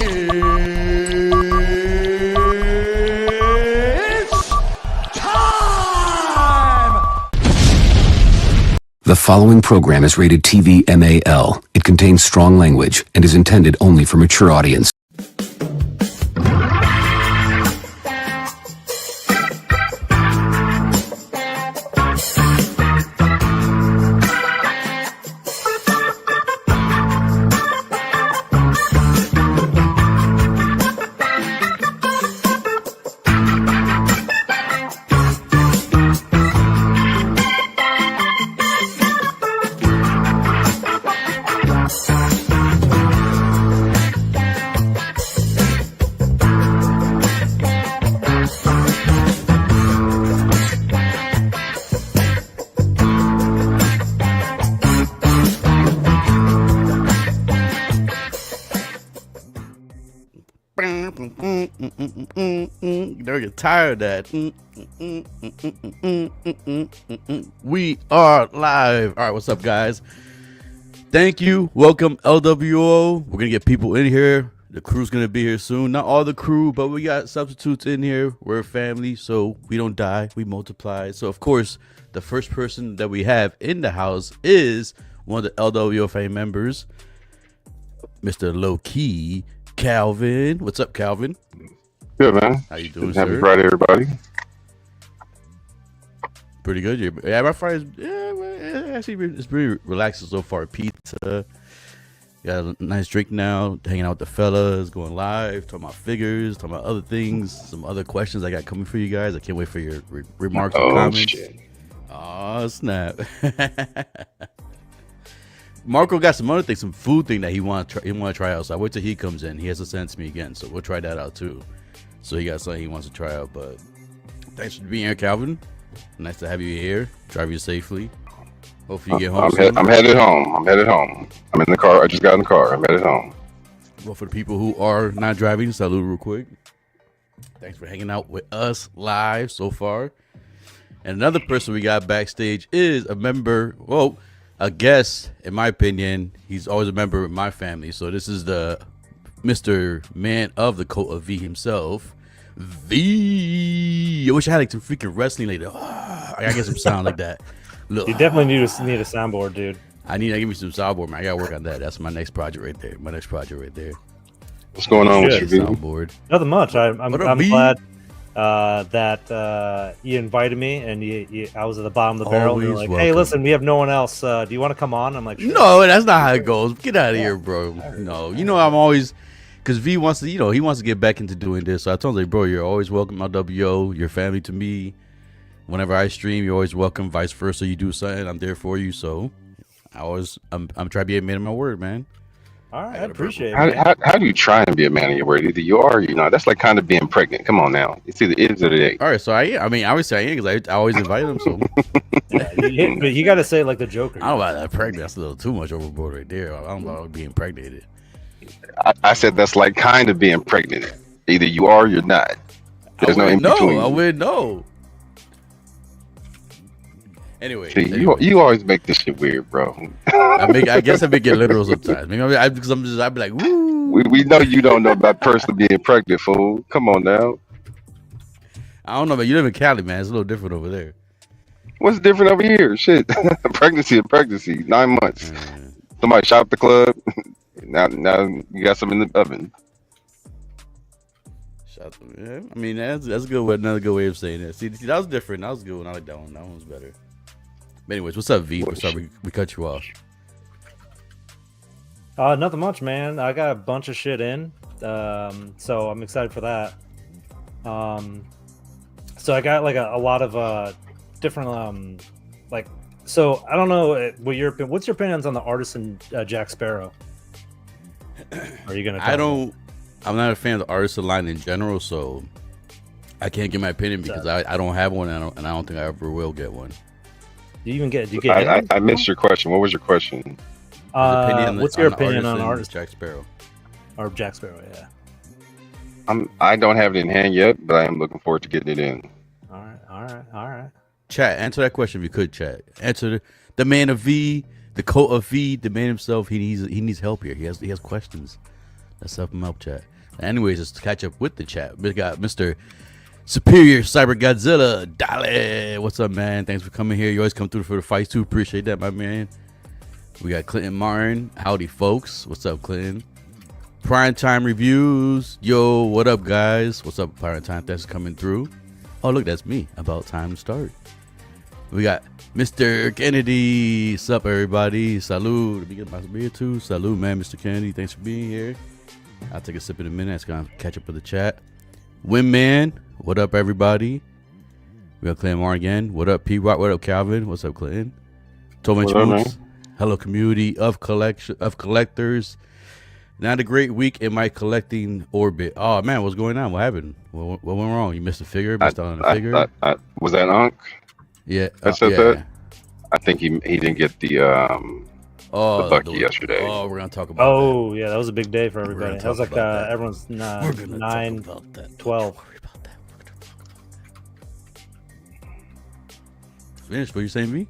It's time! The following program is rated TV MAL. It contains strong language and is intended only for mature audience. Don't get tired of that. We are live. All right, what's up, guys? Thank you. Welcome, LWO. We're gonna get people in here. The crew's gonna be here soon. Not all the crew, but we got substitutes in here. We're a family, so we don't die. We multiply. So, of course, the first person that we have in the house is one of the LWO family members, Mr. Low Key Calvin. What's up, Calvin? Good, man. How you doing, Happy sir? Friday, everybody. Pretty good. Yeah, my Friday's actually it's pretty relaxing so far. Pizza, got a nice drink now. Hanging out with the fellas, going live, talking about figures, talking about other things, some other questions I got coming for you guys. I can't wait for your remarks and comments. Shit. Oh snap! Marco got some other things, some food thing that he want to try out. So I wait till he comes in. He has to send it to me again, so we'll try that out too. So he got something he wants to try out. But thanks for being here, Calvin. Nice to have you here. Drive you safely. Hopefully you get home soon. I'm headed home. I'm in the car. I just got in the car. I'm headed home. Well, for the people who are not driving, salute real quick. Thanks for hanging out with us live so far. And another person we got backstage is a member, well, a guest, in my opinion. He's always a member of my family. So this is the Mr. Man of the Coat of V himself. V. I wish I had like some freaking wrestling like that. I gotta get some sound like that. Look, you definitely need a soundboard, dude. I need to give me some soundboard, man. I gotta work on that. That's my next project right there. What's going on with you, soundboard? Nothing much. I'm V? glad that you invited me, and I was at the bottom of the barrel. And you're like, welcome. hey, listen, we have no one else. Do you want to come on? I'm like, sure. No, that's not how it goes. Get out of here, bro. No, you know I'm always, because V wants to, he wants to get back into doing this. So I told him, like, bro, you're always welcome, LWO. Your family to me. Whenever I stream, you're always welcome. Vice versa, you do something, I'm there for you. So I'm trying to be a man of my word, man. All right, I appreciate it. How do you try and be a man of your word? Either you are or you're not. That's like kind of being pregnant. Come on now. It's either it or it ain't. All right, so I mean, obviously I am, because I always invite him. So But you got to say it like the Joker. I don't know about that pregnant. That's a little too much overboard right there. I don't know about being impregnated. I said that's like kind of being pregnant. Either you are or you're not. There's no in between. I would know. Anyway, See, you always make this shit weird, bro. I guess I make it literal sometimes. Because I'd be like, woo. We know you don't know about personally being pregnant, fool. Come on now. I don't know, man. You live in Cali, man. It's a little different over there. What's different over here? Shit. Pregnancy and pregnancy. 9 months. Somebody shot up the club. Now you got some in the oven. Yeah, I mean, that's a good way, another good way of saying it. See, that was different. That was a good one. I like that one. That one was better. But anyways, what's up, V? What's up? We cut you off. Nothing much, man. I got a bunch of shit in, so I'm excited for that. So I got like a lot of different So I don't know what's your opinions on the artisan Jack Sparrow? Are you gonna? I'm not a fan of the artisan line in general, so I can't give my opinion because I don't have one, and I don't think I ever will get one. Do you get? I missed your question. What was your question? What's your opinion on artist Jack Sparrow? Or Jack Sparrow, yeah. I don't have it in hand yet, but I am looking forward to getting it in. All right. Chat, answer that question if you could, chat. Answer the man of V, the coat of V, the man himself. He needs help here. He has questions. Let's help him out, chat. Anyways, let's catch up with the chat. We got Mr. Superior Cyber Godzilla. Dale, what's up, man? Thanks for coming here. You always come through for the fights too. Appreciate that, my man. We got Clinton Martin. Howdy, folks. What's up, Clinton? Prime Time Reviews. Yo, what up, guys? What's up, Prime Time? Thanks for coming through. Oh, look, that's me. About time to start. We got Mr. Kennedy. What's up, everybody? Salud. Let me get my beer, too. Salud, man, Mr. Kennedy. Thanks for being here. I'll take a sip in a minute. It's going to catch up with the chat. Windman. What up, everybody? We got Clinton Martin again. What up, P-Rock? What up, Calvin? What's up, Clinton? Tobin Schmoots. Hello, community of collectors. Not a great week in my collecting orbit. Oh man, what's going on? What happened? What went wrong? You missed a figure? Missed out on a figure? Was that Unc? Yeah. That said that? I think he didn't get the Bucky yesterday. Oh, we're gonna talk about. Oh yeah, that was a big day for everybody. That was like everyone's 9, 12. Finished? What you saying, V?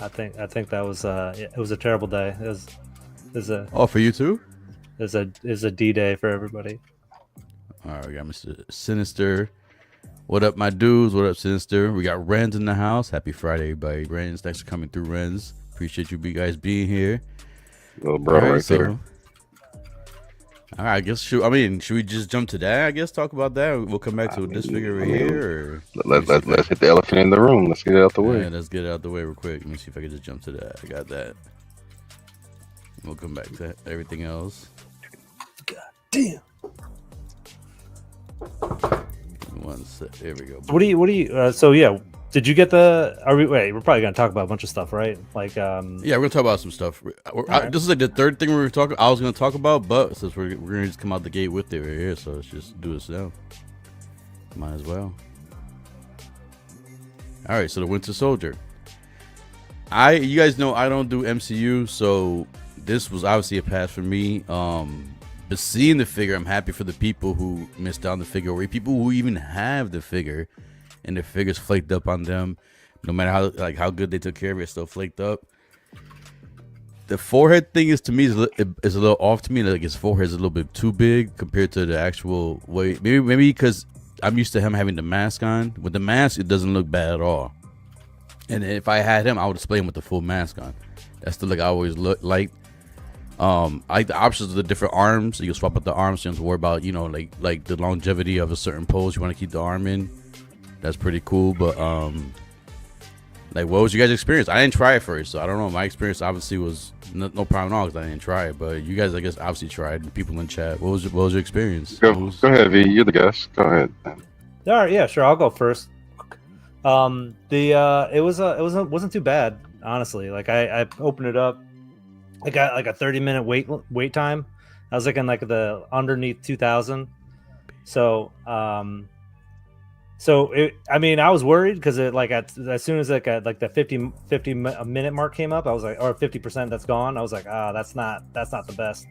I think that was it was a terrible day. It was a for you too? It's a D day for everybody. All right, we got Mr. Sinister. What up, my dudes? What up, Sinister? We got Renz in the house. Happy Friday, everybody. Renz, thanks for coming through, Renz. Appreciate you guys being here. Little bro, right there. All right, I guess should we just jump to that? I guess talk about that. We'll come back to this figure right here. Or let's hit the elephant in the room. Let's get it out the way. Yeah, let's get it out the way real quick. Let me see if I can just jump to that. I got that. We'll come back to everything else. God damn. One sec. There we go. What do you? So yeah, did you get the? We're probably gonna talk about a bunch of stuff, right? Like yeah, we're gonna talk about some stuff. Right. This is like the third thing we were talking. I was gonna talk about, but since we're gonna just come out the gate with it right here, so let's just do this now. Might as well. All right, so the Winter Soldier. You guys know I don't do MCU, so this was obviously a pass for me. But seeing the figure, I'm happy for the people who missed out on the figure, or people who even have the figure and the figure's flaked up on them. No matter how good they took care of it, it's still flaked up. The forehead thing is, to me, is a little off to me. Like his forehead is a little bit too big compared to the actual weight. Maybe because I'm used to him having the mask on. With the mask, it doesn't look bad at all. And if I had him, I would display him with the full mask on. That's the look I always like. I like the options of the different arms. So you can swap out the arms. You don't have to worry about, like the longevity of a certain pose you want to keep the arm in. That's pretty cool. But like, what was your guys' experience? I didn't try it first, so I don't know. My experience obviously was no problem at all because I didn't try it. But you guys, I guess, obviously tried. The people in chat, what was your experience? Go ahead, V. You're the guest. Go ahead. all right, yeah, sure. I'll go first. It wasn't too bad, honestly. Like I opened it up. I got like a 30-minute wait time. I was looking like the underneath 2,000. So I was worried because it as soon as like the 50 minute mark came up, I was like, or 50% that's gone. I was like, that's not the best.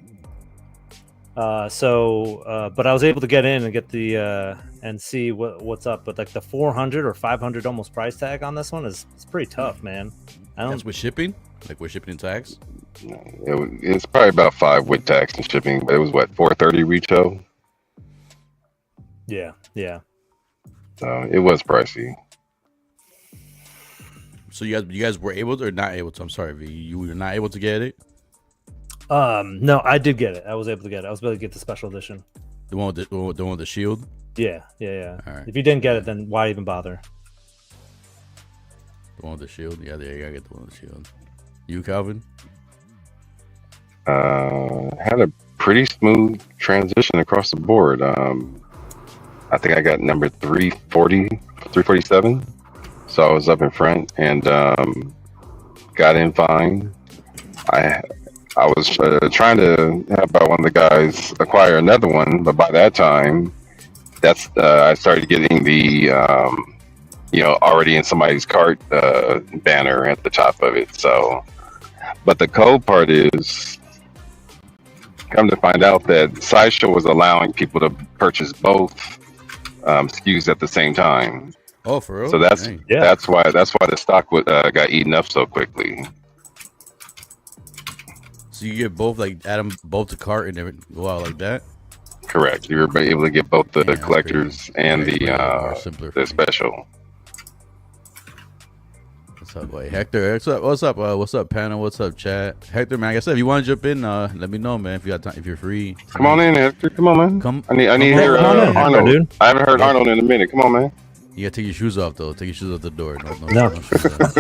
But I was able to get in and get the and see what's up. But like the 400 or 500 almost price tag on this one it's pretty tough, man. That's with shipping? Like with shipping and tax? It's probably about 5 with tax and shipping, but it was what, 430 retail? Yeah. It was pricey. So you guys were able to or not able to? I'm sorry, V. You were not able to get it? No, I did get it. I was able to get it. I was able to get the special edition. The one with the shield? Yeah. All right. If you didn't get it, then why even bother? The one with the shield? Yeah, there you gotta get the one with the shield. You, Calvin? Had a pretty smooth transition across the board. I think I got number 347. So I was up in front and got in fine. I was trying to have one of the guys acquire another one, but by that time, I started getting the already in somebody's cart banner at the top of it. So, but the cold part is, come to find out that Sideshow was allowing people to purchase both SKUs at the same time. Oh, for real? So that's why the stock got eaten up so quickly. So you get both, like, add them both to cart and then go out like that? Correct. You were able to get both the Yeah, collectors and simpler the special. What's up, boy? Hector? What's up? What's up, panel? What's up, chat? Hector, man. Like I said, if you want to jump in, let me know, man. If you got time, if you're free. Come on in, Hector. Come on, man. Come. I need to hear Arnold. Dude. I haven't heard Arnold in a minute. Come on, man. You gotta take your shoes off, though. Take your shoes off the door. No. Shoes off.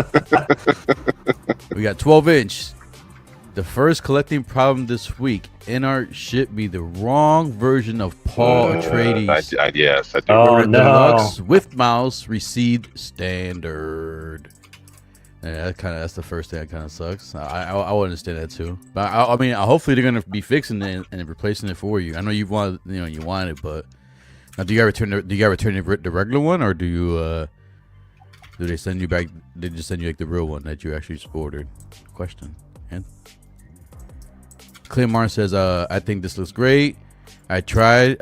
We got 12-inch. The first collecting problem this week. InArt shipped me the wrong version of Paul Atreides. Yes, I do. Oh, no. Deluxe with mouse received standard. Yeah, that's the first thing that kind of sucks. I would understand that too. But I mean, hopefully they're gonna be fixing it and replacing it for you. I know you want it, but now do you return the regular one, or do they send you back? They just send you like the real one that you actually ordered? Question. And Clint Martin says, I think this looks great. I tried,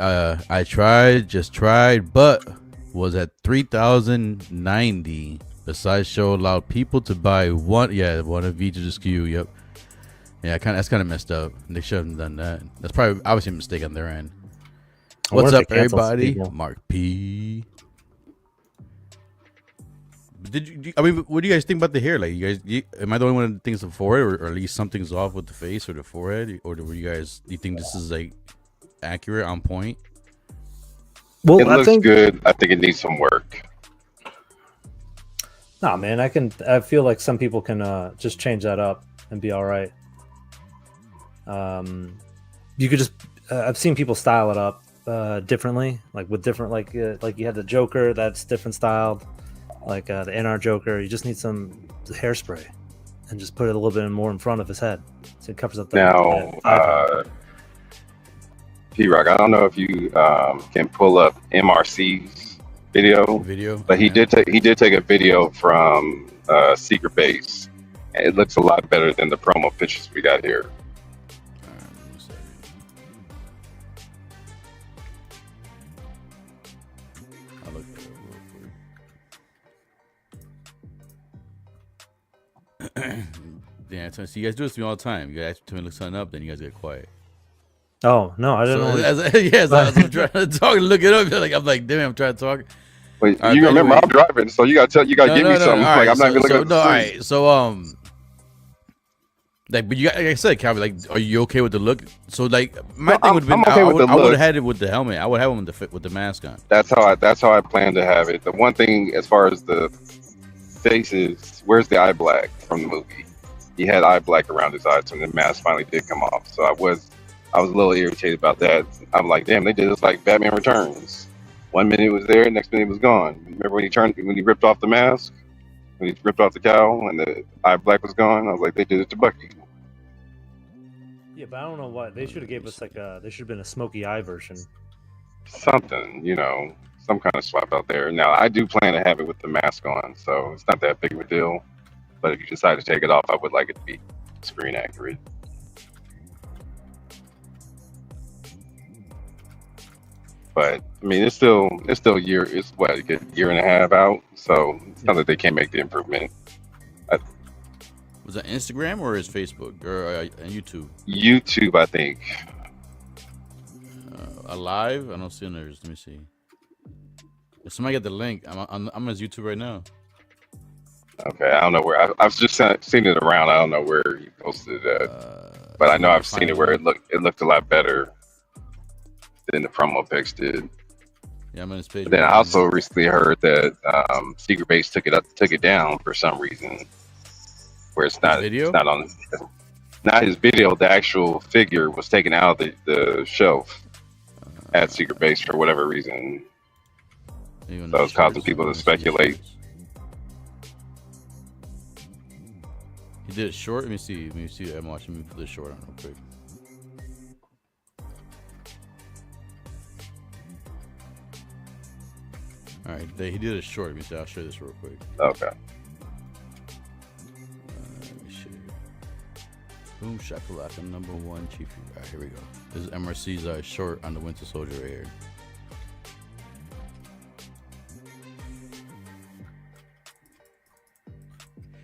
but was at 3,090. The Sideshow allowed people to buy one of each of the SKU. Yep. Yeah, that's kind of messed up. They should have done that. That's probably obviously a mistake on their end. What's up, everybody? Mark P. I mean, what do you guys think about the hair? Like, am I the only one that thinks the forehead, or at least something's off with the face or the forehead, or do you think this is like accurate, on point? Well, it looks good. I think it needs some work. Nah, man, I feel like some people can just change that up and be all right. You could just I've seen people style it up differently, like with different like you had the Joker that's different styled. Like the InArt Joker, you just need some hairspray and just put it a little bit more in front of his head, so it covers up the. Now, P-Rock, I don't know if you can pull up MRC's video, but he did take a video from Secret Base, and it looks a lot better than the promo pictures we got here. Yeah, so you guys do this to me all the time. You guys tell me to look something up, then you guys get quiet. Oh no, I didn't know. I'm trying to talk and look it up. I'm like, damn, I'm trying to talk. Wait, you remember I'm driving, so you gotta give me something. Right, I'm not even looking at the all right, so like, but like I said, Calvin, like, are you okay with the look? So like, my thing would have been, I would have had it with the helmet. I would have him with the mask on. That's how I plan to have it. The one thing as far as the faces, where's the eye black from the movie? He had eye black around his eyes when the mask finally did come off. So I was a little irritated about that. I'm like, damn, they did this like Batman Returns. 1 minute it was there, next minute it was gone. Remember when he ripped off the mask? When he ripped off the cowl and the eye black was gone? I was like, they did it to Bucky. Yeah, but I don't know what. They should have gave us there should have been a smoky eye version. Something, some kind of swap out there. Now, I do plan to have it with the mask on, so it's not that big of a deal. But if you decide to take it off, I would like it to be screen accurate. But I mean, it's still a year. It's a year and a half out, so it's not that they can't make the improvement. Was that Instagram or is Facebook or YouTube? YouTube, I think. Alive? I don't see on theirs. Let me see. If somebody got the link, I'm on his YouTube right now. Okay, I don't know where. I've just seen it around. I don't know where he posted it at. But I know I've seen it where it looked a lot better than the promo pics did. Yeah, I'm on his page. But then I also recently heard that Secret Base took it down for some reason. Where it's not not his video. The actual figure was taken out of the shelf at Secret Base for whatever reason. That was causing people to speculate. He did it short. Let me see. I'm watching me put this short on real quick. All right, he did it short. Let me see. I'll show you this real quick. Okay. Let me share. Boom shakalaka #1 chief. All right, here we go. This is MRC's short on the Winter Soldier air.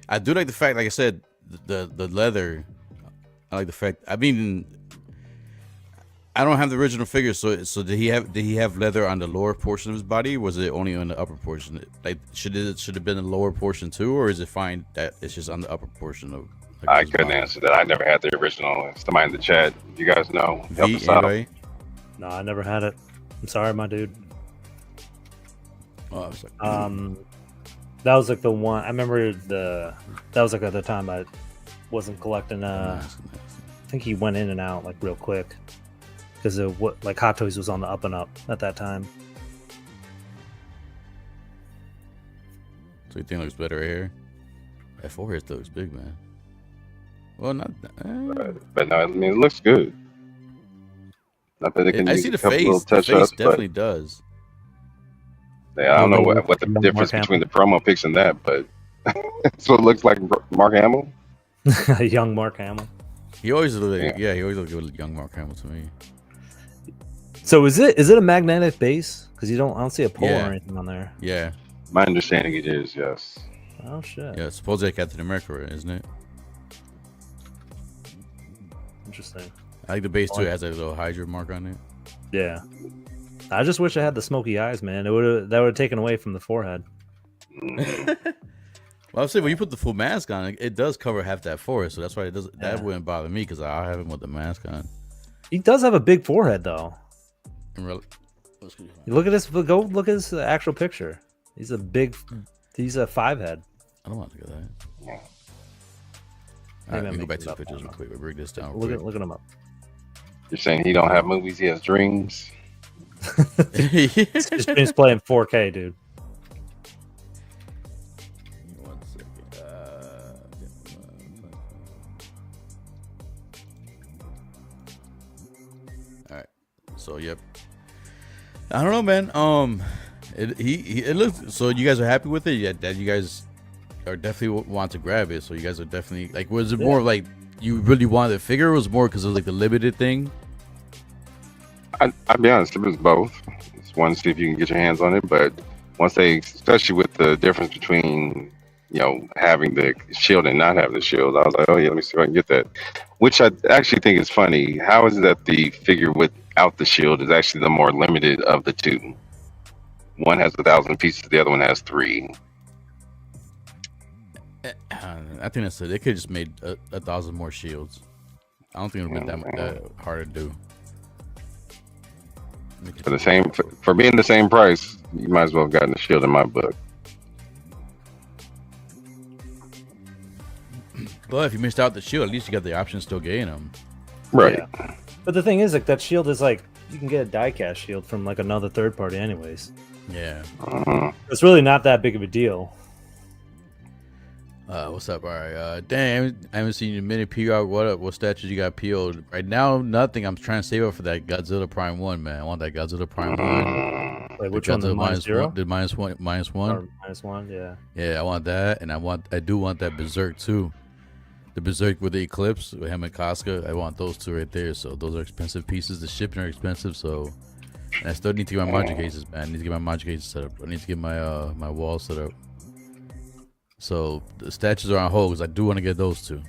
I do like the fact, like I said, the leather. I like the fact. I mean, I don't have the original figure. So did he have leather on the lower portion of his body? Or was it only on the upper portion? Like should have been the lower portion too, or is it fine that it's just on the upper portion of? Like, I couldn't answer that. I never had the original. Somebody in the chat, you guys know. Help us out. Anyway? No, I never had it. I'm sorry, my dude. Oh, I was like, that was like the one. I remember that was like at the time I wasn't collecting. I think he went in and out like real quick because of what like Hot Toys was on the up and up at that time. So you think it looks better right here? That forehead still looks big, man. Well, not. But no, I mean, it looks good. Not that it can I use see a the couple face. little The touch face ups, definitely does. Yeah, I don't know what the difference between the promo pics and that, but so it looks like Mark Hamill. Young Mark Hamill. He always looked like, he always looked like young Mark Hamill to me. So is it a magnetic base? Because I don't see a pole or anything on there. Yeah. My understanding it is, yes. Oh shit. Yeah, supposedly Captain America, isn't it? Interesting. I like the base too. It has a little Hydra mark on it. Yeah. I just wish I had the smoky eyes, man. That would have taken away from the forehead. Well, I'll say when you put the full mask on, it does cover half that forehead, so that's why it doesn't. Yeah. That wouldn't bother me because I have him with the mask on. He does have a big forehead, though. You look at this. Go look at his actual picture. He's a 5 head. I don't want to look at that. Yeah. All right, let me go back to the pictures real quick. We'll break this down. Look at him up. You're saying he don't have movies, he has dreams? His dreams playing 4K, dude. One second. All right. So yep. I don't know, man. It looks. So you guys are happy with it? Yeah, that you guys are definitely want to grab it. So you guys are definitely like. Was it more like you really wanted the figure? Or was it more because it was like the limited thing? I'll be honest, it was both. Just wanted to see if you can get your hands on it, but once they, especially with the difference between, having the shield and not having the shield, I was like, oh yeah, let me see if I can get that. Which I actually think is funny. How is it that the figure without the shield is actually the more limited of the two? One has 1,000 pieces, the other one has 3. I think that's it. They could have just made 1,000 more shields. I don't think it would have been that hard to do. For being the same price, you might as well have gotten the shield in my book. But if you missed out the shield, at least you got the option of still getting them. Right. Yeah. But the thing is, like, that shield is like you can get a die-cast shield from like another third party, anyways. Yeah. It's really not that big of a deal. What's up? All right. Damn, I haven't seen you in a minute. PR, what up? What statues you got peeled? Right now, nothing. I'm trying to save up for that Godzilla Prime 1, man. I want that Godzilla Prime 1. Wait, which one? The -0? The -1. Or -1, yeah. Yeah, I want that, and I do want that Berserk too. The Berserk with the Eclipse with him and Casca. I want those two right there. So those are expensive pieces. The shipping are expensive. So and I still need to get my module cases, man. I need to get my module cases set up. I need to get my my wall set up. So the statues are on hold because I do want to get those two,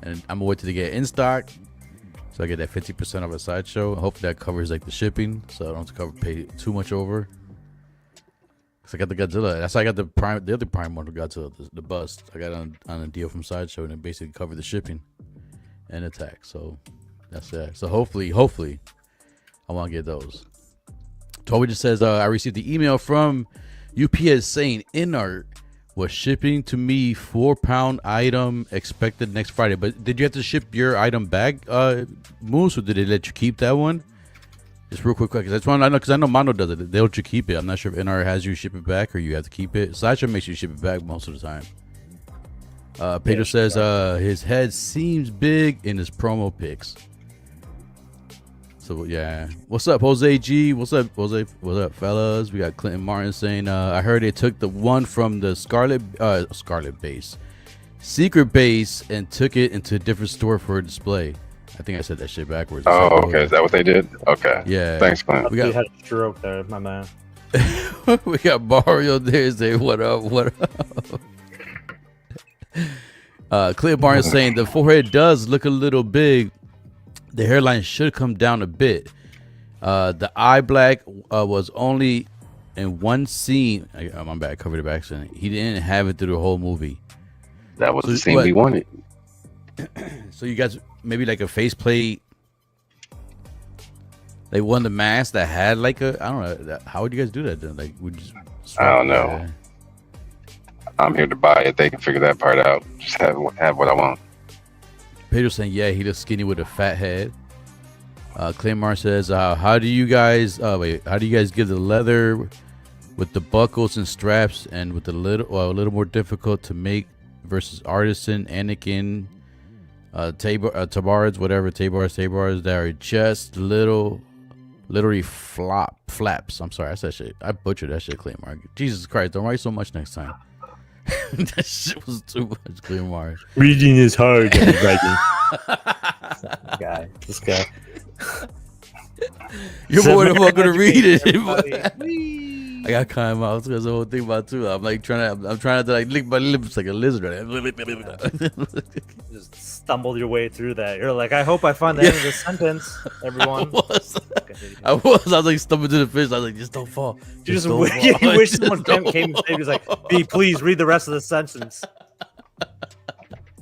and I'm gonna wait till they get in stock, so I get that 50% of a Sideshow. Hopefully that covers like the shipping, so I don't have to pay too much over. Cause I got the Godzilla. That's how I got the other Prime one, Godzilla, the bust. I got on a deal from Sideshow, and it basically covered the shipping and attack. So that's that. So hopefully, I want to get those. Toby just says I received the email from UPS saying InArt was shipping to me 4-pound item expected next Friday. But did you have to ship your item back, Moose, or did they let you keep that one? Just real quick, because I know Mondo does it. They'll let you keep it. I'm not sure if NR has you ship it back or you have to keep it. Sideshow makes you ship it back most of the time. Pedro says his head seems big in his promo pics. So yeah, what's up, Jose G? What's up, Jose? What's up, fellas? We got Clinton Martin saying, I heard they took the one from the Scarlet base, secret base, and took it into a different store for a display. I think I said that shit backwards. Oh, okay. Is that what they did? Okay. Yeah. Thanks, Clint. We had a stroke there, my man. We got Mario there saying, what up, what up? Clear Barnes saying the forehead does look a little big. the hairline should come down a bit. The eye black was only in one scene. My bad, covered it by accident. He didn't have it through the whole movie. That was the scene we wanted. So you guys maybe like a faceplate. They won the mask that had like a, I don't know. How would you guys do that then? Like, would you I don't know. I'm here to buy it. They can figure that part out. Just have what I want. Pedro saying, yeah, he looks skinny with a fat head. Claymore says, how do you guys give the leather with the buckles and straps and with a little more difficult to make versus artisan Anakin tabars that are just literally flaps. I'm sorry, I said shit. I butchered that shit, Claymore. Jesus Christ, don't write so much next time. That shit was too much, Claymore. Reading is hard. This guy. You're more than welcome to read it. I got climb out because the whole thing about too. I'm trying to like lick my lips like a lizard. Just stumbled your way through that. You're like, I hope I find the end of the sentence, everyone. I was like stumbling to the fish. I was like, just don't fall. You wish someone came and said, he was like, B, please read the rest of the sentence.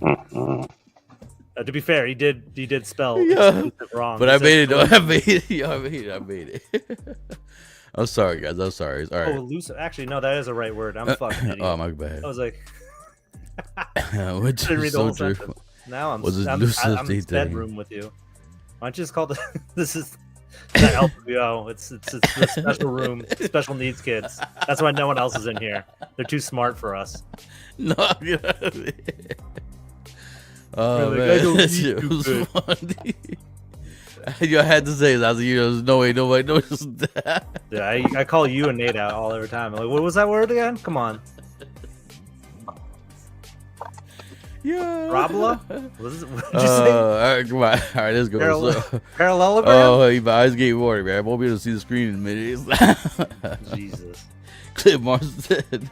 To be fair, he did spell wrong. But I made it. I made it. I'm sorry, guys. I'm sorry. All right. Oh, elusive. Actually, no, that is a right word. I'm fucking idiot. Oh, my bad. I was like, didn't read the whole sentence. Now I'm in this bedroom with you. Why don't you just call this is the LWO. It's the special room, special needs kids. That's why no one else is in here. They're too smart for us. No, oh man, that shit was funny. I had to say that. I was like, there's no way nobody knows that. Yeah, I call you and Nate out all every time. I'm like, what was that word again? Come on. Yeah. Parabola? What did you say? All right, come on. All right, let's go. Parallelogram? Oh, my eyes getting watery, man. I won't be able to see the screen in a minute. Jesus. Clip Mars said.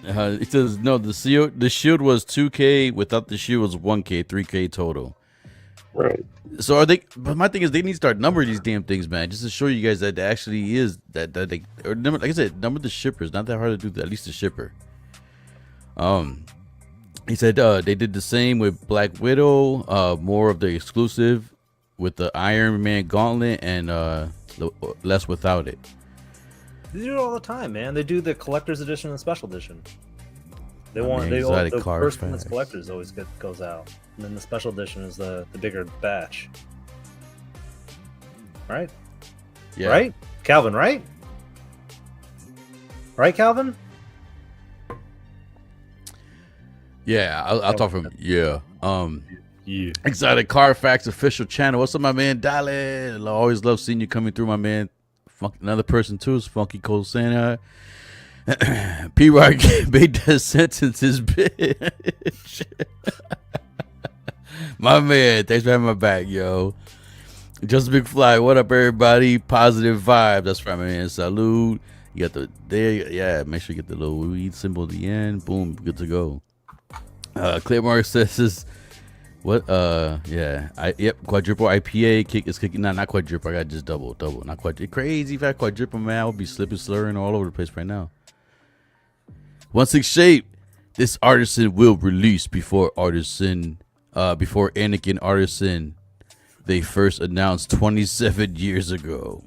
It says no. The shield was 2K. Without the shield was 1K, 3K total. Right. So are they? But my thing is, they need to start numbering these damn things, man, just to show you guys that it actually is that they or number. Like I said, number the shippers. Not that hard to do. At least the shipper. He said they did the same with Black Widow. More of the exclusive with the Iron Man gauntlet and less without it. They do it all the time, man. They do the collector's edition and special edition. The first one that's collector's always goes out, and then the special edition is the bigger batch. Right? Yeah. Right, Calvin. Right, Calvin. Yeah, I'll talk from yeah. Yeah. Exotic Carfax official channel. What's up, my man? Dale. I always love seeing you coming through, my man. Another person too is Funky Cold Santa. P-Rock made that sentence his bitch. My man, thanks for having my back, yo. Just Big Fly, what up, everybody? Positive vibe. That's right, my man. Salute. You got make sure you get the little weed symbol at the end. Boom, good to go. Claymore says what? Quadruple IPA kick is kicking. Not quadruple. I got just double. Not quadruple. Crazy fat quadruple, man. I would be slipping, slurring all over the place right now. 1/6 shape. This artisan will release before Anakin Artisan. They first announced 27 years ago.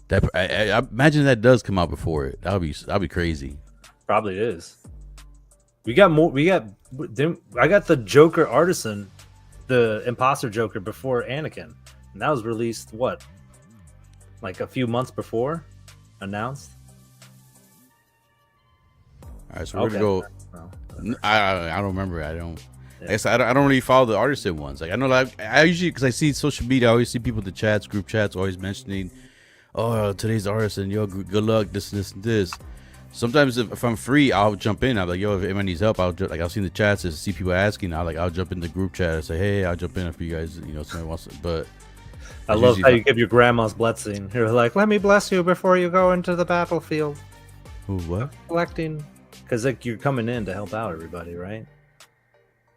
That I imagine that does come out before it. That'll be crazy. Probably is. I got the Joker Artisan, the Imposter Joker before Anakin, and that was released like a few months before announced. All right, so we're gonna go. I don't remember. I don't. Yeah. I guess I don't really follow the artisan ones. Like I know, like I usually, because I see social media, I always see people in the group chats, always mentioning, "Oh, today's artisan, yo, good luck, this and this." Sometimes if I'm free, I'll jump in. I'm like, yo, if anyone needs help, I'll see in the chats and see people asking. I'll jump in the group chat and say, hey, I'll jump in if you guys, somebody wants to. But I love how you give your grandma's blessing. You're like, let me bless you before you go into the battlefield. Ooh, what? Collecting, because like you're coming in to help out everybody, right?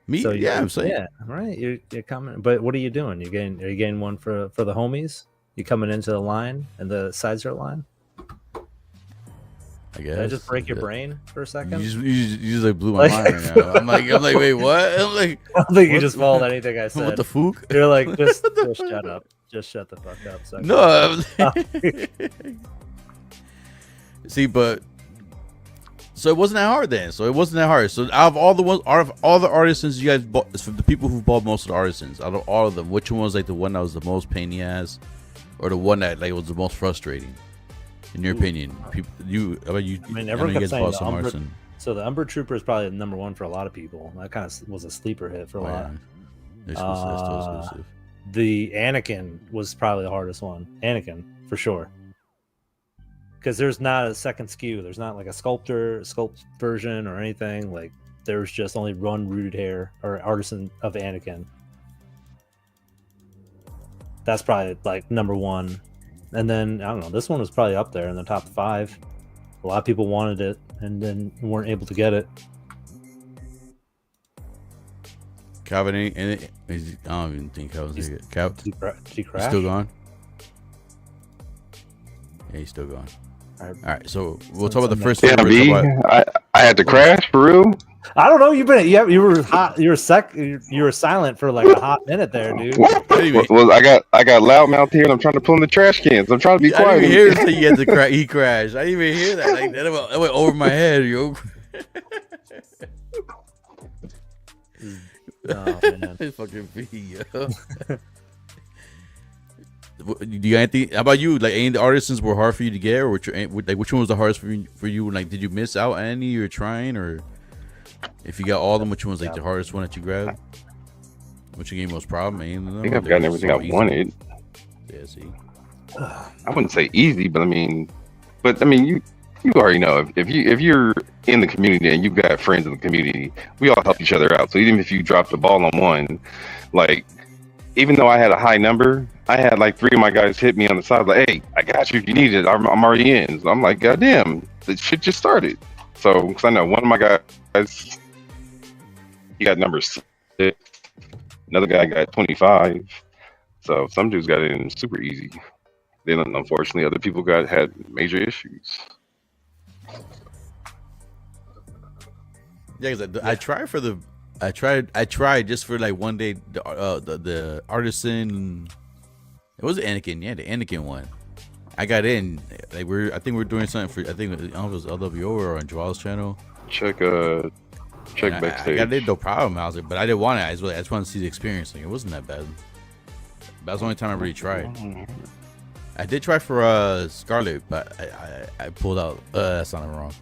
Me, So yeah, I'm saying. yeah, right. You're coming, but what are you doing? Are you getting one for the homies? You coming into the line and the Sideshow line? I guess. Did I just break your brain for a second? You just like blew my mind right now. I'm like, wait, what? I'm like, I don't think you what? just followed anything I said. What the fook? You're like, just shut up. Just shut the fuck up. So No. See, but so it wasn't that hard then. So out of all the artisans you guys bought, it's from the people who bought most of the artisans. Out of all of them, which one was like the one that was the most pain in the ass, or the one that like was the most frustrating? In your opinion, people, I mean, everyone kept saying the Umbra, artisan. so the Umbra Trooper is probably the number one for a lot of people. That kind of was a sleeper hit for a lot. They're still exclusive. The Anakin was probably the hardest one. Anakin, for sure. Because there's not a second SKU. There's not like a sculpt version or anything. Like, there's just only one rooted hair or artisan of Anakin. That's probably like number one. And then, I don't know, this one was probably up there in the top 5. A lot of people wanted it and then weren't able to get it. Calvin, I don't even think Calvin's here. Calvin, He crashed? still gone? Yeah, he's still gone. All right, so we'll talk about the first Yeah, one. B, I had to crash for real. I don't know. You were hot. You were silent for like a hot minute there, dude. Well, I got loudmouth here, and I'm trying to pull in the trash cans. I'm trying to be I quiet. didn't even hear he had to crash. He crashed. I didn't even hear that. Like that went over my head, yo. Oh man, It's fucking B, yo. Do you got anything? How about you? Like, any of the artisans were hard for you to get, or which one was the hardest for you? Like, did you miss out on any you were trying, or if you got all of them, which one was like the hardest one that you grabbed? Which you gave most problem? I think I've gotten everything I wanted. Yeah, see. I wouldn't say easy, but I mean, you already know if you're in the community and you've got friends in the community, we all help each other out. So even if you drop the ball on one, like, even though I had a high number, I had like 3 of my guys hit me on the side, like, "Hey, I got you if you need it. I'm already in." So I'm like, "God damn, the shit just started." So, because I know one of my guys, he got number 6. Another guy got 25. So some dudes got it in super easy. Then unfortunately, other people had major issues. Yeah, because I tried just for like one day the artisan. It was Anakin, yeah, the Anakin one. I got in. Like I think we're doing something for. I don't know if it was LWO or on Joel's channel. Check backstage. I got it, no problem. I was like, but I didn't want it. I just wanted to see the experience. Like, it wasn't that bad. That's the only time I really tried. I did try for Scarlet, but I pulled out. That sounded wrong.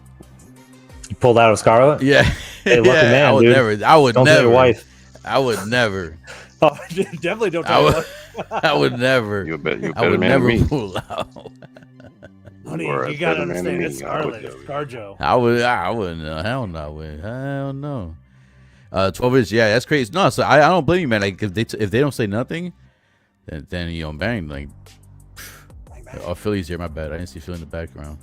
You pulled out of Scarlet? Yeah. Hey, lucky man, I would dude. never. I would Don't never. tell your wife. I would never. Oh, definitely don't tell your wife. I would never. You're a better I would man never than me. pull out. Honey, Or a you gotta better man understand than it's me. Scarlet. It's Scarjo. I wouldn't. Hell no. I wouldn't. Hell no. 12 inch. Yeah, that's crazy. No, so I don't blame you, man. Like, if they don't say nothing, then you know, bang. Like, oh, Philly's here. My bad. I didn't see Philly in the background.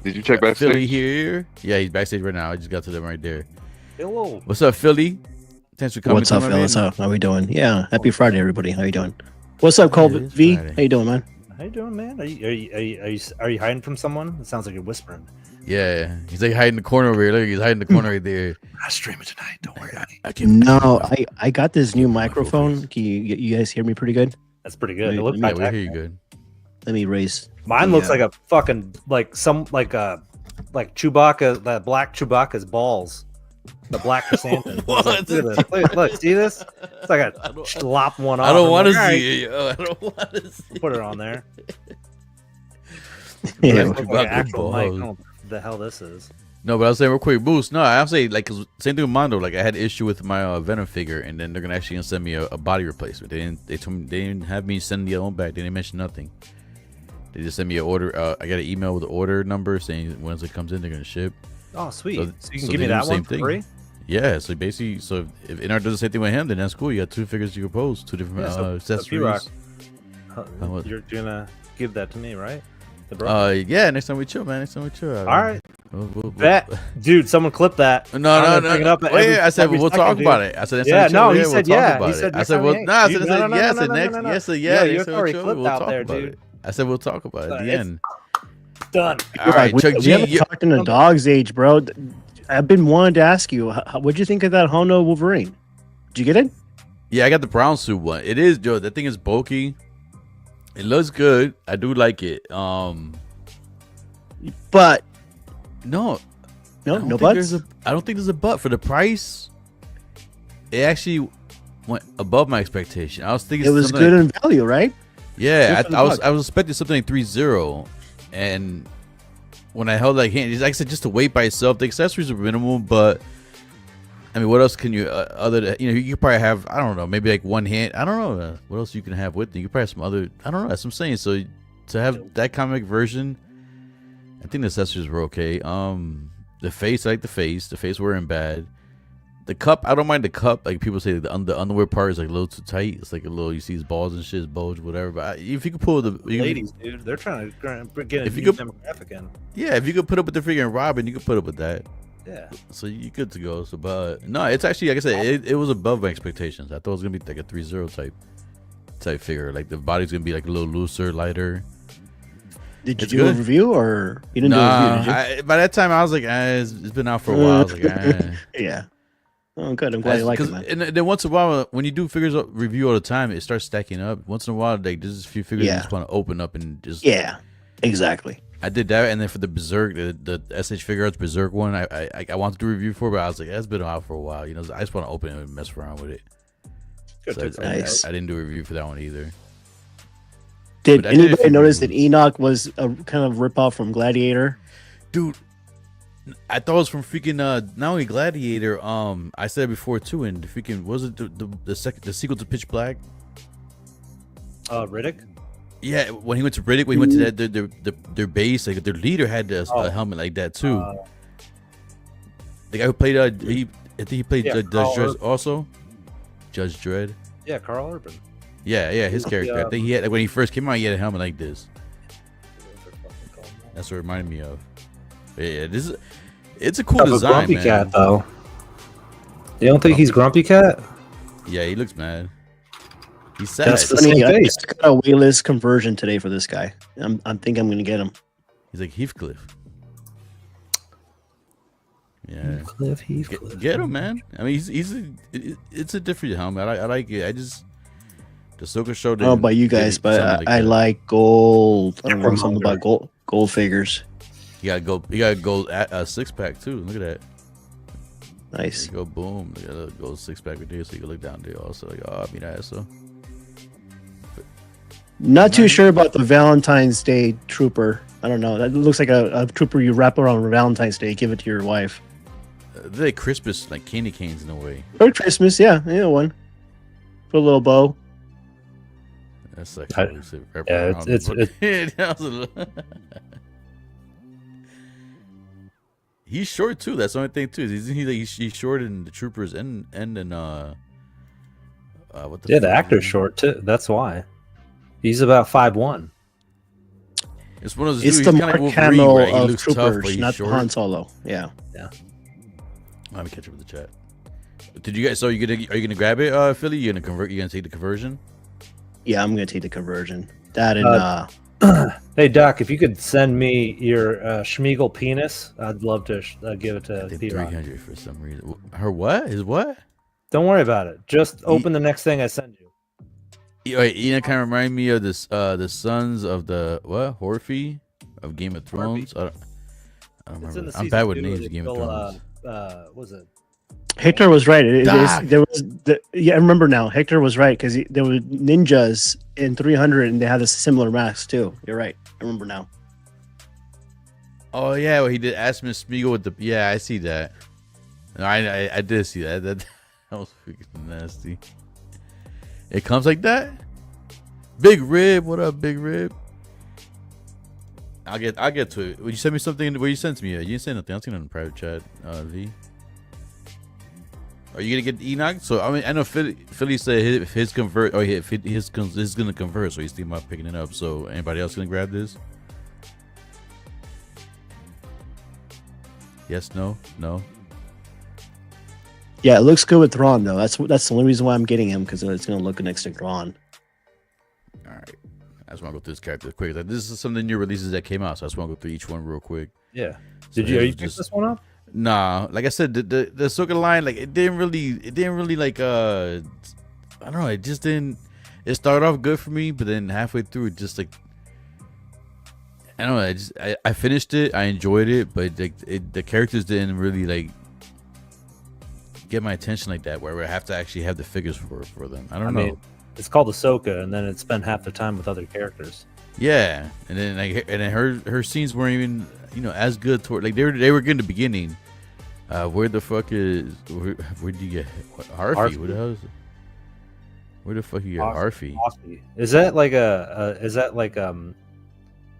Did you check backstage? Philly here? Yeah, he's backstage right now. I just got to them right there. Hello. What's up, Philly? Thanks for coming. What's up, fellas? How we doing? Yeah, happy Friday, everybody. How you doing? What's up, Cole it is V? Friday. How you doing, man? How you doing, man? Are you hiding from someone? It sounds like you're whispering. Yeah, he's like hiding in the corner over here. Look, he's hiding in the corner right there. I'm streaming tonight. Don't worry. I can't. No, I got this new microphone. Can you guys hear me pretty good? That's pretty good. It Wait, looks Yeah, we fantastic. hear you good. Let me raise. Mine looks like a fucking like Chewbacca, that black Chewbacca's balls. The black chrysanthemum. What? Look at this. Look, see this? It's like a lop one off. I don't I'm want to like, see it. Yo. I don't want to see Put it on there. Yeah, It looks like Chewbacca an actual mic. I balls. don't know what the hell this is. No, but I was saying real quick, boost. No, I'm saying like 'cause same thing with Mondo. Like I had an issue with my Venom figure, and then they're gonna send me a body replacement. They told me they didn't have me send the own back. They didn't mention nothing. They just sent me an order. I got an email with the order number saying once it comes in, they're gonna ship. Oh, sweet. So- So, you can so give they me do that the one same for thing. free? Yeah, so basically, so if InArt does the same thing with him, then that's cool. You got 2 figures you can post, 2 different So accessories. P-Rock, what? you're gonna give that to me, right? The bro? Yeah, next time we chill, man. Next time we chill. All right. Bet, dude, someone clip that. No. Bring it up Wait, I said we'll talk about it. I said yeah, no, he said we'll yeah. talk about He said it. I said well, no, I said yes. Next, yes, yeah. You're already clipped out there, dude. I said we'll talk about it at the end. Done. All right, Chuck we G. haven't talked in a dog's age, bro. I've been wanting to ask you, what'd you think of that Hondo Wolverine? Did you get it? Yeah, I got the brown suit one. It is, Joe. That thing is bulky. It looks good. I do like it. But no buts. I don't think there's a but for the price. It actually went above my expectation. I was thinking It was good in value, right? Yeah, Good for I the was buck. expecting something like 3.0, and when I held that hand, like I said, just the weight by itself, the accessories are minimal, but I mean, what else can you other than, you could probably have, I don't know, maybe like one hand. I don't know what else you can have with it. You could probably have some other, I don't know. That's what I'm saying. So to have that comic version, I think the accessories were okay. The face, I like the face. The face weren't bad. The cup, I don't mind the cup. Like people say, the underwear part is like a little too tight. It's like a little, you see his balls and shit, his bulge, whatever. But if you could pull the Ladies, dude, they're trying to get a If you new could- demographic in. yeah, if you could put up with the freaking Robin, you could put up with that. Yeah. So you're good to go. So, but no, it's actually, like I said, it was above my expectations. I thought it was gonna be like a 3.0 type figure. Like the body's gonna be like a little looser, lighter. Did you It's do good. a review or you didn't do a review? Did you? By that time I was like, it's been out for a while. I was like, Yeah. Oh, good. I'm glad you like it, man. And then once in a while, when you do figures review all the time, it starts stacking up. Once in a while, like there's a few figures you Yeah. just want to open up and just. Yeah, exactly. I did that, and then for the Berserk, the SH Figure Arts Berserk one, I wanted to review for, but I was like, that's been out for a while. I just want to open it and mess around with it. Good. So Nice. I didn't do a review for that one either. Did But I did anybody a few notice that reviews. Enoch was a kind of ripoff from Gladiator? Dude, I thought it was from freaking not only Gladiator. I said it before too, and the freaking was it the sequel to Pitch Black? Riddick. Yeah, when he went to Riddick, when he went to that their base, like their leader had a helmet like that too. The guy who played I think he played Yeah, Judge Carl Dredd also. Judge Dredd. Yeah, Carl Urban. Yeah, his character. I think he had, like, when he first came out, he had a helmet like this. That's what it reminded me of. But yeah, it's a cool design, Grumpy man. Cat though. You don't think he's Grumpy Cat? Yeah, he looks mad. He's sad. That's the Funny, same I face. got a waitlist conversion today for this guy. I think I'm gonna get him. He's like Heathcliff. Yeah, Cliff get him, man. I mean, it's a different helmet. I like it. I just the Soka show. I don't know about you guys, but I like gold. I don't know something about gold figures. You gotta go at a 6-pack too. Look at that. Nice. There you go, boom. You got a gold 6-pack right there, so you can look down there. Also, like, oh, I mean that. So Not too sure about the Valentine's Day trooper. I don't know. That looks like a trooper you wrap around Valentine's Day. Give it to your wife. they're like Christmas, like candy canes in a way. Or Christmas, yeah, one. Put a little bow. That's like he's short too. That's the only thing too. He's short in the troopers and in what the the actor's short too. That's why. He's about 5'1". It's one of those. It's Dude, the he's Mark kinda like Wolverine, Hamill right? He of looks tough, troopers, but he's not short. Han Solo. Yeah. Let me catch up with the chat. Did you guys? So are you gonna grab it, Philly? You gonna convert? You gonna take the conversion? Yeah, I'm gonna take the conversion. That and Hey Doc, if you could send me your Schmiegel penis, I'd love to give it to I think P-Rock. 300 for some reason. Her what? His what? Don't worry about it. Just open the next thing I send you. Wait, Ian kind of remind me of this. The sons of the what? Horfy of Game of Thrones. I don't It's in remember. the I'm season bad with 2 names where of they Game of kill, Thrones. was it? Hector was right. Doc! There was I remember now. Hector was right because there were ninjas in 300 and they had a similar mask too. You're right. I remember now. Oh yeah, well, he did Aspen Spiegel with the. Yeah, I see that. No, I did see that. That was freaking nasty. It comes like that. Big Rib, what up, Big Rib? I'll get to it. Would you send me something? Where you sent me? You didn't say nothing. I'll see it in the private chat. V. Are you gonna get Enoch? So I mean, I know Philly said his convert. Oh yeah, his gonna convert. So he's thinking about picking it up. So anybody else gonna grab this? Yes, no, no. Yeah, it looks good with Thrawn though. That's the only reason why I'm getting him, because it's gonna look next to Thrawn. All right. I just want to go through this character quick. Like, this is some of the new releases that came out, so I just want to go through each one real quick. Yeah. So Are you picking this one up? Nah, like I said, the Ahsoka line, like it didn't really like I don't know, it just didn't. It started off good for me, but then halfway through, it just like I don't know. I finished it, I enjoyed it, but the characters didn't really like get my attention like that, where I have to actually have the figures for them. I don't know. It's called Ahsoka, and then it spent half the time with other characters. Yeah, and then her scenes weren't even as good toward, like they were good in the beginning. Where the fuck is where do you get Harfy? What the hell is it? Where the fuck you get Harfy? Is that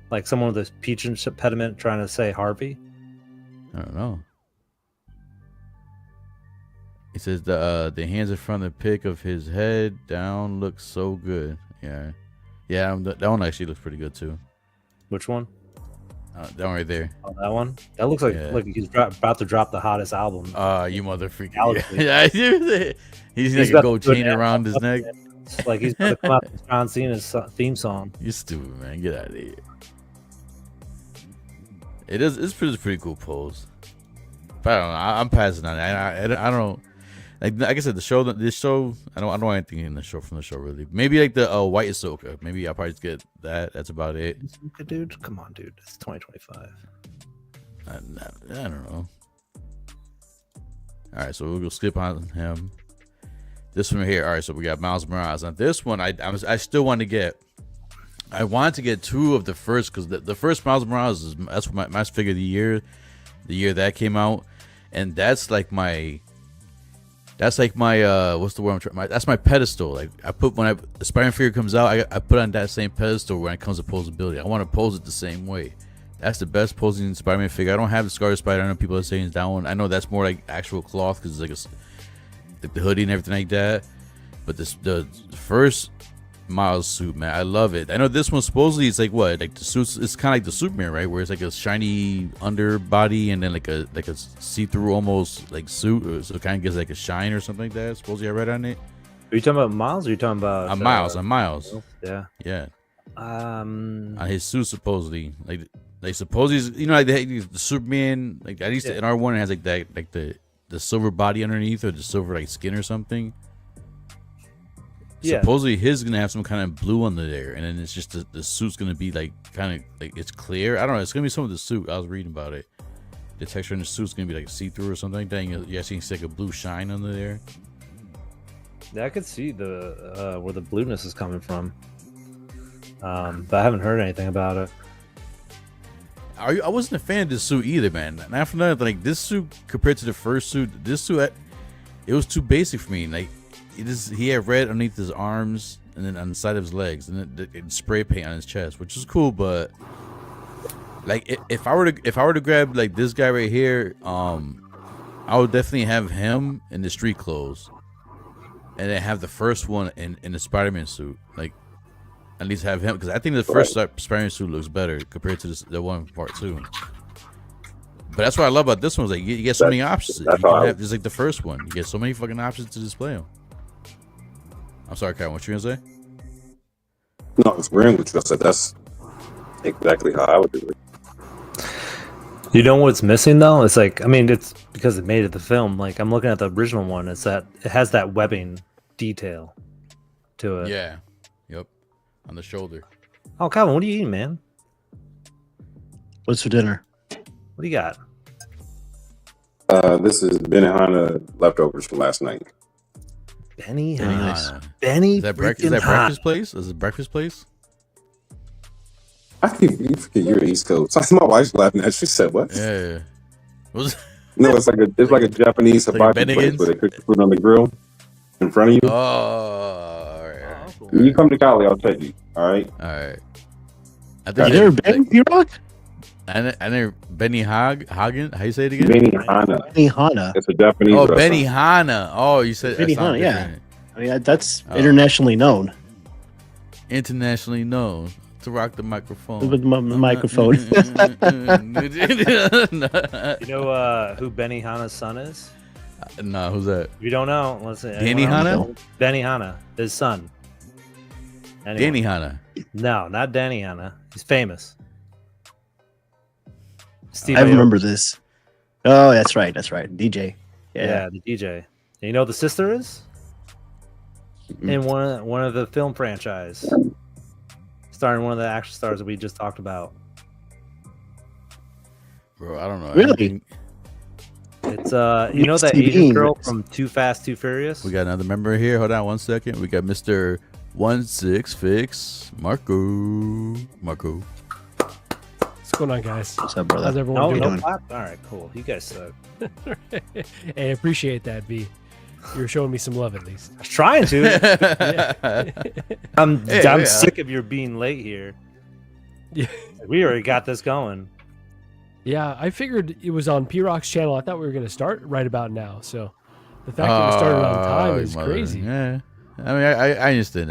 like someone with a speech impediment trying to say Harvey? I don't know. It says the hands in front of the pick of his head down looks so good. Yeah, that one actually looks pretty good too. Which one? That one right there. Oh, that one. That looks like he's about to drop the hottest album. You motherfucker! Yeah. He's gonna go chain around his neck. Like he's gonna come out with John Cena's theme song. You stupid, man! Get out of here. It's pretty cool pose. But I don't know. I'm passing on it. I don't. Like I said, this show. I don't know anything in the show from the show really. Maybe like the white Ahsoka. Maybe I'll probably just get that. That's about it. Ahsoka, dude, come on, dude. It's 2025. I don't know. All right, so we'll go skip on him. This one here. All right, so we got Miles Morales. Now this one, I still want to get. I wanted to get two of the first, because the first Miles Morales that's my figure of the year that came out, and that's like my what's the word I'm trying? That's my pedestal. Like I put when the Spider-Man figure comes out, I put on that same pedestal when it comes to posability. I want to pose it the same way. That's the best posing Spider-Man figure. I don't have the Scarlet Spider. I know people are saying it's that one. I know that's more like actual cloth because it's like the hoodie and everything like that. But the first Miles suit, man, I love it. I know this one supposedly it's like what, like the suits. It's kind of like the Superman, right? Where it's like a shiny underbody and then like a see-through almost like suit, so it kind of gives like a shine or something like that. Supposedly I read on it. Are you talking about Miles? Or are you talking about I'm Miles. Yeah. On his suit supposedly, like supposedly, like the Superman, like at least in our one it has like that, like the silver body underneath or the silver like skin or something. Yeah. Supposedly his is gonna have some kind of blue under there, and then it's just the suit's gonna be like kind of like it's clear. I don't know. It's gonna be some of the suit. I was reading about it. The texture in the suit's gonna be like see-through or something like that. You actually see like a blue shine under there. Yeah, I could see the where the blueness is coming from, but I haven't heard anything about it. I wasn't a fan of this suit either, man. And after that, like this suit compared to the first suit, it was too basic for me. Like he had red underneath his arms and then on the side of his legs, and then spray paint on his chest, which is cool. But like if I were to grab like this guy right here, I would definitely have him in the street clothes, and then have the first one in the Spider-Man suit. Like at least have him, because I think the first Spider-Man suit looks better compared to the one part 2. But that's what I love about this one. Is like you get so many options. You can have just like the first one. You get so many fucking options to display them. I'm sorry, Kyle. What you gonna say? No, it's agreeing with you. I said that's exactly how I would do it. You know what's missing though? It's like, I mean, it's because it made it the film. Like I'm looking at the original one. It's that it has that webbing detail to it. Yeah. Yep. On the shoulder. Oh, Calvin, what are you eating, man? What's for dinner? What do you got? This is Benihana leftovers from last night. Benihana. Is that breakfast place? Is it breakfast place? I think you forget you're East Coast. My wife's laughing at you. She said, "What?" Yeah. No, it's like a Japanese hibachi place where they cook the food on the grill in front of you. Oh, all right. When you come to Cali, I'll take you. All right. I think you never been, P-Rock? I know Benny Hagen. How you say it again? Benihana. It's a Japanese. Oh, restaurant. Benihana. Oh, you said Benihana. Yeah. I mean that's internationally known. Internationally known. to rock the microphone. With my microphone. You know who Benny Hanna's son is? Nah, who's that? If you don't know, let's say Danny Hanna? Benny Hanna, his son. Anyway. Danny Hanna. No, not Danny Hanna. He's famous. Steve I remember Aoki. this. Oh, that's right. That's right. DJ. Yeah, the DJ. And you know who the sister is? In one of the film franchise. Starring one of the action stars that we just talked about. Bro, I don't know. Really? It's you know that Steve Asian Bean. girl from Too Fast, Too Furious? We got another member here. Hold on 1 second. We got Mr. 16Fix Marco. What's going on, guys? What's up, brother? How's everyone No, doing? no clap? All right, cool. You guys suck. Hey, I appreciate that, B. You're showing me some love at least. I was trying to. I'm Yeah. sick of your being late here. Yeah. We already got this going. Yeah, I figured it was on P-Rock's channel. I thought we were going to start right about now. So the fact that we started on time is mother. crazy. Yeah. I mean, I understand.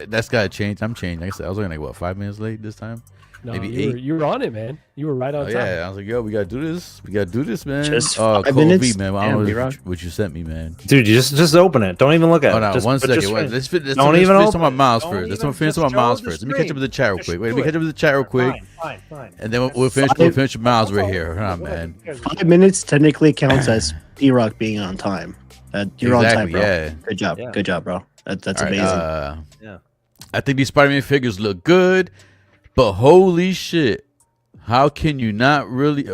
That's got to change. I'm changed. Like I said, I was only like, what, 5 minutes late this time? No, Maybe you were on it, man. You were right on time. Yeah, I was like, yo, we got to do this. We got to do this, man. Just Oh, 5 Kobe, minutes? man. I Damn, don't know B-Rock. what you sent me, man. Dude, you just open it. Don't even look at Hold it. on, Just, 1 but second. just- Wait, let's finish don't even some of open my it. miles Don't first. Let's even- finish some of just my miles show the first. Let me catch up with the chat real Just quick. Wait, do let me it. catch up with the chat real quick. Fine. And then we'll finish the miles right here. Hold on, man. 5 minutes technically counts as P-Rock being on time. You're on time, bro. Yeah. Good job. Yeah. Good job, bro. That's All right, amazing. Yeah. I think these Spider-Man figures look good, but holy shit. How can you not really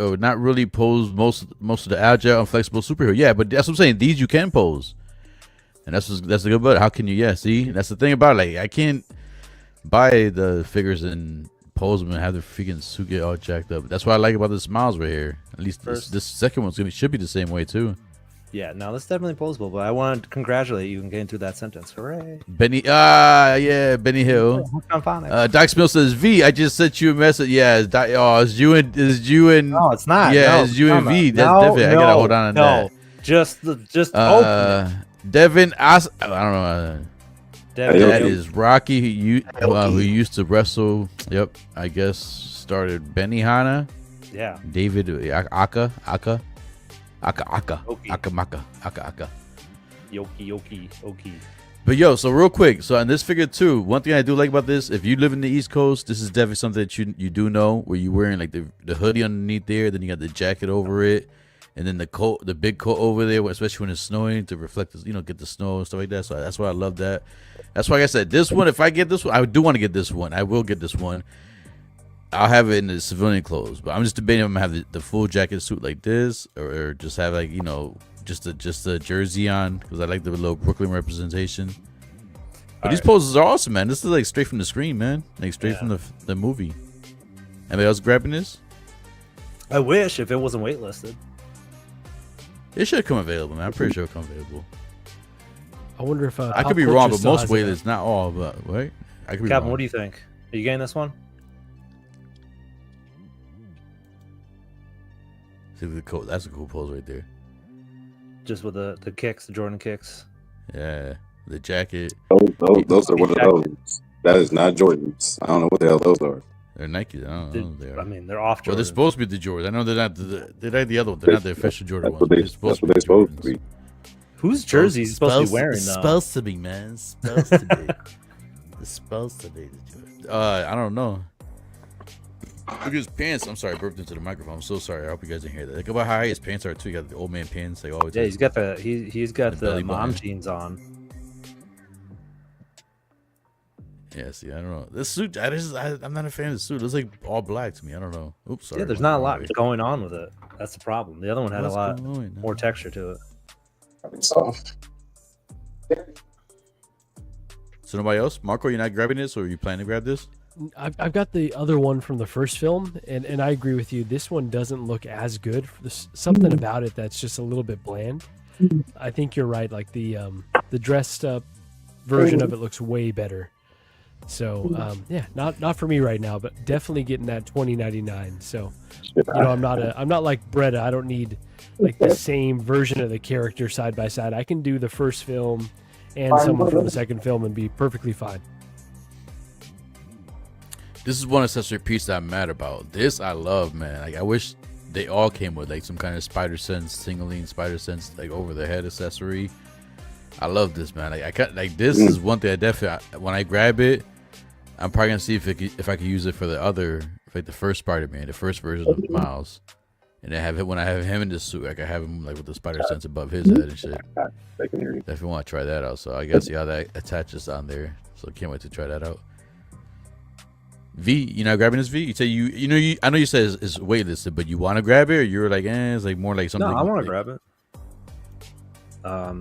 pose most of the agile and flexible superhero? Yeah, but that's what I'm saying. These you can pose, and that's the good part. How can you? Yeah, see, that's the thing about it. Like I can't buy the figures and pose them and have the freaking suit get all jacked up. That's what I like about the smiles right here. At least this second one's should be the same way too. Yeah, no, that's definitely posable, but I want to congratulate you on getting through that sentence. Hooray. Benny Hill. Doc Smith says, V, I just sent you a message. Yeah, it's you and No, it's not. Yeah, No, it's you and come V. on. That's No, definitely. I gotta hold on to that. Just open Devin, I don't know. it. Devin, That is Rocky, who used to wrestle. Yep, I guess started Benny Hanna, yeah. David Aka, Oki. Aka. Yoki. But yo, so real quick, so on this figure too, one thing I do like about this, if you live in the East Coast, this is definitely something that you do know, where you're wearing like the hoodie underneath there, then you got the jacket over it, and then the big coat over there, especially when it's snowing to reflect, get the snow and stuff like that. So that's why I love that. That's why I said this one. If I get this one, I do want to get this one. I will get this one. I'll have it in the civilian clothes, but I'm just debating if I'm gonna have the full jacket suit like this, or just have like just a jersey on, because I like the little Brooklyn representation. But these poses are awesome, man. This is like straight from the screen, man. Like straight from the movie. Anybody else grabbing this? I wish if it wasn't waitlisted. It should come available, man. I'm pretty sure it'll come available. I wonder if I could be wrong, but most waitlists, not all, but right? I could be Captain, wrong. what do you think? Are you getting this one? See the coat. That's a cool pose right there. Just with the kicks, the Jordan kicks. Yeah, the jacket. Those are one of those. That is not Jordans. I don't know what the hell those are. They're Nike. I don't know what they are. I mean, they're off Well, Jordan. they're supposed to be the Jordans. I know they're not. They're like the other one. They're not the official Jordan That's ones. what they're supposed to be. Whose jersey is supposed to be wearing, though? Supposed to be, man. It's supposed to be. It's supposed to be the Jordan. I don't know. Look at his pants. I'm sorry, I burped into the microphone. I'm so sorry. I hope you guys didn't hear that. Like about how high his pants are too. You got the old man pants. Like always. Yeah, he's got he's got The the belly mom button. jeans on. Yeah, see, I don't know. This suit, I'm not a fan of the suit. It looks like all black to me. I don't know. Oops, sorry. Yeah, there's not a lot going on with it. That's the problem. The other one had What's a lot going on? more texture to it. Soft. So nobody else? Marco, you're not grabbing this, or are you planning to grab this? I've got the other one from the first film, and I agree with you. This one doesn't look as good. There's something about it that's just a little bit bland. I think you're right. Like the dressed up version of it looks way better. So yeah, not for me right now, but definitely getting that $20.99. So I'm not like Bretta. I don't need like the same version of the character side by side. I can do the first film and someone from the second film and be perfectly fine. This is one accessory piece that I'm mad about. This I love, man. Like I wish they all came with like some kind of spider sense, tingling spider sense, like over the head accessory. I love this, man. Like I can't, like this is one thing I definitely when I grab it, I'm probably gonna see if I can use it for the other, like the first Spider-Man, the first version of Miles, and I have it when I have him in the suit. Like I have him like with the spider sense above his head and shit. Definitely want to try that out. So I guess see how that attaches on there. So can't wait to try that out. V, you not grabbing this V? You say I know you said it's waitlisted, but you want to grab it, or you're like, it's like more like something. No, I want to grab it. I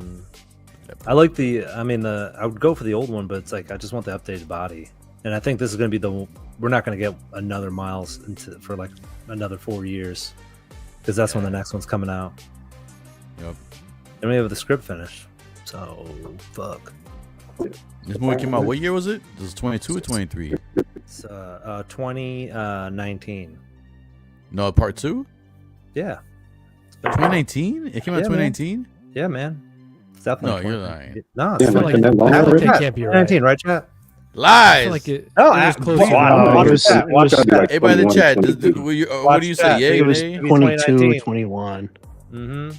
like I would go for the old one, but it's like I just want the updated body, and I think this is going to be we're not going to get another Miles for like another 4 years, because that's when the next one's coming out. Yep. And we have the script finished, so fuck. This movie came out. What year was it? This is 22 or 23? It's 2019. No, part 2. Yeah. 2019. It came out 2019. Yeah, man. It's definitely. No, you're lying. No, Yeah, it's like like that can't be right. 2019, right, chat? Lies. I feel like it was close. Watch that. Hey, by the chat, what do you say? I think Yeah, it was nay? 22 or 21. Mm-hmm.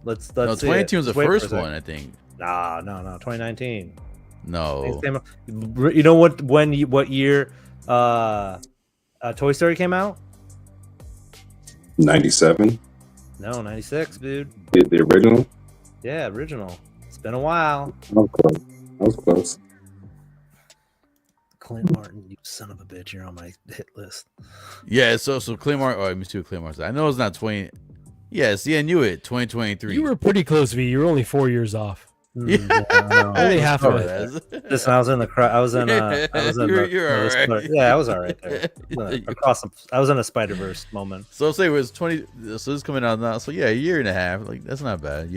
Let's No, see 2019 it. was the Just wait for first a sec. one, I think. No, 2019. No. You know what year Toy Story came out? 97. No, 96, dude. The original. Yeah, original. It's been a while. I was close. Clint Martin, you son of a bitch, you're on my hit list. Yeah, so Claymore. Oh, let me see what Claymore said. I know it's not 20. Yeah, see, I knew it. 2023. You were pretty close, V. You were only 4 years off. Only half of it. Listen, I was in You're all right. Yeah, I was all right there. I was in a Spider-Verse moment. So say it was 20. So this is coming out now. So yeah, a year and a half. Like that's not bad.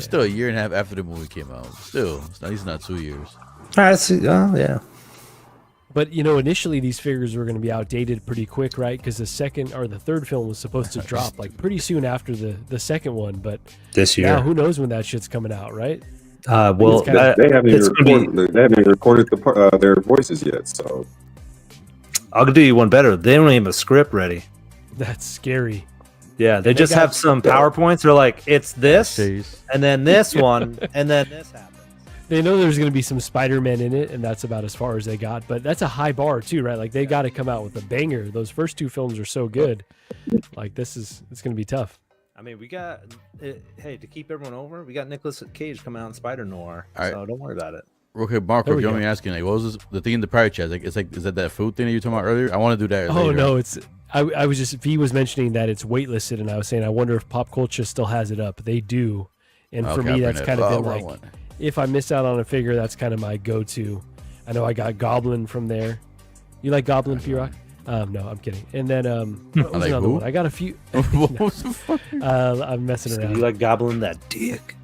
Still a year and a half after the movie came out. Still, it's not 2 years. All right, see, yeah. But initially these figures were going to be outdated pretty quick, right? Because the second or the third film was supposed to drop like pretty soon after the second one. But this year, now who knows when that shit's coming out, right? Well, they haven't even recorded their voices yet. So I'll do you one better. They don't even have a script ready. That's scary. Yeah, they just have some PowerPoints. They're like, it's this, and then this one, and then this happens. They know there's going to be some Spider-Man in it, and that's about as far as they got. But that's a high bar too, right? Like they got to come out with a banger. Those first two films are so good. Like it's going to be tough. I mean, we got hey, to keep everyone over, we got Nicolas Cage coming out in Spider Noir, All right. so don't worry about it. Okay, Marco, if you want me asking, like, what was this, the thing in the private chat? Like, is that food thing that you were talking about earlier? I want to do that. Oh later. no, it's I was just V was mentioning that it's waitlisted, and I was saying I wonder if Pop Culture still has it up. They do, and for me that's kind of been like, if I miss out on a figure, that's kind of my go-to. I know I got Goblin from there. You like Goblin, P-Rock? No, I'm kidding. And then what was another one? I got a few. What was the fuck? I'm messing around. You like Goblin that dick?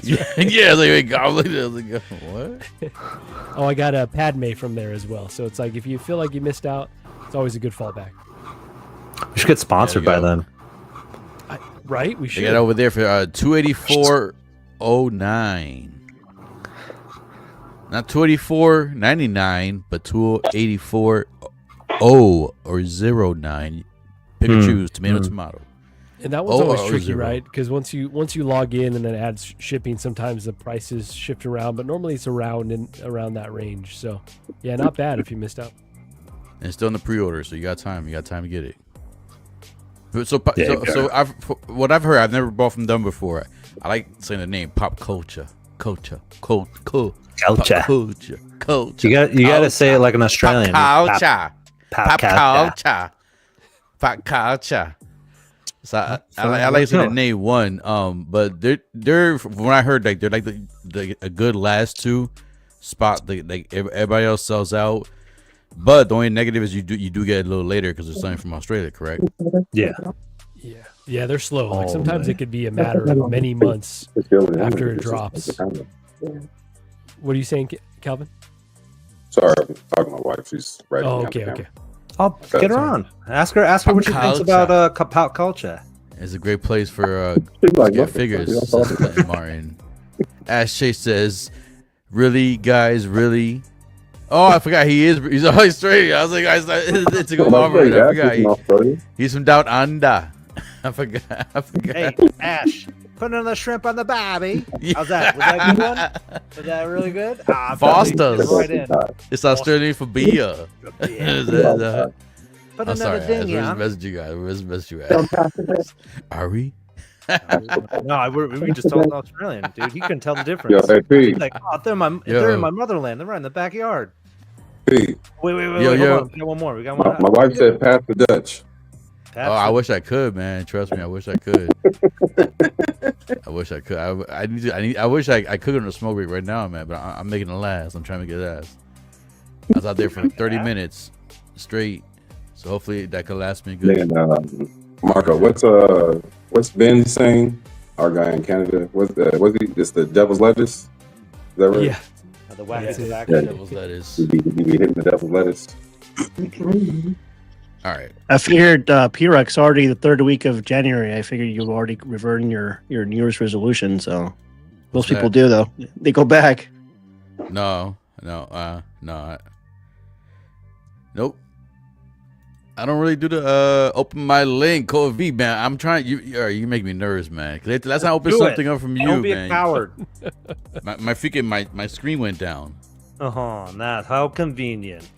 Yeah, I was like, wait, Goblin. I was like, what? Oh, I got a Padme from there as well. So it's like if you feel like you missed out, it's always a good fallback. We should get sponsored by them. Right? We should. They got over there for 284.09. Not 284.99, but 284.0 or 09. Pick or choose, tomato. And that one's always tricky, right? Because once you log in and then add shipping, sometimes the prices shift around, but normally it's around that range. So yeah, not bad if you missed out. And it's still in the pre-order, so you got time. You got time to get it. So what I've heard, I've never bought from them before. I like saying the name Pop Culture. Culture. You gotta say it like an Australian. Pop culture. So I like saying the name one. But they're from what I heard, like they're like a good last two spot. Like everybody else sells out. But the only negative is you do get it a little later because it's something from Australia, correct? Yeah. Yeah, they're slow. Like sometimes it could be a matter of many months after it drops. What are you saying, Calvin? Sorry, I'm talking to my wife. She's right. Oh, okay. I'll get her on. Ask her what she thinks about pop culture. It's a great place for get figures. Martin. Ash Chase says, "Really, guys, really." Oh, I forgot he's Australian. I was like, it's a good Marvel. I forgot he's from down under. I forgot. Hey, Ash, put another shrimp on the barbie. How's that? Was that a good one? Was that really good? Foster's. Right in. It's Australian for beer. Put I'm another sorry, Ash. ding Where's on. the message you guys? Where's the message you guys? Are we? No, we just told an Australian dude. He couldn't tell the difference. Yo, hey, Pete. He's like, oh, they're in my motherland. They're right in the backyard. Pete, Wait, Yo. hold on. We got one more. my wife said pass the Dutch. Oh, I wish I could, man. Trust me, I wish I could. I wish I could. I wish I could go on a smoke break right now, man. But I'm making it last. I'm trying to make it last. I was out there for 30 minutes straight, so hopefully that could last me good. Man, Marco, what's Ben saying? Our guy in Canada. What's he? It's the devil's lettuce. Is that right? Yeah. The wacky tobacco. Yeah. Devil's lettuce. He be hitting the devil's lettuce. All right. I figured P-Rex already the third week of January. I figured you were already reverting your New Year's resolution. So most people do though. They go back. No. Nope. I don't really do the open my link code V, man. I'm trying. You make me nervous, man. Let's not open something up from you, Don't be man. a coward. my screen went down. Not how convenient.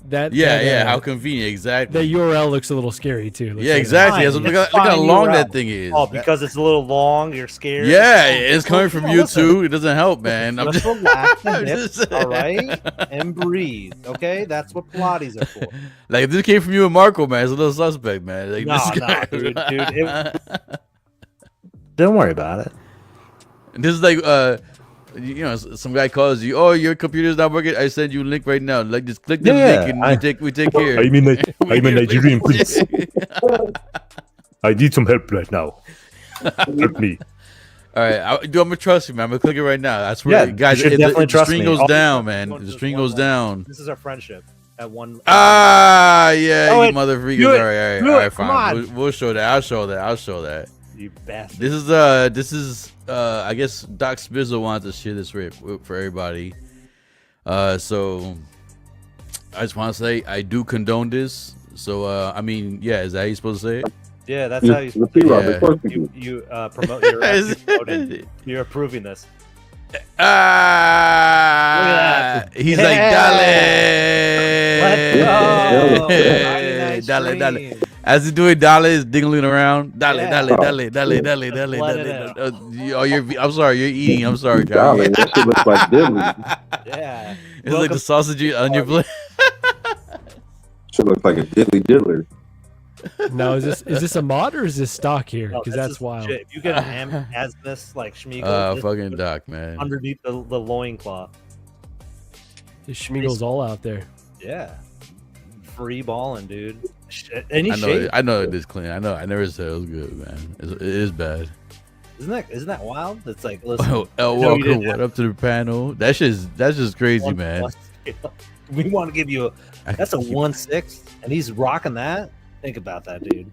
How convenient, exactly. The URL looks a little scary too. Yeah, exactly. Look how long that thing is. Oh, because it's a little long, you're scared. Yeah, it's coming from you too. It doesn't help, man. Just relax and nip, all right, and breathe. Okay, that's what Pilates are for. Like if this came from you and Marco, man, it's a little suspect, man. Like, dude. Don't worry about it. This is like some guy calls you. Oh, your computer's not working. I send you a link right now. Like just click the link and we take care. I'm a Nigerian prince. I need some help right now. Help me. All right, I'm gonna trust you, man. I'm gonna click it right now. I swear, guys. The string goes down, man. The string goes down. This is our friendship at one. You mother freakers. All right, fine. We'll show that. I'll show that. You bastard. This is I guess Doc Spizzle wants to share this for everybody. So I just want to say I do condone this. So I mean, yeah, is that how you're supposed to say it? Yeah, that's how you promote your you're approving this. He's like, dale. As he's doing dale, is dingling around. Dale. I'm sorry, you're eating. I'm sorry, guys. That shit looks like diddly. Yeah. It's like the sausage on your plate. Shit looks like a diddler. Now is this a mod or is this stock here? Because that's wild. Shit. If you get an Asmus like Schmeagol, fucking Doc, man. Underneath the loincloth. The Schmeagol's all out there. Yeah. Free balling, dude. I know it is clean. I know. I never said it was good, man. It is bad. Isn't that wild? It's like, listen. Welcome. What up to the panel? That's just crazy, man. We want to give you that's a 1/6, and he's rocking that. Think about that, dude.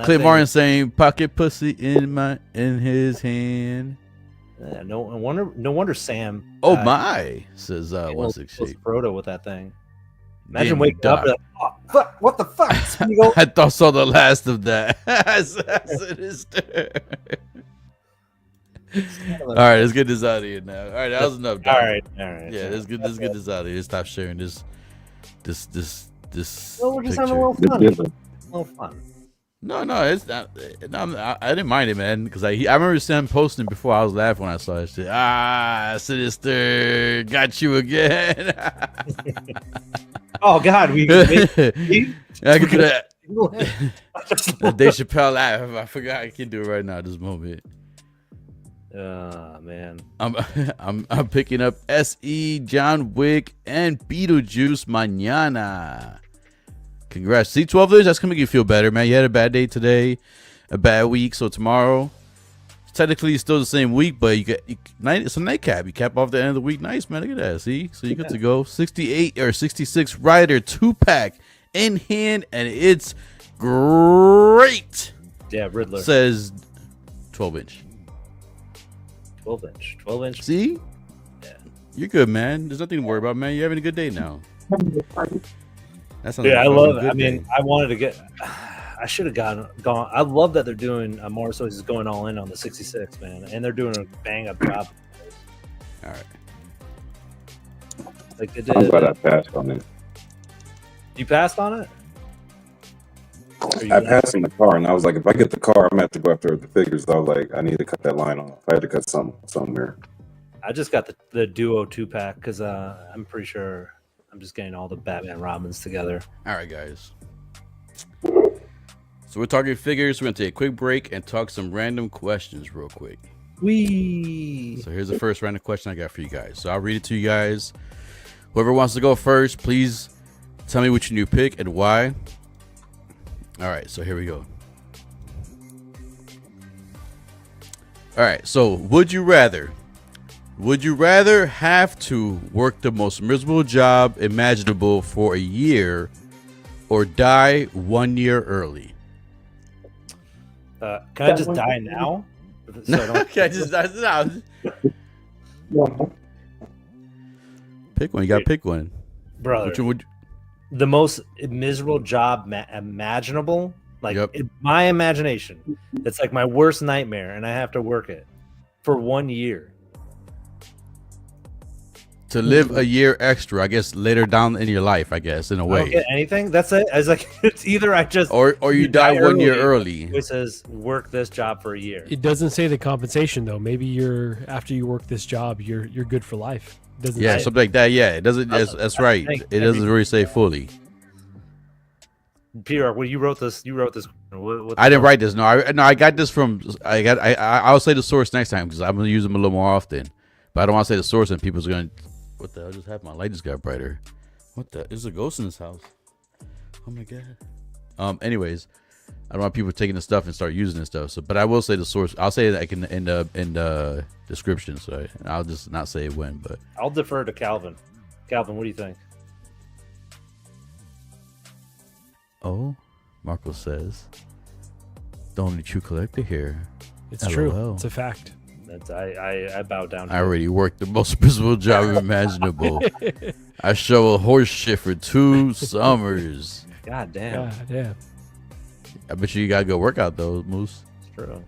Clint Martin saying pocket pussy in his hand. Yeah, no wonder Sam. Oh my, says 168. Frodo with that thing. Imagine waking up and like, oh, fuck, what the fuck? I thought saw the last of that. All right, let's get this out of here now. All right, that was enough. All right. Yeah, let's get this out of here. Stop sharing this. Well, we're just having a little fun. No, it's not. I didn't mind it, man, because I remember Sam posting before. I was laughing when I saw that shit. Sinister, got you again. Oh God, I could do that. Dave Chappelle laugh. I forgot I can do it right now at this moment. Man. I'm picking up SE, John Wick, and Beetlejuice mañana. Congrats. See, 12 days, that's going to make you feel better, man. You had a bad day today, a bad week, so tomorrow, technically it's still the same week, but it's a nightcap. You cap off the end of the week. Nice, man. Look at that. See? So you get to go 68 or 66 Rider 2-pack in hand, and it's great. Yeah, Riddler. Says 12-inch. 12-inch. 12-inch. See? Yeah. You're good, man. There's nothing to worry about, man. You're having a good day now. That sounds Yeah, like I a love it. good I mean, day. I wanted to get. I should have gone. I love that they're doing more. So he's going all in on the 66, man, and they're doing a bang up job. All right. Like they I'm did. glad I passed on it. You passed on it. Or you I passed in the car, and I was like, if I get the car, I'm gonna have to go after the figures. I was like, I need to cut that line off. I had to cut somewhere. I just got the duo 2-pack because I'm pretty sure I'm just getting all the Batman Robins together. All right, guys. So we're talking figures. We're gonna take a quick break and talk some random questions real quick. Wee. So here's the first random question I got for you guys. So I'll read it to you guys. Whoever wants to go first, please tell me which new pick and why. All right, so here we go. All right, so would you rather have to work the most miserable job imaginable for a year or die 1 year early? Can I just die now? So I don't... Okay, just pick one. You got to pick one. Brother. Which one would The most miserable job imaginable, like Yep. in my imagination, it's like my worst nightmare, and I have to work it for 1 year. to live a year extra, I guess, later down in your life, I guess, in a I don't way. get anything. That's it. I was like, it's either I just Or you die 1 year early. It says work this job for a year. It doesn't say the compensation though. Maybe you're after you work this job, you're good for life. It doesn't Yeah, say. something like that. Yeah, it doesn't. That's right. It doesn't really say fully. Peter, well, you wrote this. What I didn't write this. No, I got this from. I'll say the source next time because I'm gonna use them a little more often. But I don't want to say the source and people's gonna. What the hell just happened? My light just got brighter. What the? There's a ghost in this house. Oh my god. Anyways, I don't want people taking the stuff and start using this stuff. So, but I will say the source. I'll say that in the description. So I'll just not say when. But I'll defer to Calvin. Calvin, what do you think? oh, Marco says, the only true collector here. It's true. LOL. It's a fact. That's I bow down. To I already worked the most miserable job imaginable. I shoveled horse shit for 2 summers. God damn. God, yeah. I bet you gotta go work out though, Moose. It's true.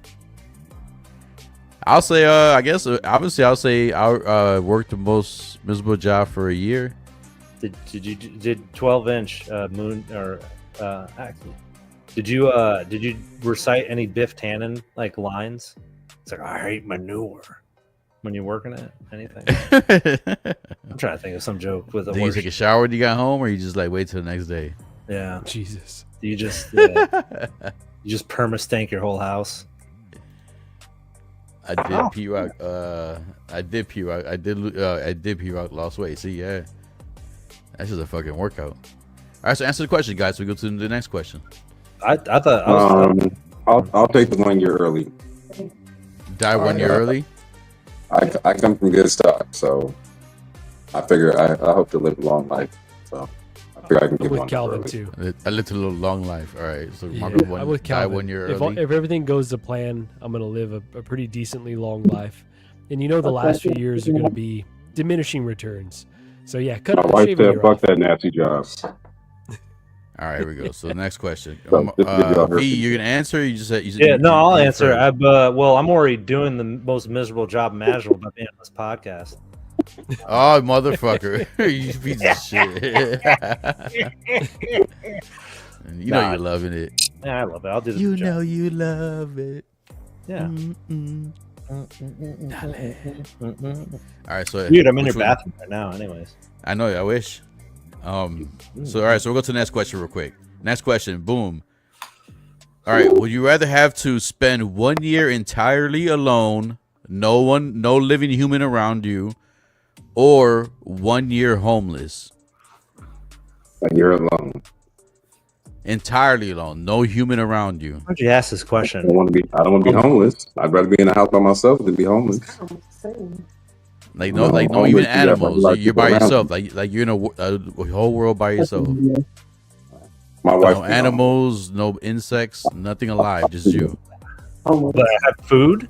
I'll say, I guess, obviously, I'll say I worked the most miserable job for a year. Did 12-inch moon or actually did you recite any Biff Tannen like lines? It's like I hate manure when you're working it. Anything? I'm trying to think of some joke with a Did you take a shower when you got home, or you just like wait till the next day? Yeah. Jesus. You just perma stank your whole house. I did P-Rock. I did P-Rock. I did P-Rock. Lost weight. See, yeah, that's just a fucking workout. All right, so answer the question, guys. So we go to the next question. I thought I was, I'll take the 1 year early. Die 1 year early. I come from good stock, so I figure I hope to live a long life. So I figure I can I'm get with one Calvin early. too. I lived a little long life. All right, so Yeah, Marco I'm with die Calvin. 1 year If, early. if everything goes to plan, I'm gonna live a pretty decently long life. And you know the last few years are gonna be diminishing returns. So yeah, cut My off wife shave a said, year "Fuck off. that nasty job." All right, here we go. So the next question. So, this is y'all heard V, me. you're gonna answer? Or you just said you yeah. No, I'll answer. first? Well, I'm already doing the most miserable job imaginable by being on this podcast. Oh, motherfucker! You piece of shit. You know you're loving it. Yeah, I love it. I'll do this. You job. know you love it. Yeah. Mm-mm. All right, so Dude, I'm in which your one- bathroom right now. Anyways. I know. I wish. So all right, so we'll go to the next question real quick. Next question. Boom. All right. Would you rather have to spend 1 year entirely alone, no living human around you, or 1 year homeless? A year alone. Entirely alone, no human around you. Why'd you ask this I question? don't want to be homeless. I'd rather be in a house by myself than be homeless. Like No, no even homeless, you got animals. like You're by people around yourself. Like you're in a whole world by yourself. My wife. No animals, no insects, nothing alive, just you. But I have food.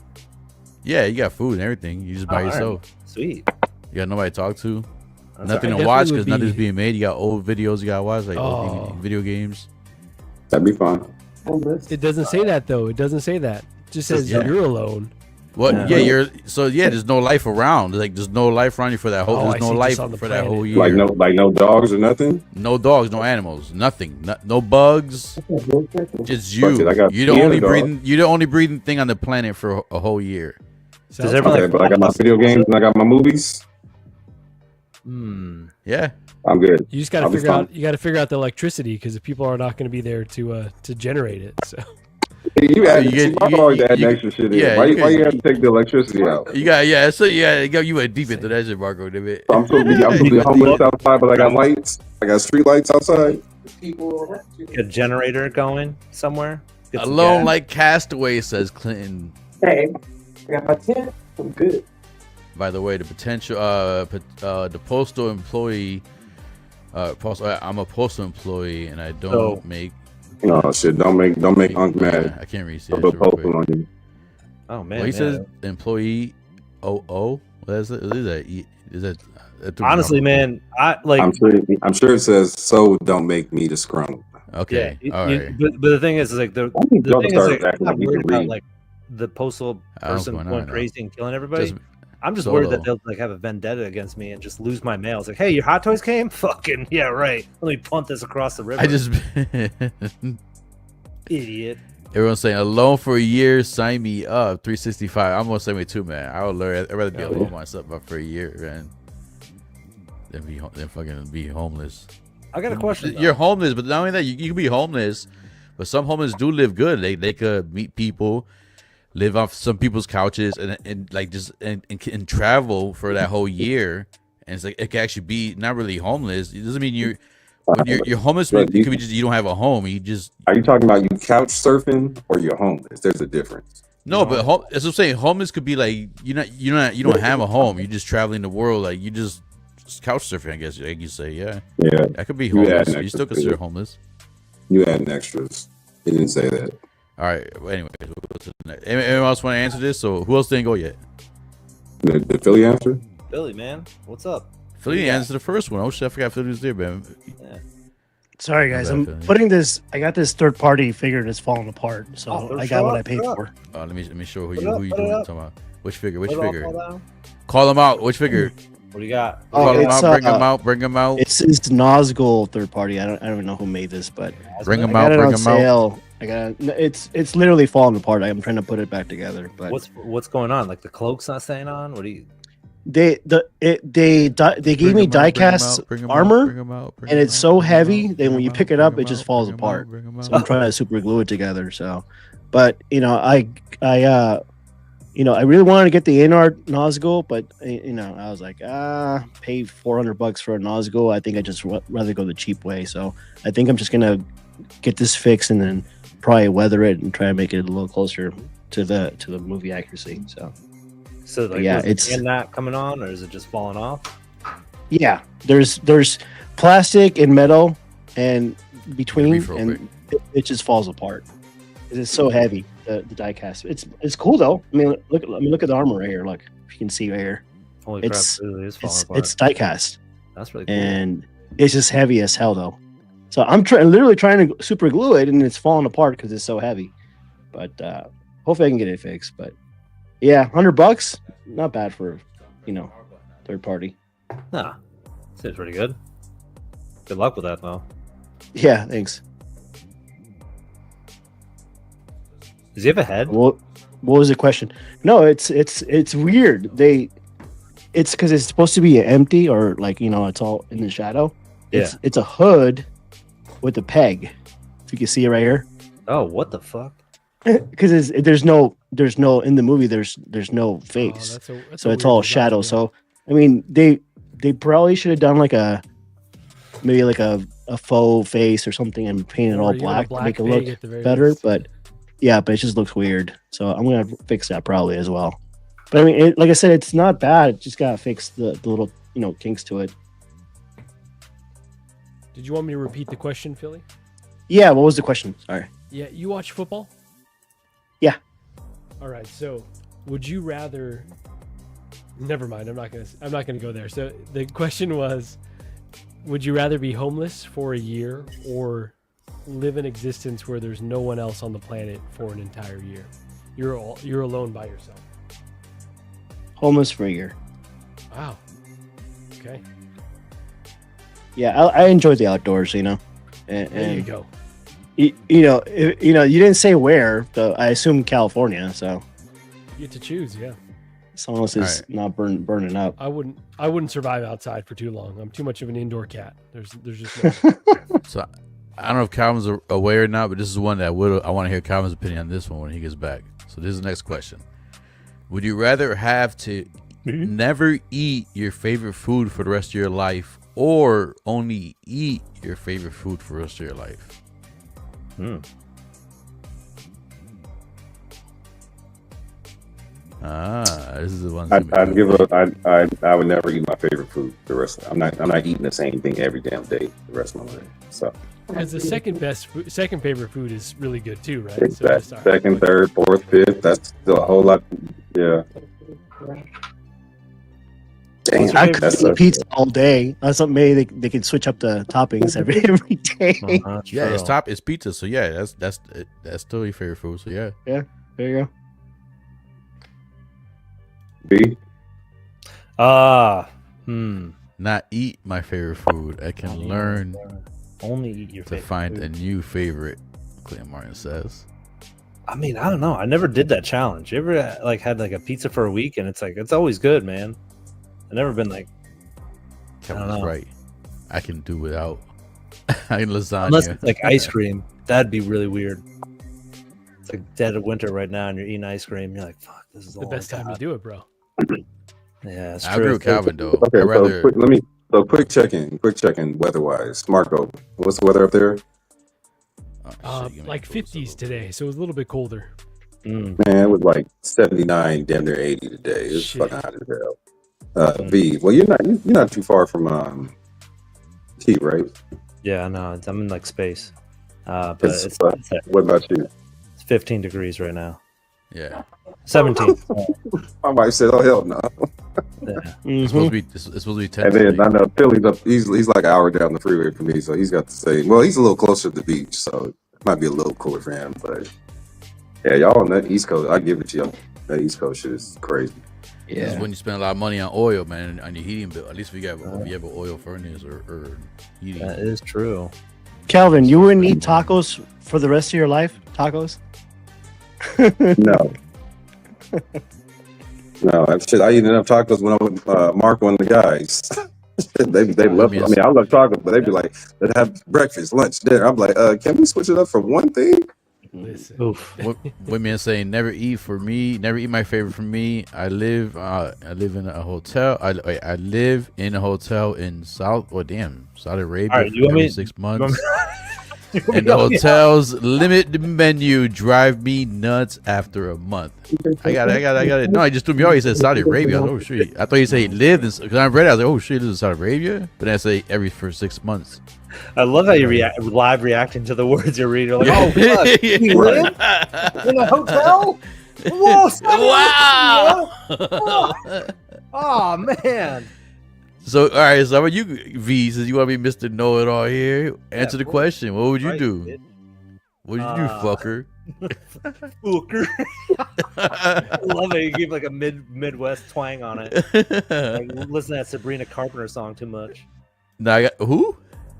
Yeah, you got food and everything. You just by All right. yourself. Sweet. You got nobody to talk to. That's Nothing all to right. watch Definitely because would nothing's be- being made. You got old videos you got to watch, like old Oh. video games. That'd be fine. It doesn't say that though. It doesn't say that. It just says Yeah. you're alone. What? Yeah, there's no life around. Like there's no life around you for that whole. Oh, there's I no see, life just on the for that planet. whole year. Like no dogs or nothing. No dogs, no animals, nothing. No bugs. Just you. Fuck it, I got You're the me and only a dog. breathing. You're the only breathing thing on the planet for a whole year. Sounds everyone, Okay, like, but I got my video games and I got my movies. Yeah. I'm good. You just got to I'll be figure fine. out. You got to figure out the electricity because the people are not going to be there to generate it. So You add, You get- I'm always you- adding you- extra shit in. yeah, Why you you get- have to take the electricity out? You got So you went deep into that shit, Marco. Damn it. I'm supposed to be homeless outside, but I got lights. I got street lights outside. Get a generator going somewhere. Get some Alone gas. like Castaway, says Clinton. Hey, I got my tent. I'm good. By the way, the potential, the postal employee, I'm a postal employee and I don't make. No shit. Don't make Unc mad. I can't read. I'll put postal on you. Oh man. Well, he yeah. says employee. What is that? Is that? Honestly, man, I like. I'm sure it says so. Don't make me the scrum. Okay. Yeah, All right. but the thing is like the think thing Joker is started like, acting I'm like not he worried could about read. like the postal I don't know what's person going going on now. crazy and killing everybody. Just I'm just worried that solo. they'll like have a vendetta against me and just lose my mail. It's like, hey, your Hot Toys came? Fucking yeah, right. Let me punt this across the river. I just. idiot. Everyone's saying alone for a year. Sign me up. 365. I'm gonna sign me too, man. I would learn. I'd rather be alone myself for a year, man, than fucking be homeless. I got a question. You're homeless, but not only that, you can be homeless, but some homeless do live good. They could meet people, live off some people's couches, and like just and travel for that whole year. And it's like it can actually be not really homeless. It doesn't mean you're homeless. Right, It could be just you don't have a home. You just Are you talking about you couch surfing or you're homeless? There's a difference. no, but as I'm saying, homeless could be like you don't have a home. You're just traveling the world. Like you just couch surfing. I guess like you say, yeah. Yeah, That could be You add homeless. an You extra still consider figure. homeless. you adding extras. He didn't say that. All right. Well, anyways, anyone else want to answer this? So who else didn't go yet? The Philly answer? Billy, man, what's up? Philly didn't answer the first one. Oh shit, I forgot Philly was there, man. Sorry, guys. bad, I'm Philly. putting this. I got this third party figure that's falling apart. So Oh, I show got what up, I paid show up. for. Let me show who Put you it up, who you put it doing up. talking about. Which figure? Which What all figure? fall down? Call them out. Which figure? What do you got? Oh, Call them it's, out. Bring them out. Bring them out. It's Nazgul third party. I don't even know who made this, but Bring I them got out. it Bring on them out. sale. I got it's literally falling apart. I'm trying to put it back together, but What's going on? Like the cloak's not staying on? What do you? they gave me diecast armor, and it's so heavy that when you pick it up, it just falls apart. So I'm trying to super glue it together. So, but I really wanted to get the InArt Nazgul, but I was like, pay $400 for a Nazgul. I think I just rather go the cheap way. So I think I'm just gonna get this fixed and then probably weather it and try to make it a little closer to the movie accuracy. So like, Yeah, is the it's- hand not coming on, or is it just falling off? Yeah, there's plastic and metal and between, Reef real and it just falls apart. It's so heavy. The diecast. It's cool though. I mean, look at the armor right here. Look, if you can see right here. Holy It's- crap! It really is falling apart. It's diecast, That's really cool. and it's just heavy as hell though. So I'm literally trying to super glue it, and it's falling apart because it's so heavy. But hopefully I can get it fixed. But yeah, $100, not bad for third party. Nah, seems pretty good. Good luck with that, though. Yeah, thanks. Does he have a head? What was the question? No, it's weird. It's because it's supposed to be empty or it's all in the shadow. It's a hood with a peg. If you can see it right here. Oh, what the fuck? Because there's no in the movie there's no face, so it's all shadow. So I mean they probably should have done maybe a faux face or something and paint it all black to make it look better. But yeah, but it just looks weird. So I'm gonna fix that probably as well. But I mean, like I said, it's not bad. It just gotta fix the little kinks to it. Did you want me to repeat the question, Philly? Yeah, what was the question? Sorry. Yeah, you watch football? Yeah. All right. So, would you rather Never mind. I'm not gonna go there. So the question was, would you rather be homeless for a year or live an existence where there's no one else on the planet for an entire year? You're alone by yourself. Homeless for a year. Wow. Okay. Yeah, I enjoy the outdoors, you know. And There you go. You know, you didn't say where, though. I assume California. So You get to choose. Yeah. as long as it's not burning up. I wouldn't survive outside for too long. I'm too much of an indoor cat. There's just no. So I don't know if Calvin's aware or not, but this is one that I want to hear Calvin's opinion on this one when he gets back. So this is the next question. Would you rather have to never eat your favorite food for the rest of your life or only eat your favorite food for the rest of your life? This is the one. I would never eat my favorite food the rest. I'm not eating the same thing every damn day the rest of my life. So. As the second favorite food is really good too, right? Exactly. Second, third, fourth, fifth. That's still a whole lot. Yeah. Damn, I could eat pizza all day. That's something maybe they can switch up the toppings every day. Yeah, it's pizza. So yeah, that's still your favorite food. So yeah. Yeah, there you go. B. Not eat my favorite food. I can learn only eat your to favorite find food. a new favorite. Clint Martin says. I mean, I don't know. I never did that challenge. You ever had like a pizza for a week and it's always good, man. I've never been like. Kevin's right. I can do without. I can lasagna. Unless it's like ice cream, that'd be really weird. It's like dead of winter right now, and you're eating ice cream. You're like, "Fuck, this is the best time to do it, bro." Yeah, it's I true. agree with Calvin though. Okay, I'd rather. quick check-in weather-wise. Marco, what's the weather up there? Like 50s today, so it was a little bit colder. Man, it was like 79, damn near 80 today. It's fucking hot as hell. V, well, you're not too far from T, right? Yeah, no, I'm in like space. But what about you? It's 15 degrees right now. Yeah. 17. My wife said, "Oh hell no." Yeah. It's supposed to be 10. And then I know Philly's up. He's like an hour down the freeway from me, so he's got the same. Well, he's a little closer to the beach, so it might be a little cooler for him. But yeah, y'all on that East Coast, I give it to y'all. That East Coast shit is crazy. Yeah, this is when you spend a lot of money on oil, man, on your heating bill. At least if you have an oil furnace or heating. That is true. Calvin, you wouldn't eat tacos for the rest of your life? Tacos? No. No, shit. I eat enough tacos when I'm with Marco and the guys. they love it. I mean, I love tacos, but they'd be like, "Let's have breakfast, lunch, dinner." I'm like, "Can we switch it up from one thing?" Listen. Women saying never eat my favorite for me. I live in a hotel. I live in a hotel in Saudi Arabia for every 6 months. And the hotel's limited menu drive me nuts after a month. I got it. No, I just threw me off. He said Saudi Arabia. Oh shit! I thought he said he lived in. Because I read it, I was like, oh shit, this is Saudi Arabia. But I say for 6 months. I love how you live reacting to the words you're reading. You're like, oh, fuck, you live in a hotel? Whoa, wow! Oh man. So all right, so how about you, V? Since you want to be Mr. Know-It-All here, answer the question. What would you do? What would you do, fucker? Fucker. I love it. You give like a Midwest twang on it. Like, listen to that Sabrina Carpenter song too much. Now I got who?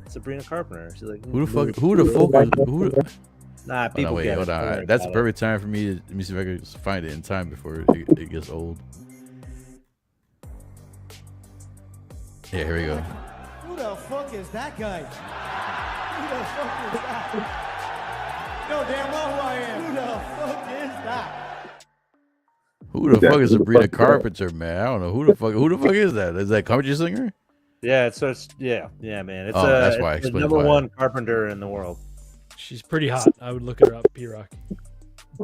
Sabrina Carpenter. She's like, who the fuck? Nah, people get it. Hold on. That's the perfect time for me to let me see if I can find it in time before it gets old. Yeah, here we go. Who the fuck is that guy? Who the fuck is that? No damn well who I am. Who the fuck is that? Who the fuck is Sabrina Carpenter, man? I don't know. Who the fuck is that? Is that a country singer? Yeah, yeah, man. It's that's why I it's the explained number why. one Carpenter in the world. She's pretty hot. I would look her up, P-Rock.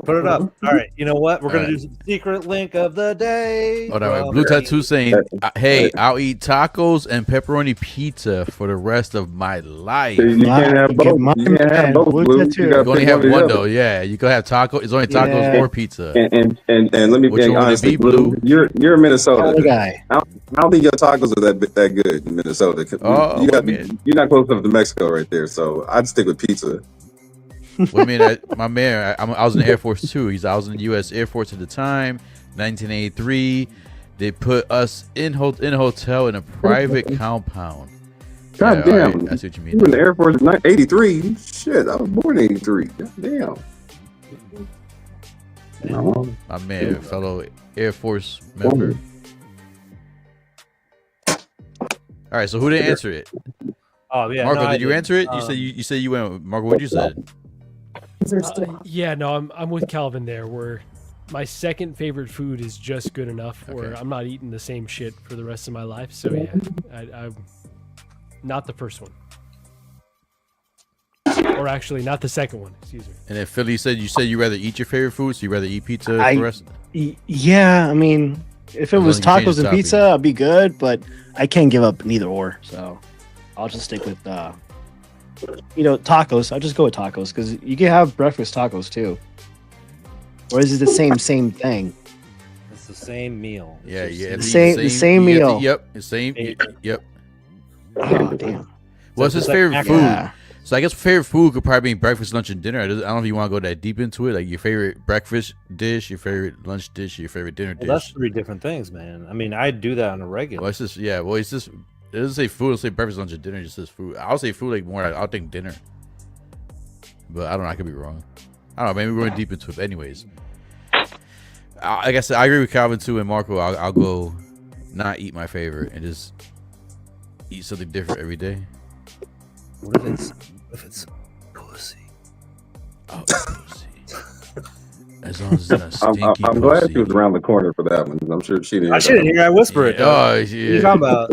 Put it up. All right. You know what? We're All gonna right. do some secret link of the day. Hold on, Well, Blue Tattoo saying, "Hey, I'll eat tacos and pepperoni pizza for the rest of my life." You can't have both. You can't have both, Blue. You You gotta only pick have one or the one other. though. Yeah, you can have taco. It's only tacos Yeah. or pizza. And let me Which be one would it honestly, be, Blue. Blue? You're in Minnesota. Other guy. I don't think your tacos are that good in Minnesota. Oh, You got wait a minute. you're not close enough to Mexico right there. So I'd stick with pizza. Wait a minute, my man. I was in the Air Force too. I was in the U.S. Air Force at the time, 1983. They put us in a hotel in a private compound. God Yeah, all damn. right, I see what you mean. You were in the Air Force in 83. Shit, I was born in 83. God damn. No. My man, fellow Air Force member. All right, so who didn't answer it? Oh yeah, Marco, no, I did you didn't. answer it? You said you went with Marco. What you said? Yeah, no, I'm with Calvin there. Where my second favorite food is just good enough, where Okay. I'm not eating the same shit for the rest of my life. So yeah, I'm not the first one, or actually not the second one. Excuse me. And then Philly said you rather eat your favorite food, so you rather eat pizza for I- the rest. Yeah, I mean, if it As was long as you change tacos the and pizza, topping. I'd be good. But I can't give up neither or. So I'll just stick with tacos. I'll just go with tacos because you can have breakfast tacos too. Or is it the same thing? It's the same meal. It's Yeah, just- yeah. The same you have to- meal. Yep, the same. Yep. Oh damn. What's his it's like favorite mac- food? Yeah. So I guess favorite food could probably be breakfast, lunch, and dinner. I don't know if you want to go that deep into it. Like your favorite breakfast dish, your favorite lunch dish, your favorite dinner Well, that's dish. 3 different things, man. I mean, I do that on a regular. Well, it's just Well, it's just it doesn't say food. It'll say breakfast, lunch, and dinner. It just says food. I'll say food like more. I'll think dinner. But I don't know. I could be wrong. I don't know. Maybe we're going deep into it. But anyways, like I said, I agree with Calvin too and Marco. I'll go not eat my favorite and just eat something different every day. What if it's pussy? Oh, pussy. As long as it's not stinky I'm glad pussy. she was around the corner for that one. I'm sure she didn't. I shouldn't hear. I whisper it. Though. Oh, What are you talking about?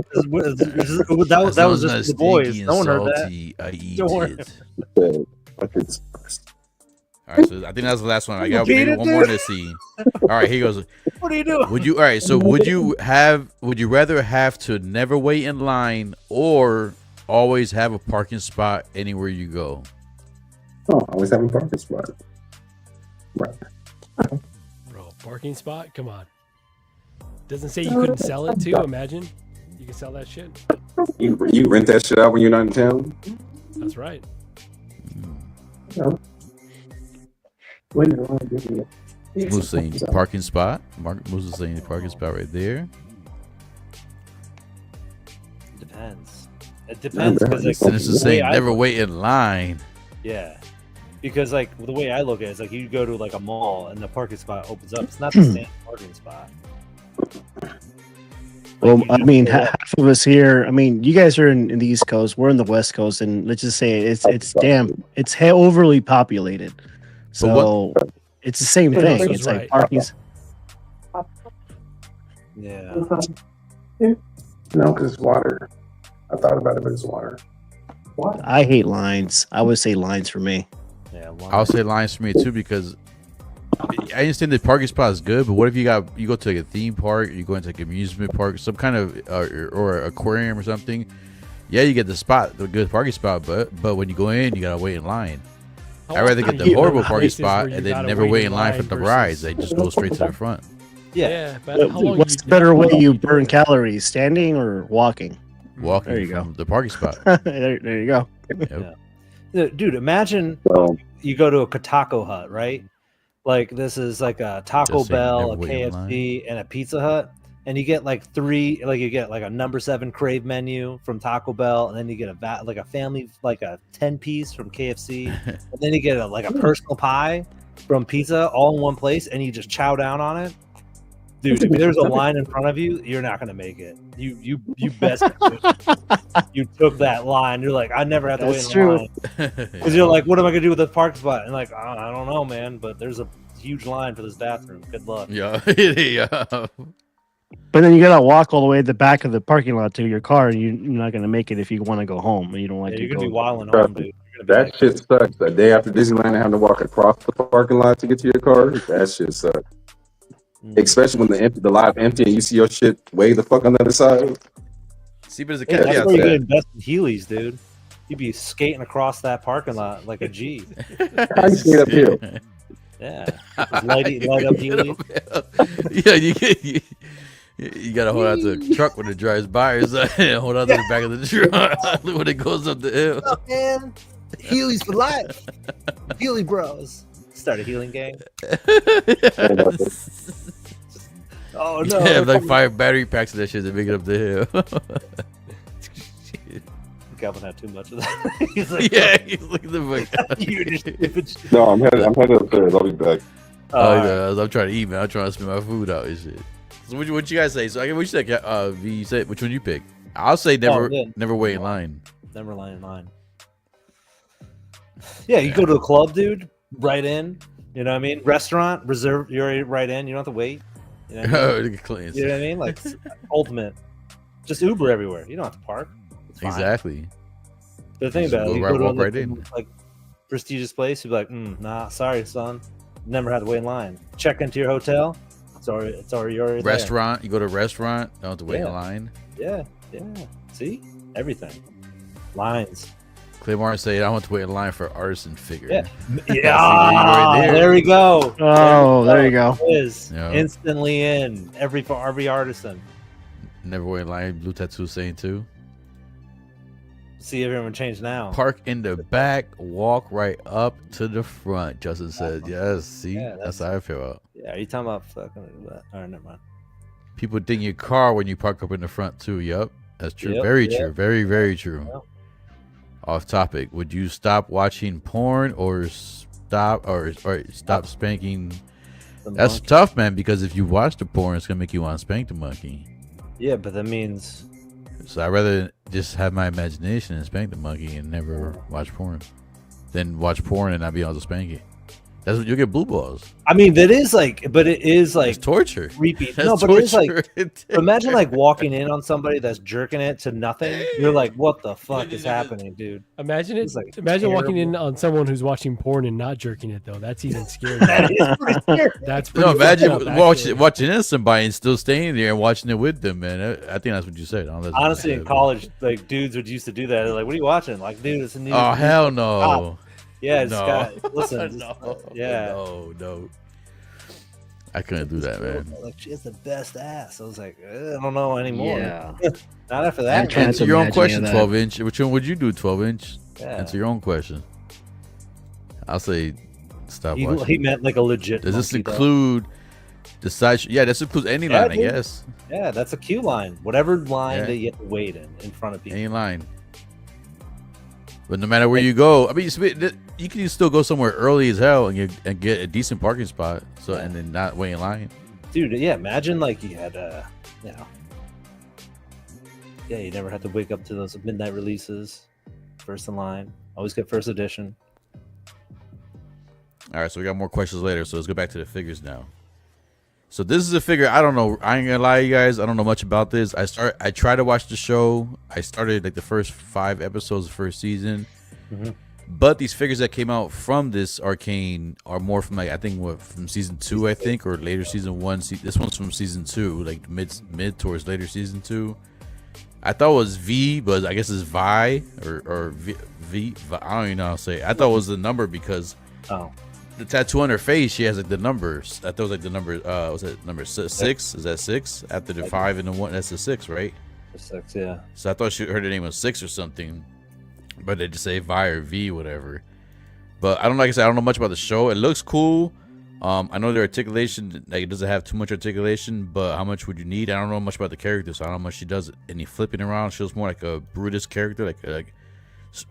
That was just the boys. No one heard that. I eat Don't worry. it. All right, so I think that's the last one. I got maybe repeat it, one more dude? to see. All right, here goes. What are you doing? Would you? All right, so would you rather have to never wait in line or always have a parking spot anywhere you go? Oh, I always have a parking spot. Right. Bro, parking spot? Come on. Doesn't say you couldn't sell it too. Imagine you can sell that shit. You rent that shit out when you're not in town? That's right. Moose saying parking spot. Moose is saying the parking spot right there. Depends. It depends because like, And this is the way saying I never look- wait in line. Yeah, because like the way I look at it is like you go to like a mall and the parking spot opens up. It's not the same parking spot. Well, you I just mean, pull up. half of us here. I mean, you guys are in the East Coast. We're in the West Coast, and let's just say it's overly populated. So it's the same Yeah, thing. Marco's It's like right. parking. Yeah. No, because it's water. I thought about it, but it's water. I hate lines. I would say lines for me. Yeah. I'll say lines for me too because I understand the parking spot is good, but what if you go to like a theme park, you go into like an amusement park, some kind of or aquarium or something? Yeah, you get the good parking spot, but when you go in, you gotta wait in line. I'd rather get the horrible parking spot and then never wait in line for the rides. They just go straight to the front. Yeah, but how long What's you the better way you burn calories, standing or walking? Walking There you go. from the parking spot. there you go. Yep. Dude, imagine you go to a Taco Hut, right? Like this is like a Taco Just saying, Bell, never a wait in KFC, and a Pizza Hut, and you get like you get like a number 7 crave menu from Taco Bell, and then you get a family like a 10-piece from KFC, and then you get a personal pie from pizza all in one place, and you just chow down on it. Dude, if there's a line in front of you, you're not gonna make it. You best you took that line. You're like, I never have to That's wait in true. line because you're like, what am I gonna do with the park spot? And like, I don't know, man. But there's a huge line for this bathroom. Good luck. Yeah, yeah. But then you gotta walk all the way to the back of the parking lot to your car, and you're not gonna make it if you want to go home and you don't like Yeah, to you're go. gonna be wilding home, dude. You're That shit sucks. The day after Disneyland, having to walk across the parking lot to get to your car. That shit sucks. Especially when the lot empty and you see your shit way the fuck on the other side. See, but as a Yeah, kid, that's where you get invested Heelys, dude. You'd be skating across that parking lot like a G. How you skate uphill? Yeah, light up Heelys. Yeah, you gotta hold out to the truck when it drives by, or something. Hold on to the back of the truck when it goes up the hill. Oh, man, Heelys for life. Heely Bros. Start a healing gang. Oh no! Yeah, like 5 battery packs of that shit to make it up the hill. Calvin had too much of that. He's like, yeah, he's like the fuck. No, I'm headed upstairs. I'll be back. I'm trying to eat, man. I'm trying to spit my food out and shit. So what you guys say? So I what you say? V, you say which one you pick? I'll say never wait in line. Never line in line. Yeah, you go to a club, dude. Right in. You know what I mean? Restaurant, reserve. You're already right in. You don't have to wait. You know what I mean? You know what I mean? Like ultimate. Just Uber everywhere. You don't have to park. Exactly. The thing about it, you go to right in. Like prestigious place, you'd be like, nah, sorry, son. Never had to wait in line. Check into your hotel. It's already restaurant. there. You go to a restaurant, don't have to wait in line. Yeah. See? Everything. Lines. Claymore say I don't want to wait in line for artisan figure. Yeah. There we go. Oh, there you go. It is instantly in for every artisan. Never wait in line. Blue Tattoo saying too. See everyone change now. Park in the back, walk right up to the front. Justin said, "Yes, see, that's how I feel about." Yeah, are you talking about fucking that? All right, never mind. People ding your car when you park up in the front too. Yup, that's true. Yep, Very yep. true. Very, very true. Yep. Off topic. Would you stop watching porn or stop spanking? That's monkey. tough, man. Because if you watch the porn, it's gonna make you want to spank the monkey. Yeah, but that means. So I'd rather just have my imagination and spank the monkey and never watch porn than watch porn and not be able to spank it. That's what you'll get blue balls. I mean, that is like, but it is like it's torture. Creepy. That's no, but torture. it is like, imagine like walking in on somebody that's jerking it to nothing. You're like, what the fuck is happening, dude? Imagine it. Like Imagine walking in on someone who's watching porn and not jerking it though. That's even scarier. That is pretty scary. That's pretty. No, imagine up, watching in somebody and still staying there and watching it with them, man. I think that's what you said. Honestly, in college, like dudes would used to do that. They're like, "What are you watching?" Like, dude, it's a new. Oh hell no. Yeah, it's no. got. Listen, yeah, no. I couldn't do that, man. Like she has the best ass. I was like, I don't know anymore. Yeah. Not after that. Answer your own question. 12-inch. Which one would you do? 12-inch. Yeah. Answer your own question. I'll say stop watching. He meant like a legit. Does this include the side? Yeah, this includes any line, I guess. Yeah, that's a queue line. Whatever line that you have to wait in front of people. Any line. But no matter where you go, I mean, you can still go somewhere early as hell and get a decent parking spot. So and then not wait in line. Dude, yeah, imagine like you had, you know, yeah, you never had to wake up to those midnight releases. First in line, always get first edition. All right, so we got more questions later. So let's go back to the figures now. So this is a figure I don't know. I ain't gonna lie, you guys. I don't know much about this. I tried to watch the show. I started like the first 5 episodes of the first season. Mm-hmm. But these figures that came out from this Arcane are more from like I think from season 2, I think, or later season 1. This one's from season 2, like mid towards later season 2. I thought it was V, but I guess it's Vi or V. I don't even know how to say it. I thought it was the number because the tattoo on her face, she has like the numbers. I thought it was like the number. Was it number 6? Is that 6 after the 5 and the 1? That's the 6, right? The 6, yeah. So I thought her name was 6 or something. But they just say Vi or V, whatever. But I don't like I said, I don't know much about the show. It looks cool. I know their articulation, like it doesn't have too much articulation, but how much would you need? I don't know much about the character, so I don't know how much she does any flipping around. She was more like a Brutus character, like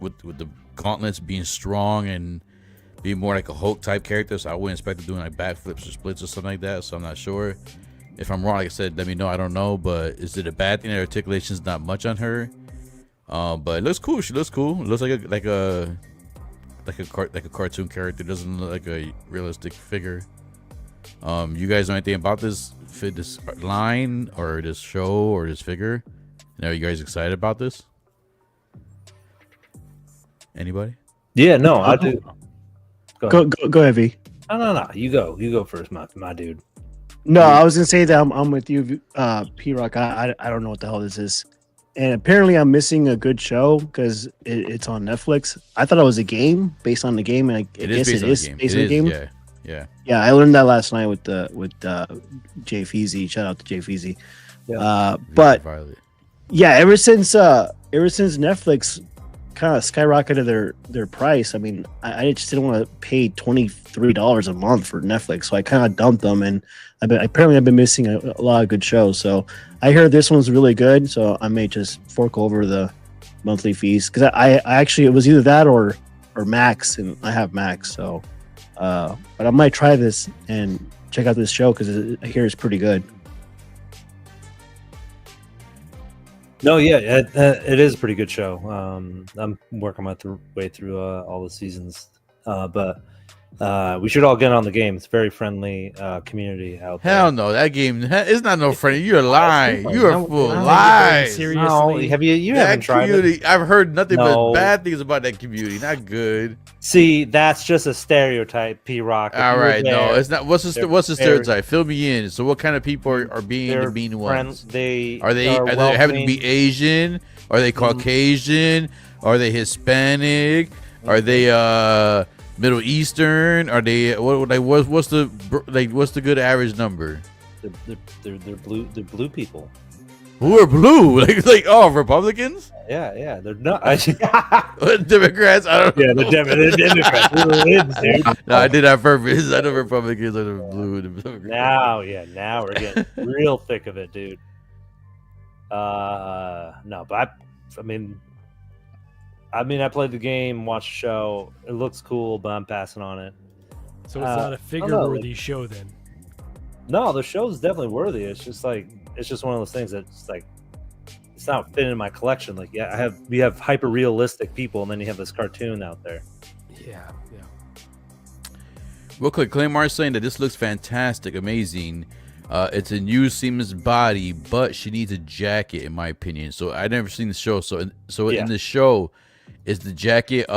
with the gauntlets being strong and being more like a Hulk type character. So I wouldn't expect her doing like backflips or splits or something like that. So I'm not sure. If I'm wrong, like I said, let me know. I don't know, but is it a bad thing that articulation is not much on her? But it looks cool. She looks cool. It looks like a cartoon character. It doesn't look like a realistic figure. You guys know anything about this line or this show or this figure? Are you guys excited about this? Anybody? Yeah, no, I do. Go ahead, V. No. You go first, my dude. No, I was gonna say that I'm with you, P Rock. I don't know what the hell this is, and apparently I'm missing a good show because it's on Netflix. I thought it was a game based on the game, and I guess it is based on the game. Yeah. I learned that last night with Jay Feezy. Shout out to Jay Feezy. Yeah. But yeah, ever since Netflix kind of skyrocketed their price, I mean, I just didn't want to pay $23 a month for Netflix, so I kind of dumped them, and I've been missing a lot of good shows. So I heard this one's really good, so I may just fork over the monthly fees because I actually, it was either that or Max, and I have Max, so but I might try this and check out this show because I hear it's pretty good. No, yeah, it is a pretty good show. I'm working my way through all the seasons, but we should all get on the game. It's a very friendly community out there. Hell no, that game is not no friendly. You're lying. You are full of lies. Seriously, no, you haven't tried it? I've heard nothing but bad things about that community. Not good. See, that's just a stereotype, P Rock. All right, no, it's not. What's the stereotype? Fill me in. So, what kind of people are being the mean ones? Are they having to be Asian? Are they Caucasian? Are they Hispanic? Are they Middle Eastern? Are they what's the good average number? They're blue people. Who are blue? Like Republicans? Yeah, they're not. Democrats? I don't know. Yeah, they're Democrats. Dude. No, I did that purpose. I know Republicans are the blue. Now we're getting real thick of it, dude. No, but I mean, I played the game, watched the show. It looks cool, but I'm passing on it. So it's not a figure-worthy show then? No, the show's definitely worthy. It's just one of those things that's like, it's not fitting in my collection. Like, yeah, we have hyper realistic people, and then you have this cartoon out there. Yeah. Real quick, Claymar saying that this looks fantastic, amazing. It's a new seamless body, but she needs a jacket, in my opinion. So I never seen the show. So in the show, is the jacket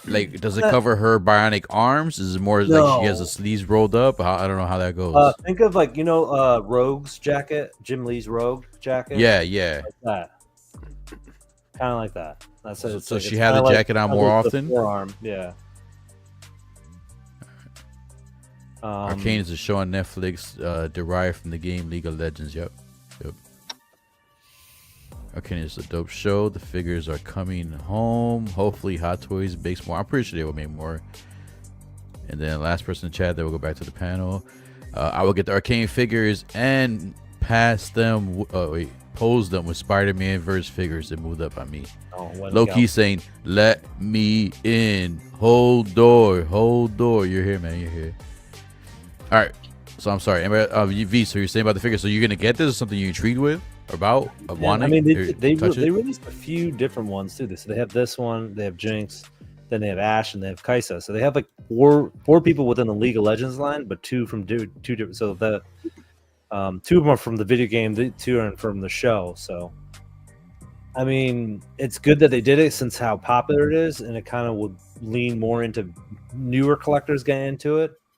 like, does it cover her bionic arms? Is it more like she has the sleeves rolled up? I don't know how that goes. Think of like, Rogue's jacket, Jim Lee's Rogue jacket. Yeah. Like that. Kind of like that. That's it. So she had the jacket on more often? Forearm, yeah. Arcane is a show on Netflix derived from the game League of Legends. Yep. Arcane is a dope show. The figures are coming home. Hopefully Hot Toys makes more. I'm pretty sure they will make more. And then last person in chat, then we'll go back to the panel. I will get the Arcane figures and pose them with Spider-Man verse figures that moved up on me. Loki saying, "Let me in. Hold door. You're here, man. You're here." All right. So I'm sorry. V, so you're saying about the figure. So you're going to get this or something you're intrigued with? About wanting? I mean, they released a few different ones too. So they have this one, they have Jinx, then they have Ash, and they have Kaisa. So they have like four people within the League of Legends line, but two from two different. So the two of them are from the video game, the two are from the show. So I mean, it's good that they did it since how popular it is, and it kind of would lean more into newer collectors getting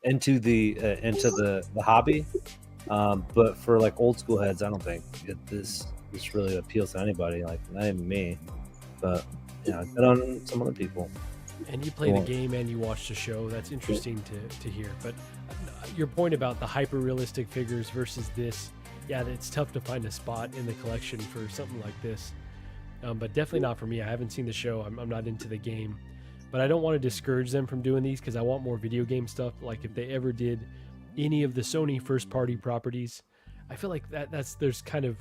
into the hobby. But for like old school heads, I don't think this really appeals to anybody. Like, not even me, but good on some other people. And you play the game and you watch the show. That's interesting to hear. But your point about the hyper realistic figures versus this, it's tough to find a spot in the collection for something like this. But definitely not for me. I haven't seen the show. I'm not into the game, but I don't want to discourage them from doing these because I want more video game stuff. Like if they ever did any of the Sony first party properties, I feel like there's kind of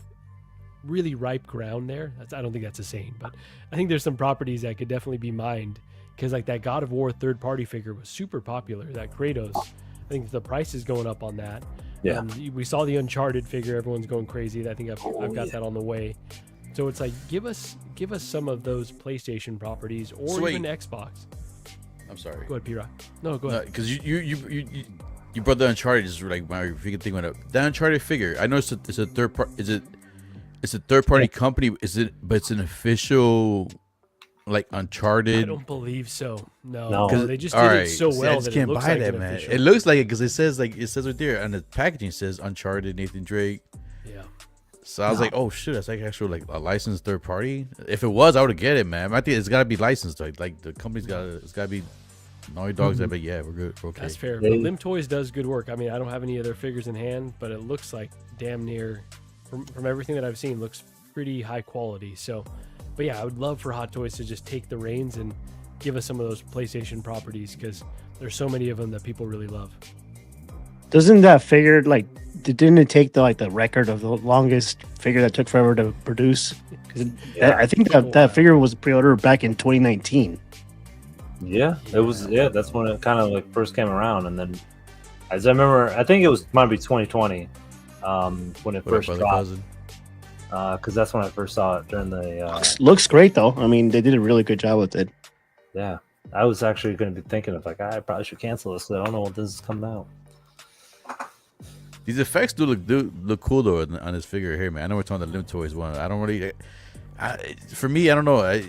really ripe ground there. I don't think that's a saying, but I think there's some properties that could definitely be mined, because like that God of War third party figure was super popular. That Kratos, I think the price is going up on that. Yeah, we saw the Uncharted figure. Everyone's going crazy. I think I've got that on the way. So it's like, give us some of those PlayStation properties or even Xbox. I'm sorry. Go ahead, P-Rock. No, go ahead. Because you brought the Uncharted, just like my freaking thing went up. That Uncharted figure, I know it's a third part. It's a third party company. But it's an official like Uncharted. I don't believe so. No, No. they just did it so well I just that can't it looks buy like that, an man. official. It looks like it because it says right there on the packaging says Uncharted, Nathan Drake. Yeah. So I was like, oh shit, that's like actually like a licensed third party. If it was, I would get it, man. I think it's got to be licensed. Like the company's it's got to be Naughty Dog's. But yeah, we're good. We're okay. That's fair. But Lim Toys does good work. I mean, I don't have any of their figures in hand, but it looks like damn near, from everything that I've seen, looks pretty high quality. So, but yeah, I would love for Hot Toys to just take the reins and give us some of those PlayStation properties because there's so many of them that people really love. Doesn't that figure didn't it take the record of the longest figure that took forever to produce? Because I think that figure was pre-ordered back in 2019. Yeah, it was. Yeah, that's when it kind of like first came around, and then as I remember, I think it might be 2020 when it first dropped. Because that's when I first saw it during the. Looks great though. I mean, they did a really good job with it. Yeah, I was actually going to be thinking of like I probably should cancel this because I don't know when this is coming out. These effects do look cool though on this figure here, man. I know we're talking the Lim Toys one. I don't really. For me, I don't know.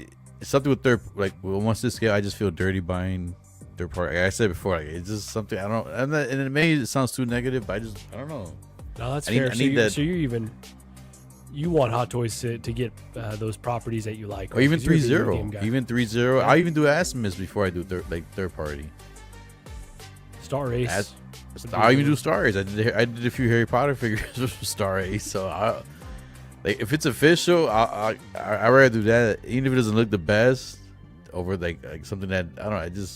Something with once this scale, I just feel dirty buying third party. Like I said before, it's just something I don't. And it maybe it sounds too negative, but I don't know. No, that's fair. So you want Hot Toys to get those properties that you like, or even 3-0, even 3-0. I even do Asimus before I do third party. Star Race. I even do Star Race. I did a few Harry Potter figures for Star Race. So if it's official, I rather do that, even if it doesn't look the best, over like something that I don't know.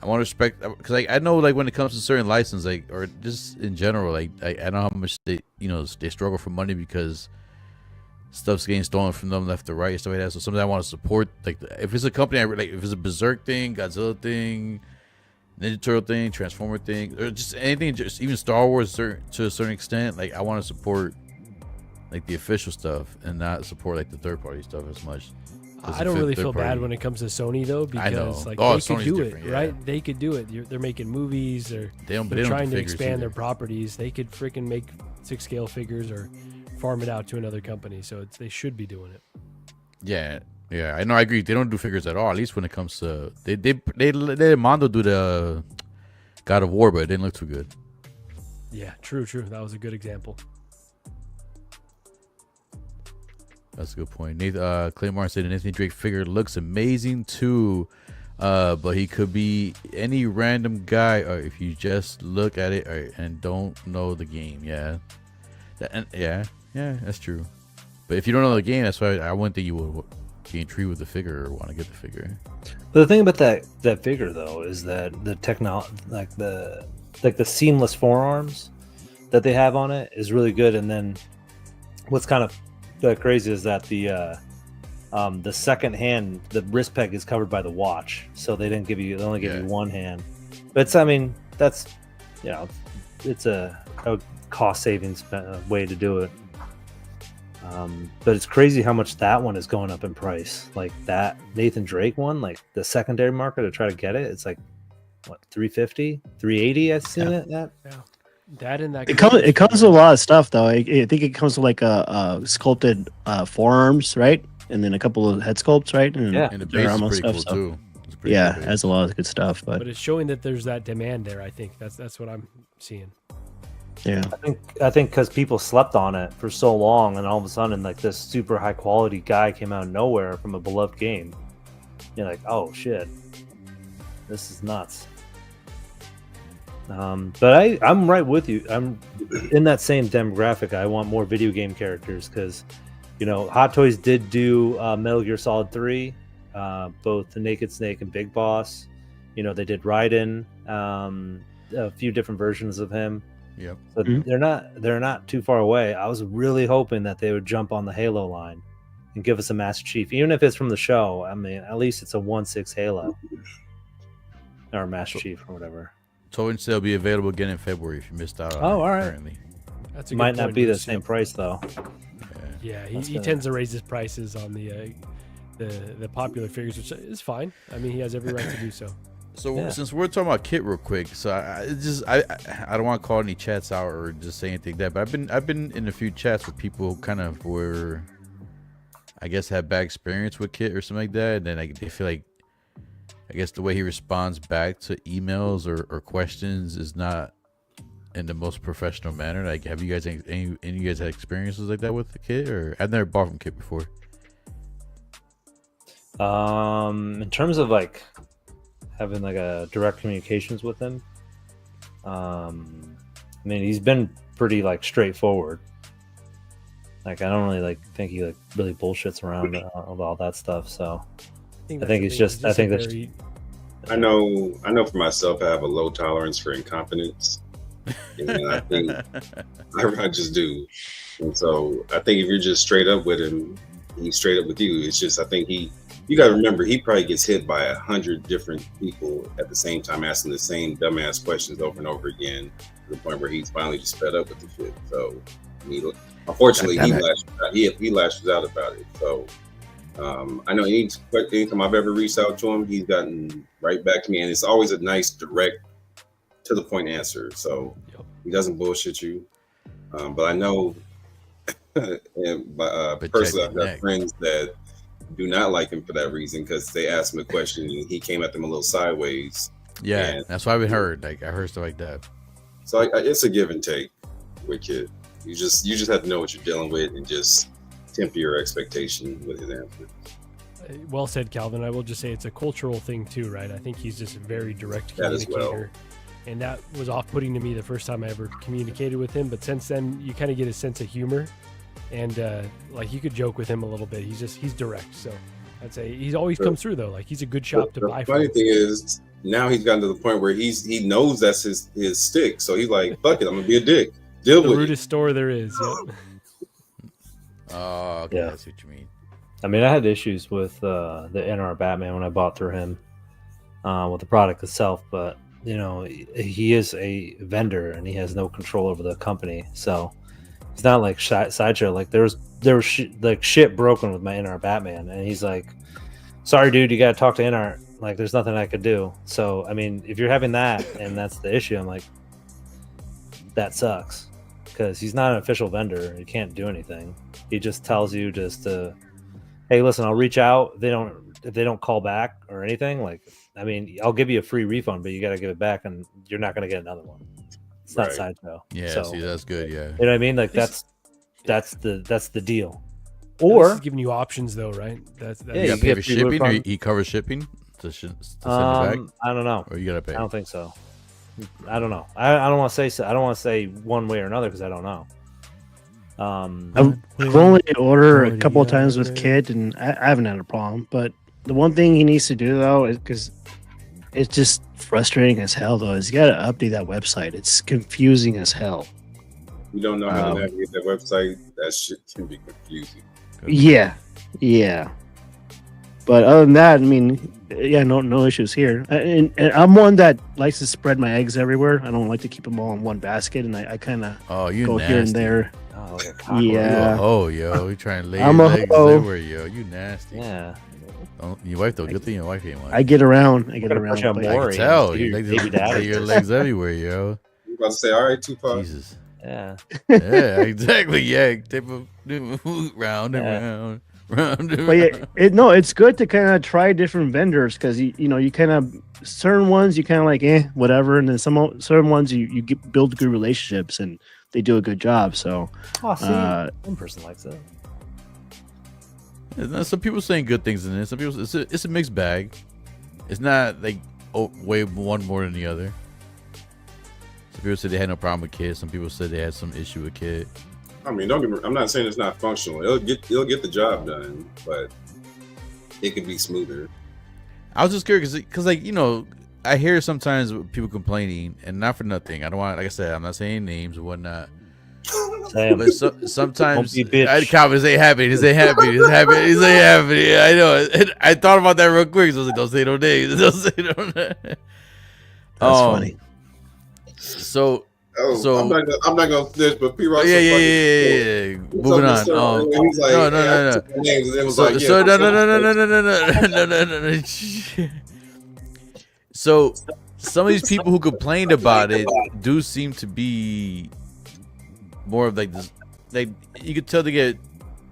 I want to respect because I know when it comes to certain license or just in general I know how much they struggle for money because stuff's getting stolen from them left to right and stuff like that. So something I want to support, if it's a company if it's a Berserk thing, Godzilla thing, Ninja Turtle thing, Transformer thing, or just anything, just even Star Wars to a certain extent, I want to support the official stuff and not support the third party stuff as much. I don't really feel bad when it comes to Sony though, because they could do it, right? They could do it. They're making movies, or they're trying to expand their properties. They could freaking make 6-scale figures or farm it out to another company. So they should be doing it. Yeah, I know. I agree. They don't do figures at all. At least when it comes to they let Mondo do the God of War, but it didn't look too good. Yeah, true. That was a good example. That's a good point. Clay Martin said an Nathan Drake figure looks amazing too, but he could be any random guy, or if you just look at it and don't know the game. Yeah, that's true. But if you don't know the game, that's why I wouldn't think you would be intrigued with the figure or want to get the figure. But the thing about that figure though is that the technology, the seamless forearms that they have on it is really good. And then what's kind of crazy is that the second hand, the wrist peg is covered by the watch, so they only give you one hand. But that's it's a cost savings way to do it. But it's crazy how much that one is going up in price. Like that Nathan Drake one, the secondary market to try to get it's what, $350, $380? I've seen it at. Yeah. That and that. It comes with a lot of stuff though. I think it comes with a sculpted forearms, right? And then a couple of head sculpts, right? And the base is pretty cool too. It has a lot of good stuff. But it's showing that there's that demand there. I think that's what I'm seeing. Yeah, I think because people slept on it for so long, and all of a sudden, this super high quality guy came out of nowhere from a beloved game. You're like, oh shit, this is nuts. But I'm right with you. I'm in that same demographic. I want more video game characters because, Hot Toys did do Metal Gear Solid 3, both the Naked Snake and Big Boss. They did Raiden, a few different versions of him. Yep. So they're not too far away. I was really hoping that they would jump on the Halo line and give us a Master Chief, even if it's from the show. At least it's a 1/6 Halo or Master Chief or whatever. Toy sale will be available again in February if you missed out on it. All right. Currently. That's a good might not point, be the same price though. Yeah, he tends to raise his prices on the popular figures, which is fine. He has every right to do so. So since we're talking about Kit real quick, so I don't want to call any chats out or just say anything like that, but I've been in a few chats with people who kind of were, I guess, had bad experience with Kit or something like that, and then they feel like, I guess the way he responds back to emails or questions is not in the most professional manner. Like, have you guys any of you guys had experiences like that with the Kit? Or I've never bought from Kit before. In terms of like having like a direct communications with him, I mean, he's been pretty like straightforward. Like, I don't really like think he like really bullshits around with all that stuff. So I think it's just I know for myself, I have a low tolerance for incompetence, and I think I just do. And so I think if you're just straight up with him, he's straight up with you. It's just, I think you got to remember, he probably gets hit by 100 different people at the same time, asking the same dumbass questions over and over again, to the point where he's finally just fed up with the shit. So, I mean, unfortunately, he lashes out about it. So, I know anytime I've ever reached out to him, he's gotten right back to me, and it's always a nice, direct, to the point answer. So he doesn't bullshit you. But I know, and personally, I've got friends that do not like him for that reason, because they asked him a question and he came at them a little sideways. Yeah, that's what I've heard. Like, I heard stuff like that. So it's a give and take with Kid. You just have to know what you're dealing with and just temper your expectation with his answer. Well said, Calvin. I will just say it's a cultural thing too, right? I think he's just a very direct communicator. And that was off-putting to me the first time I ever communicated with him. But since then, you kind of get a sense of humor. And like, you could joke with him a little bit. He's direct. So I'd say he's always come through though. Like, he's a good shop to buy from. The funny thing is, now he's gotten to the point where he knows that's his stick. So he's like, fuck it, I'm gonna be a dick. Deal with it. The rudest store there is. Yep. Oh, okay, yeah. That's what you mean. I mean, I had issues with the InArt Batman when I bought through him with the product itself, but you know, he is a vendor and he has no control over the company. So it's not like Sideshow. Like, there was like shit broken with my InArt Batman, and he's like, "Sorry, dude, you got to talk to InArt. Like, there's nothing I could do." So, I mean, if you're having that and that's the issue, I'm like, that sucks, because he's not an official vendor. He can't do anything. He just tells you just to, hey, listen, I'll reach out. If they don't call back or anything, like, I mean, I'll give you a free refund, but you got to give it back, and you're not going to get another one. It's not Sideshow. Yeah, so, see, that's good. Yeah, you know what I mean? Like, that's the deal. Or he's giving you options, though, right? That's you got to pay for shipping, or he covers shipping to send it back. I don't know. Or you got to pay. I don't think so. I don't know. I don't want to say so. I don't want to say one way or another because I don't know. I've only ordered a couple of times with Kid, and I haven't had a problem. But the one thing he needs to do though is, because it's just frustrating as hell though, is you got to update that website. It's confusing as hell. You don't know how to navigate that website. That shit can be confusing. Yeah. But other than that, I mean, yeah, no issues here. And I'm one that likes to spread my eggs everywhere. I don't like to keep them all in one basket, and I kind of go nasty. here and there. Oh, yeah. Oh, yo, you trying to lay your legs everywhere, yo. You nasty. Yeah. Your wife though, good thing your wife ain't like. I get around. I can tell. You lay your legs everywhere, yo. You about to say, all right, Tupac. Jesus. Yeah. Yeah, exactly. Yeah, type of round and round. But yeah, it's good to kind of try different vendors, because you kind of, certain ones you kind of like whatever, and then certain ones you build good relationships and they do a good job. So one person likes it. Some people saying good things in it. Some people, it's a mixed bag. It's not like way one more than the other. Some people said they had no problem with Kid. Some people said they had some issue with Kid. I mean, I'm not saying it's not functional. It'll get the job done, but it could be smoother. I was just curious because like, I hear sometimes people complaining, and not for nothing. I don't want, like I said, I'm not saying names or whatnot. But sometimes comments ain't happy. This ain't happy. This happy. This ain't happy. I know. I thought about that real quick. So I was like, don't say no names. Don't say no names. That's funny. So I'm not gonna snitch, but P. Rock. Yeah. Moving on. He's like, No. So some of these people who complained about it do seem to be more of like this. Like, you could tell they get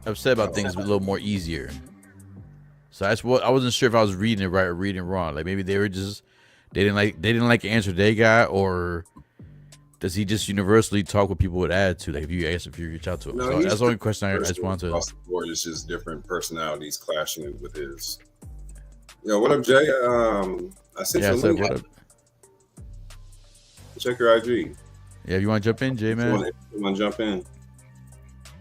upset about things a little more easier. So that's what I wasn't sure if I was reading it right or reading it wrong. Like maybe they didn't like the answer they got, or does he just universally talk with people with attitude? Like if you reach out to him. No, So that's the only question I just wanted to. Across the board, it's just different personalities clashing with his. Yo, what up, Jay? I sent you a link. What up? Check your IG. Yeah, if you want to jump in, Jay, man. You want to jump in?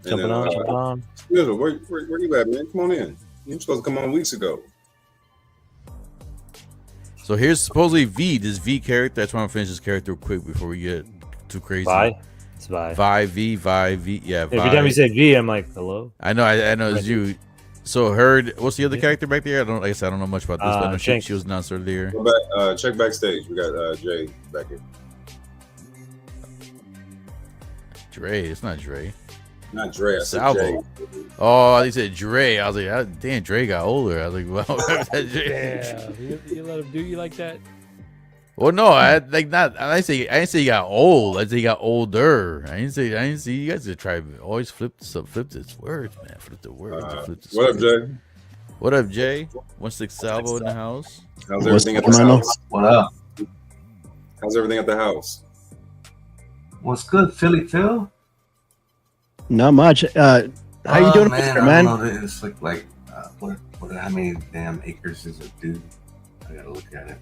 Jumping on. Where you at, man? Come on in. You were supposed to come on weeks ago. So here's supposedly V, this V character. I just want to finish this character quick before we get too crazy. It's Vi. Vi, V. Yeah, Vi. Every time you say V, I'm like, hello. I know it's you. So what's the other character back there? Like I said, I don't know much about this, but I know she was announced earlier. Go back, check backstage. We got Jay back here. Dre, it's not Dre. Not Dre, I said Salvo. Jay. Oh, they said Dre. I was like, damn, Dre got older. I was like, well, Damn, you let him do you like that? Well, no, I didn't say he got old. I said he got older. I didn't say you guys should try always flip this words, man. Flip the words. What up, Jay? What up, Jay? 16 Salvo in the house. How's everything at the house? What up? How's everything at the house? What's good, Philly Phil? Not much. How you doing, man? man? I don't know. It's like how many damn acres is it, dude? I gotta look at it.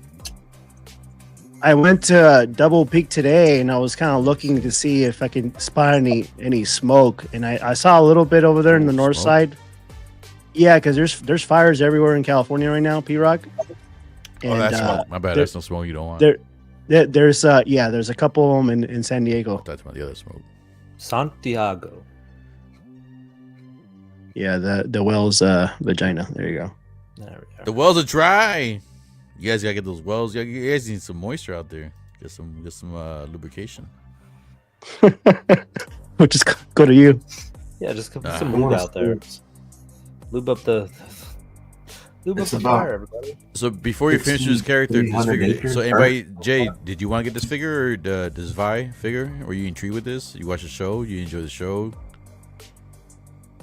I went to Double Peak today, and I was kind of looking to see if I can spot any smoke, and I saw a little bit over there in the north side. Yeah, because there's fires everywhere in California right now, P-Rock. Oh, that's smoke. My bad. That's no smoke you don't want. There's a couple of them in San Diego. That's about the other smoke. Santiago. Yeah, the whale's vagina. There you go. There we are. The wells are dry. You guys gotta get those wells. You guys need some moisture out there. Get some lubrication. We'll just go to you. Yeah, just put some lube out there. Lube up the fire, everybody. So before you finish this character, this figure. So anybody, Jay, did you want to get this figure or this Vi figure? Were you intrigued with this? You watch the show? You enjoy the show?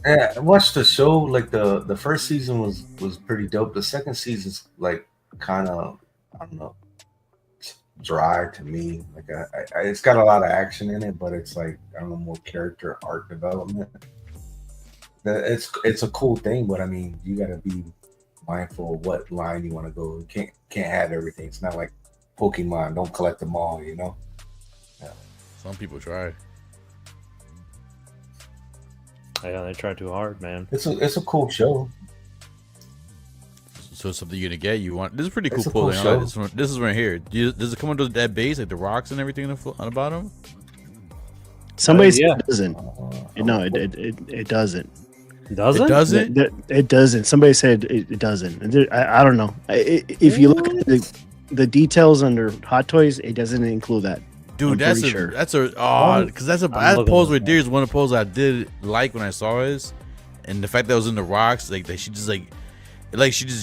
Yeah, I watched the show. Like the first season was pretty dope. The second season's like kind of, I don't know, dry to me. Like it's got a lot of action in it, but it's like, I don't know, more character art development. It's a cool thing, but I mean, you got to be mindful of what line you want to go. You can't have everything. It's not like Pokemon. Don't collect them all, you know. Yeah. Some people try. Yeah, they try too hard, man. It's a cool show. So it's something you're gonna get. You want this is pretty cool. It's a cool show. This is right here. Does it come under that base, like the rocks and everything on the bottom? Somebody said it doesn't. No, it doesn't. It doesn't? It doesn't? It doesn't. Somebody said it doesn't. I don't know. If you look at the details under Hot Toys, it doesn't include that. Dude, that's that pose right there is one of the poses I did like when I saw this, and the fact that it was in the rocks, like she just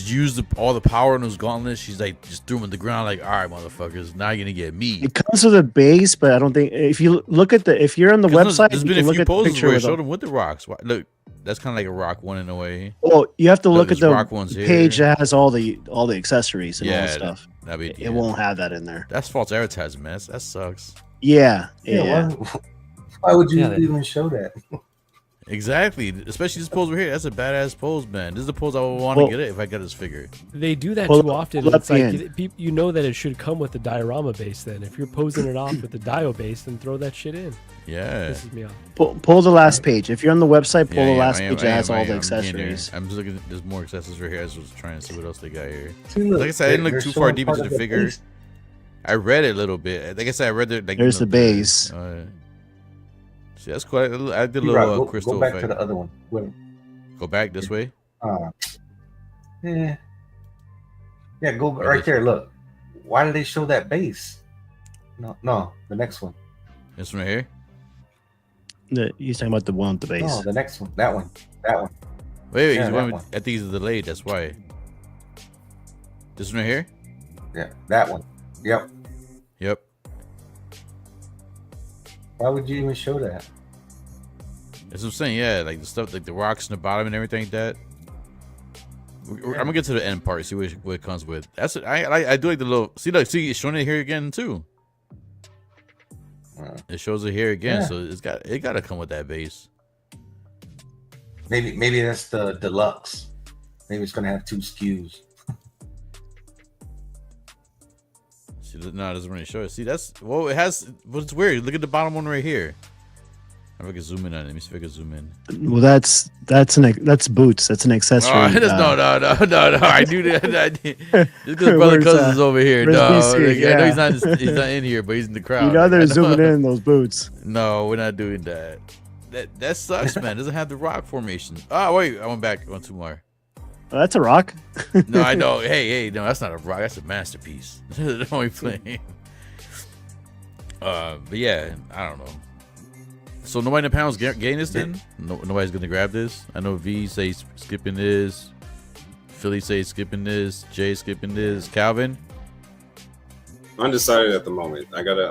used all the power in those gauntlets. She's like just threw them on the ground, like, all right, motherfuckers, now you're gonna get me. It comes with a base, but I don't think if you look at if you're on the website, there's been a few poses where I showed them with the rocks. Look, that's kind of like a rock one in a way. Well, you have to look at the rock ones page that has all the accessories and all the stuff. It won't have that in there. That's false advertising, man. That sucks. Yeah. Why would you even show that? Exactly, especially this pose right here. That's a badass pose, man. This is the pose I would want to get it if I got this figure. They do that too often. It's like you know that it should come with the diorama base. Then, if you're posing it off with the dio base, then throw that shit in. Yeah. Pisses me off. Pull the last page. If you're on the website, pull the last page that has all the accessories. I'm just looking. There's more accessories right here. I was just trying to see what else they got here. Like I said, I didn't look too far deep into the figure. I read it a little bit. Like I said, I read it. Like, there's the base. See, that's quite. I did a little crystal. Go back to the other one. Wait. Go back this way. Yeah. Go right there. Look. Why did they show that base? No, the next one. This one right here. He's talking about the one with the base. No, the next one. That one. Wait. I think he's delayed. That's why. This one right here. Yeah, that one. Yep. Why would you even show that? That's what I'm saying. Yeah, like the stuff, like the rocks in the bottom and everything like that. I'm gonna get to the end part, see what it comes with. That's what I do like the little see it's showing it here again too. It shows it here again, so it got to come with that base. Maybe that's the deluxe. Maybe it's gonna have 2 SKUs. See, no, it doesn't really show it. See, that's it has. What's weird? Look at the bottom one right here. If I can zoom in on it. Let me see if I can zoom in. Well, that's boots. That's an accessory. No. I knew that. Just because brother Cousins is over here. No, I know he's not in here, but he's in the crowd. You know they're zooming in those boots. No, we're not doing that. That sucks, man. It doesn't have the rock formation. Oh wait, I went back. I went 2 more. Oh, that's a rock. No, I know. Hey, no, that's not a rock. That's a masterpiece. The only playing. But yeah, I don't know. So nobody in the panel's getting this then? Nobody's gonna grab this. I know V says skipping this. Philly says skipping this. Jay skipping this. Calvin. Undecided at the moment. I gotta.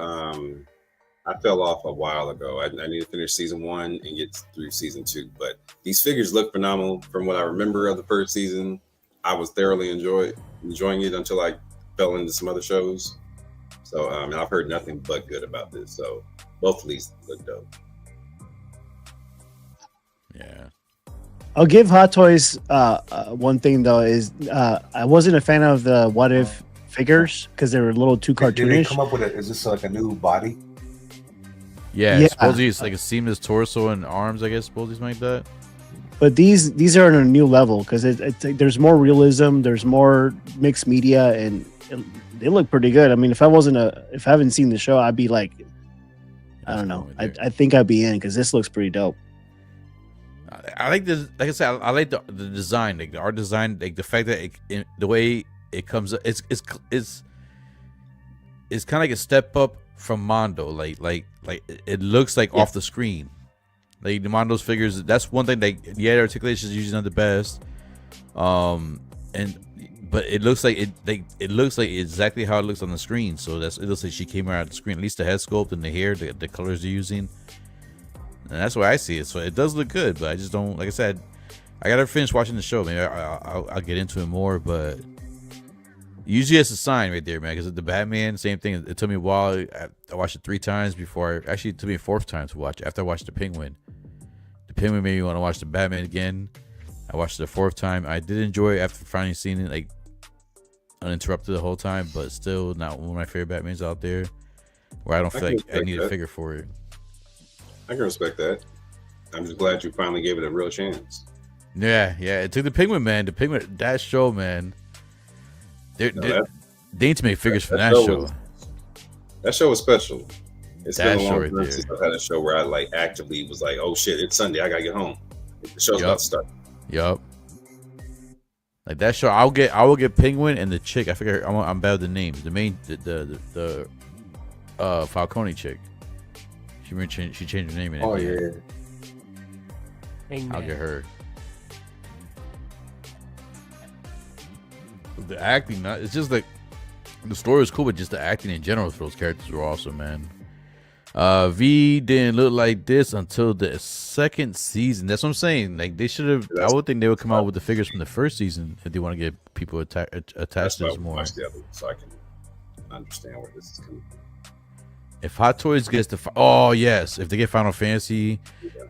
I fell off a while ago. I need to finish season 1 and get through season 2. But these figures look phenomenal from what I remember of the first season. I was thoroughly enjoying it until I fell into some other shows. So and I've heard nothing but good about this. So both of these look dope. Yeah. I'll give Hot Toys one thing though is I wasn't a fan of the What If figures because they were a little too cartoonish. Did they come up with it? Is this like a new body? Yeah. Supposedly it's like a seamless torso and arms. I guess supposedly something like that. But these are on a new level because there's more realism, there's more mixed media, and they look pretty good. I mean, if I haven't seen the show, I'd be like, I don't know. I think I'd be in because this looks pretty dope. I like this. Like I said, I like the design, like the art design, like the fact that the way it comes up, it's kind of like a step up from Mondo. Like it looks like off the screen. Like the Mondo's figures, that's one thing. Like the articulation is usually not the best, but it looks like it looks like exactly how it looks on the screen. So it looks like she came out of the screen. At least the head sculpt and the hair, the colors they're using. And that's why I see it. So it does look good, but I just don't. Like I said, I gotta finish watching the show. Maybe I'll get into it more. But usually it's a sign right there, man. Because the Batman, same thing. It took me a while. I watched it 3 times before. Actually, it took me a 4th time to watch. After I watched the Penguin, made me want to watch the Batman again. I watched it the 4th time. I did enjoy it after finally seeing it like uninterrupted the whole time, but still not one of my favorite Batmans out there. Where I don't feel like I need a figure for it. I can respect that. I'm just glad you finally gave it a real chance. Yeah. It took the Penguin, man. The Penguin, that show, man. They need to make figures for that show. That show was special. It's that been a show long right time there. since I've had a show where I like actively was like, "Oh shit, it's Sunday. I gotta get home. The show's about to start." Yup. Like that show, I will get Penguin and the chick. I figure I'm bad with the names. The main, the Falcone chick. She changed her name in it. Oh yeah. I'll get her. The acting, it's just like the story was cool, but just the acting in general for those characters were awesome, man. V didn't look like this until the 2nd season. That's what I'm saying. Like they should have. I would think they would come out with the figures from the 1st season if they want to get people attached to this more. So I can understand where this is coming from. If Hot Toys gets the if they get Final Fantasy,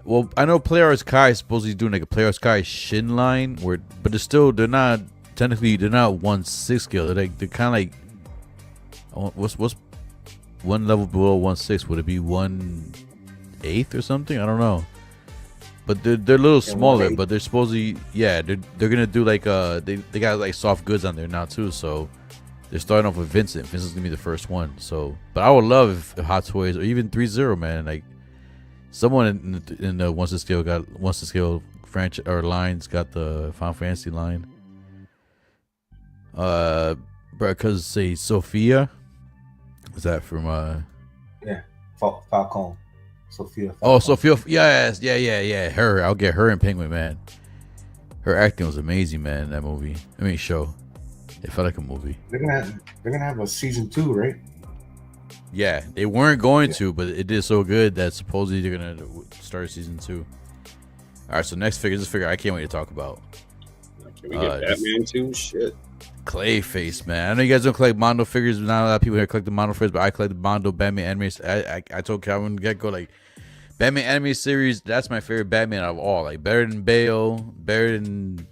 well, I know PlayArts Kai is supposedly doing like a PlayArts Kai Shin line, but they're not technically 1/6 scale. They're kind of like what's one level below 1/6? Would it be 1/8 or something? I don't know. But they're a little smaller, but they're supposedly they're gonna do like they got like soft goods on there now too, so. They're starting off with Vincent. Vincent's gonna be the first one. So, but I would love if Hot Toys or even 3-0, man, like someone in the 1/6 scale franchise or lines got the Final Fantasy line. Because say Sophia, is that from Falcone. Sophia. Falcone. Oh, Sophia. Yes, yeah. Her. I'll get her in Penguin, man. Her acting was amazing, man. In that movie. Show. It felt like a movie. They're gonna have a season 2, right? Yeah, they weren't going to, but it did so good that supposedly they're gonna start season 2. All right, so next figure, this figure I can't wait to talk about. Can we get Batman too? Shit. Clayface, man. I know you guys don't collect Mondo figures. Not a lot of people here collect the Mondo figures, but I collect the Mondo Batman animes. I told Calvin get-go, like, Batman anime series, that's my favorite Batman of all. Like, better than Bale, better than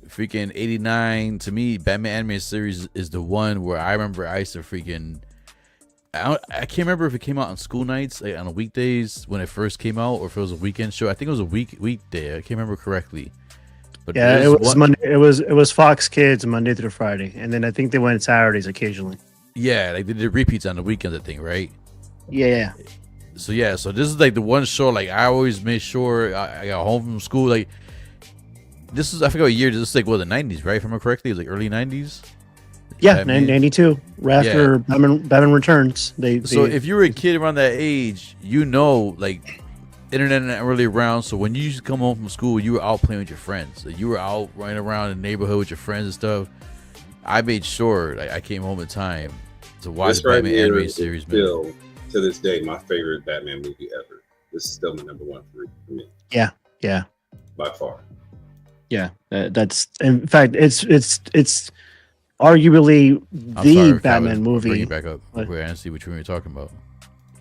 freaking 89. To me, Batman anime series is the one where I remember I used to freaking... I can't remember if it came out on school nights, like on the weekdays when it first came out, or if it was a weekend show. I think it was a weekday. I can't remember correctly. But yeah, it was Monday. It was Fox Kids Monday through Friday, and then I think they went Saturdays occasionally. Yeah, like they did repeats on the weekends, I think, right? Yeah. So this is like the one show. Like I always made sure I got home from school. Like this is, I forgot what year. This is like the 90s, right? If I remember correctly, it was like early 90s. Yeah, 92. Right after Batman Returns. So if you were a kid around that age, like internet not really around. So when you used to come home from school, you were out playing with your friends. Like, you were out running around in the neighborhood with your friends and stuff. I made sure like I came home in time to watch the Batman anime series. Still, to this day, my favorite Batman movie ever. This is still my number one for me. Yeah. By far. Yeah, that's in fact it's arguably the Batman movie. Bring it back up. Wait, I didn't see which one you were talking about.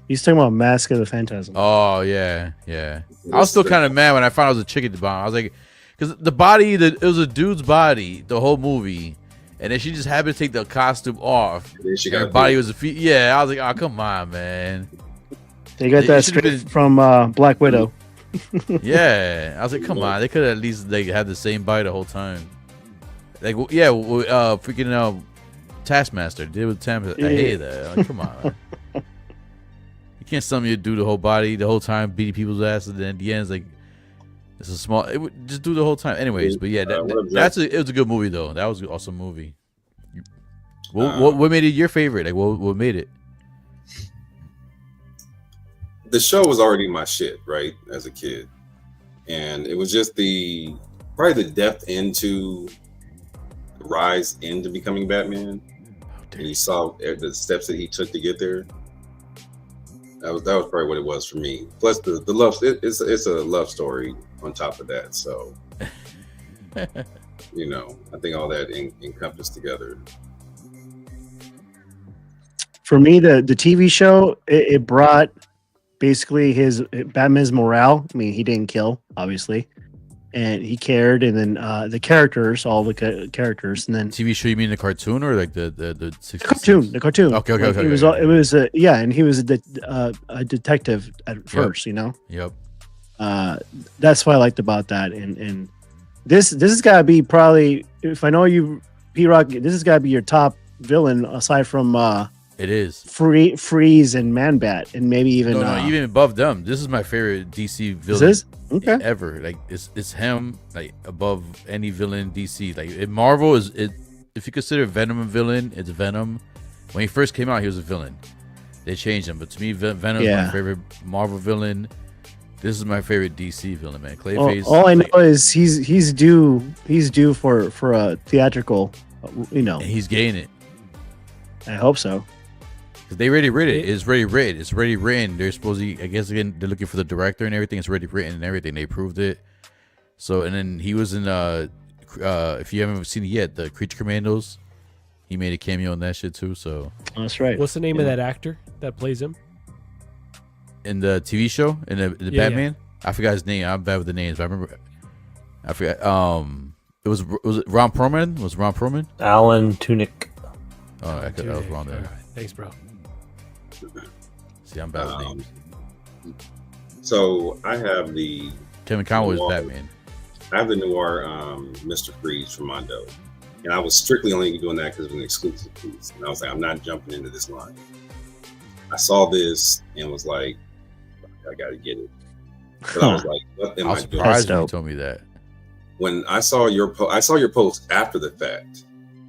He's talking about Mask of the Phantasm. Oh yeah. I was still kind of mad when I found out it was a chick at the bottom. I was like, because the body, it was a dude's body the whole movie, and then she just happened to take the costume off. And her body was a feet. Yeah, I was like, oh come on, man. They got that straight from Black Widow. Yeah, I was like, come on. They could at least had the same body the whole time. Like, yeah, freaking Taskmaster did with Taskmaster. I hate that. Like, come on. You can't tell me to do the whole body the whole time, beating people's asses, and then at the end it's like it's a small. It would just do the whole time, anyways. But yeah, it was a good movie though. That was an awesome movie. What made it your favorite? Like, what made it? The show was already my shit, right, as a kid, and it was just probably the depth into the rise into becoming Batman, and you saw the steps that he took to get there. That was probably what it was for me. Plus the love, it's a love story on top of that. So, I think all that encompassed together. For me, the TV show it brought basically Batman's morale. I mean, he didn't kill, obviously, and he cared. And then the characters, all the characters, and then TV show. You mean the cartoon or like the cartoon? The cartoon. Okay. It was and he was a detective at first. Yep. That's what I liked about that. And this has got to be probably, if I know you, P-Rock, this has got to be your top villain aside from it is Freeze and Man-Bat, and maybe even even above them. This is my favorite DC villain ever. Like it's him, like above any villain DC. Like in Marvel if you consider Venom a villain, it's Venom. When he first came out, he was a villain. They changed him, but to me, Venom is my favorite Marvel villain. This is my favorite DC villain, man. Clayface. All I know is he's due for a theatrical, And he's getting it. I hope so. Because they already written it. It's already written. It's already written. They're supposed to, I guess, again, they're looking for the director and everything. It's already written and everything. They approved it. So, and then he was in, if you haven't seen it yet, the Creature Commandos. He made a cameo in that shit too. So that's right. What's the name of that actor that plays him? In the TV show? In the Batman? Yeah. I forgot his name. I'm bad with the names, but I remember. I forgot. Was it Ron Perlman? Was Ron Perlman? Alan Tudyk. Oh, I was wrong there. Right. Thanks, bro. See, I'm bad with names. So I have the Kevin Conroy's Batman. I have the noir Mr. Freeze from Mondo, and I was strictly only doing that because it was an exclusive piece. And I was like, I'm not jumping into this line. I saw this and was like, I got to get it. But I was like, what am I doing? Surprised when you told me that. When I saw your post after the fact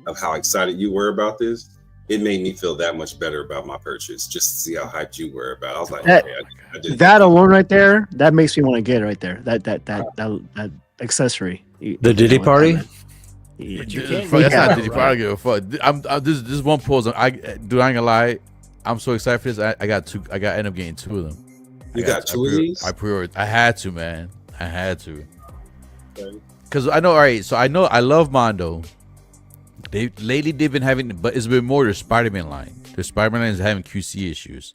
of how excited you were about this, it made me feel that much better about my purchase, just to see how hyped you were about it. I was like, I did that alone right there, that makes me want to get it right there. That accessory. The Diddy party? That's not Diddy party. Give a fuck. This is one pose. I ain't gonna lie. I'm so excited for this. I got two. I end up getting two of them. You got two of these? I pre-ordered. I had to, man. I had to. Because I know, all right, so I know I love Mondo. Lately they've been having, but it's been more their Spider-Man line. Their Spider-Man line is having QC issues.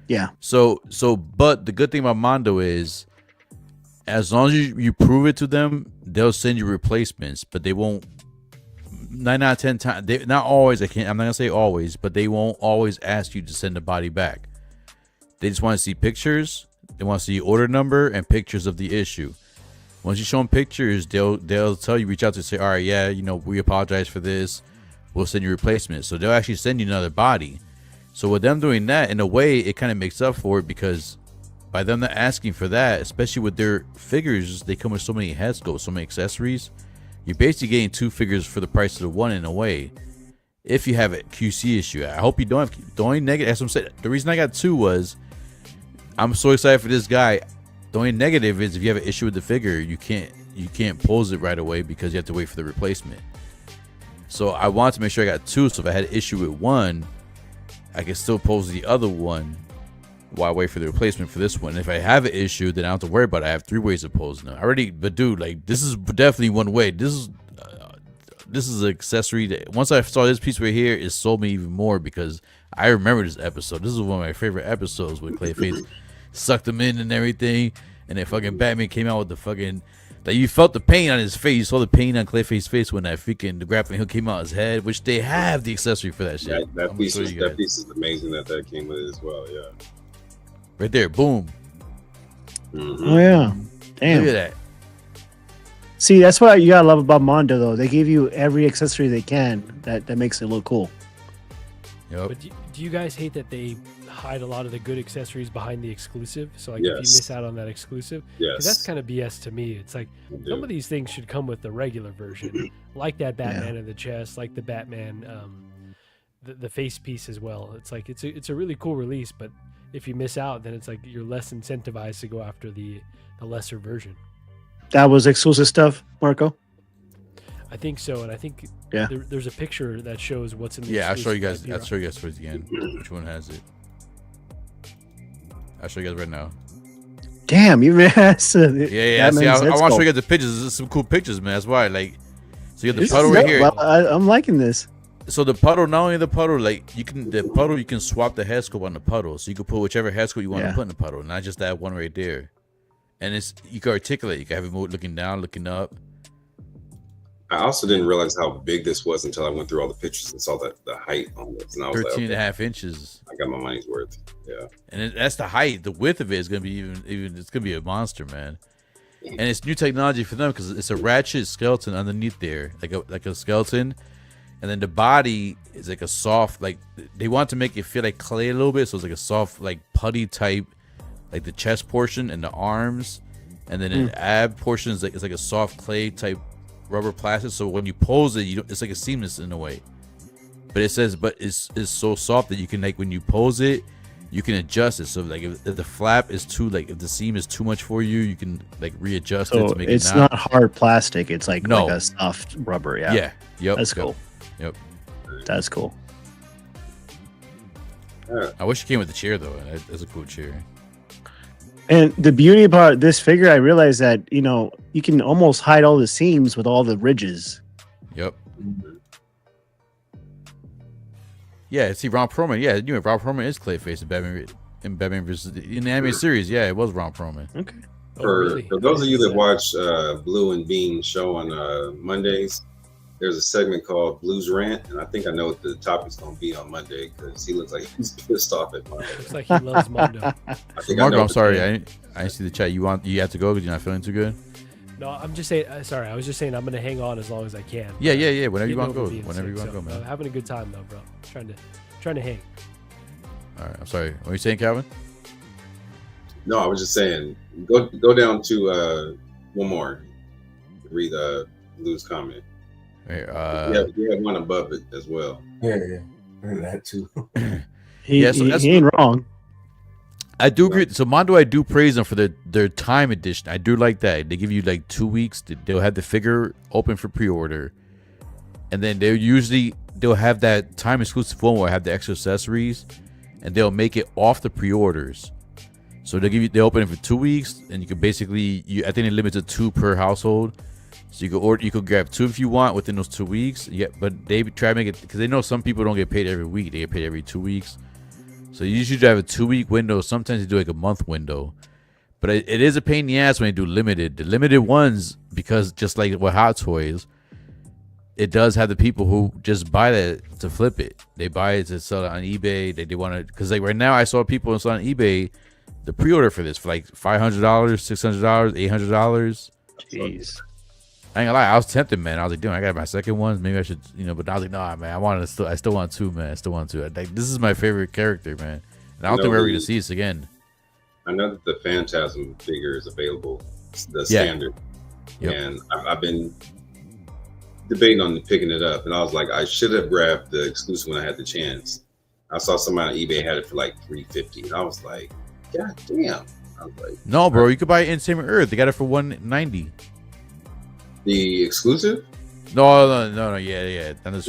Yeah. So, but the good thing about Mondo is, as long as you prove it to them, they'll send you replacements, but they won't. 9 out of 10 times, they not always. I'm not gonna say always, but they won't always ask you to send the body back. They just want to see pictures. They want to see order number and pictures of the issue. Once you show them pictures, they'll tell you, reach out to say, all right, yeah, we apologize for this. We'll send you replacements. So they'll actually send you another body. So with them doing that, in a way, it kind of makes up for it, because by them not asking for that, especially with their figures, they come with so many head sculpts, so many accessories. You're basically getting 2 figures for the price of the one, in a way. If you have a QC issue, I hope you don't have. The only negative, as I'm saying, the reason I got 2 was I'm so excited for this guy. The only negative is if you have an issue with the figure, you can't pose it right away because you have to wait for the replacement. So I wanted to make sure I got 2, so if I had an issue with one, I can still pose the other one while I wait for the replacement for this one. If I have an issue, then I don't have to worry about it. I have 3 ways of posing it. But dude, like, this is definitely one way. This is an accessory that, once I saw this piece right here, it sold me even more, because I remember this episode. This is one of my favorite episodes with Clayface sucked him in and everything, and then fucking Batman came out with the fucking, like, you felt the pain on his face. You saw the pain on Clayface's face when the grappling hook came out his head, which they have the accessory for that shit. That piece is amazing that came with it as well. Yeah. Right there, boom. Mm-hmm. Oh yeah, damn. Look at that. See, that's what you gotta love about Mondo, though. They give you every accessory they can that makes it look cool. Yep. But do you guys hate that they hide a lot of the good accessories behind the exclusive? So, like, Yes. if you miss out on that exclusive, 'cause Yes. that's kind of BS to me. It's like some of these things should come with the regular version, like that Batman in the chest, like the Batman, the face piece as well. It's like it's a really cool release, but if you miss out, then it's like you're less incentivized to go after the lesser version. That was exclusive stuff, Marco. I think so, and I think there's a picture that shows what's in the. Yeah, I'll show you guys. exclusive I'll show you guys towards the end. Which one has it? I'll show you guys right now. Damn, you asked. Yeah. See, I want to show you guys the pictures. There's some cool pictures, man. That's why, like, so you have the puddle right here. Well, I'm liking this. So the puddle, not only the puddle, like you can swap the head sculpt on the puddle, so you can put whichever head sculpt you want to put in the puddle, not just that one right there. And you can articulate. You can have it looking down, looking up. I also didn't realize how big this was until I went through all the pictures and saw the height on this, and I was 13 like, and a half inches. I got my money's worth. Yeah. And that's the height. The width of it is gonna be even. It's gonna be a monster, man. And it's new technology for them because it's a ratchet skeleton underneath there, like a skeleton. And then the body is like a soft, like they want to make it feel like clay a little bit, so it's like a soft, like putty type, like the chest portion and the arms, and then the ab portion is like it's like a soft clay type rubber plastic. So when you pose it, it's like a seamless in a way. But it says, it's so soft that you can, like, when you pose it, you can adjust it. So like if the flap is too, like if the seam is too much for you, you can like readjust it to make it's it not hard plastic. It's like No. like a soft rubber. Yeah. Yeah. Yep. That's cool. Yep. That's cool. I wish it came with the chair though. That's a cool chair. And the beauty about this figure, I realized that you can almost hide all the seams with all the ridges. Yep. Yeah, see Ron Perlman. Yeah, you know Ron Perlman is Clayface in Batman versus in the anime series. Yeah, it was Ron Perlman. Okay. For those of you that watch Blue and Bean show on Mondays, there's a segment called Blues Rant, and I think I know what the topic's going to be on Monday because he looks like he's pissed off at Mondo. Looks like he loves Mondo. Marco, I'm sorry, I didn't see the chat. You have to go because you're not feeling too good. No, I'm just saying. Sorry, I was just saying I'm gonna hang on as long as I can. Yeah. Whenever you want to go, man. man. Having a good time though, bro. Trying to hang. All right, I'm sorry. What are you saying, Calvin? No, I was just saying, go down to one more. Read Lou's comment. Hey, you have one above it as well. Yeah. That too. He ain't wrong. I do agree. So Mondo, I do praise them for their time edition. I do like that. They give you like 2 weeks. They'll have the figure open for pre-order, and then they'll have that time exclusive one where I have the extra accessories, and they'll make it off the pre-orders. So they open it for 2 weeks, and you can basically I think they limit to 2 per household. So you could grab 2 if you want within those 2 weeks. Yeah, but they try to make it because they know some people don't get paid every week; they get paid every 2 weeks. So you usually have a 2-week window. Sometimes you do like a month window, but it is a pain in the ass when you do limited. The limited ones, because just like with Hot Toys, it does have the people who just buy that to flip it. They buy it to sell it on eBay. They want to, because like right now I saw people sell on eBay the pre-order for this for like $500, $600, $800. Jeez. I ain't gonna lie, I was tempted, man. I was like, dude, I got my second one. Maybe I should, but I was like, nah, man. I still want 2, man. I still want 2. Like, this is my favorite character, man. And I don't think we're ever gonna see this again. I know that the Phantasm figure is available, the standard, and I've been debating on picking it up, and I was like, I should have grabbed the exclusive when I had the chance. I saw somebody on eBay had it for like $350, and I was like, God damn! I was like, no, bro, you could buy it in Same Earth. They got it for $190. The exclusive? No, yeah. Yes, I'm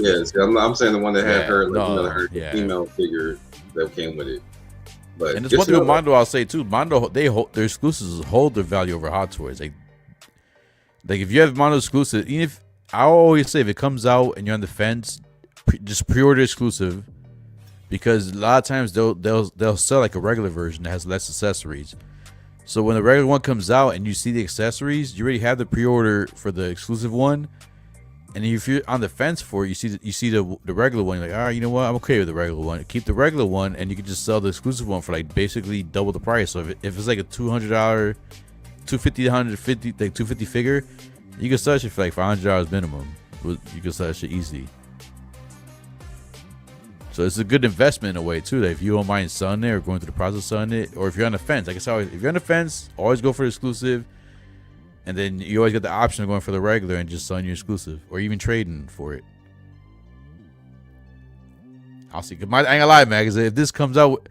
saying the one that had her, her female figure that came with it. But and it's one thing with Mondo, I'll say too. Mondo, their exclusives hold their value over Hot Toys. Like if you have Mondo exclusive, even if I always say if it comes out and you're on the fence, just pre-order exclusive, because a lot of times they'll sell like a regular version that has less accessories. So when the regular one comes out and you see the accessories, you already have the pre-order for the exclusive one. And if you're on the fence for it, you see the regular one, you're like, all right, you know what? I'm okay with the regular one. Keep the regular one, and you can just sell the exclusive one for like basically double the price. So if it's like a $200, $250, $150, like $250 figure, you can sell it for like $500 minimum. You can sell that shit easy. So it's a good investment in a way too. That if you don't mind selling it or going through the process of selling it, or if you're on the fence, like I said, if you're on the fence, always go for the exclusive, and then you always get the option of going for the regular and just selling your exclusive, or even trading for it. I'll see. I ain't gonna lie, man. Because if this comes out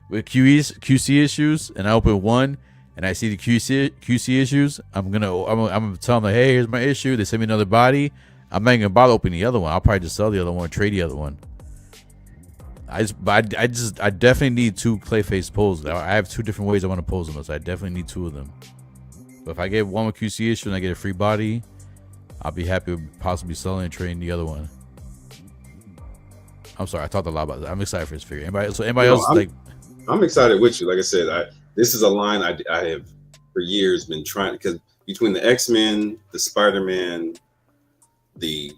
with QC issues, and I open one and I see the QC issues, I'm gonna tell them like, hey, here's my issue. They send me another body. I'm not even gonna bother opening the other one. I'll probably just sell the other one, or trade the other one. I definitely need 2 Clayface poses. I have 2 different ways I want to pose them, so I definitely need 2 of them. But if I get one with QC issue and I get a free body, I'll be happy with possibly selling and trading the other one. I'm sorry, I talked a lot about that. I'm excited for this figure. Anybody else like? I'm excited with you. Like I said, this is a line I have for years been trying, because between the X-Men, the Spider-Man, the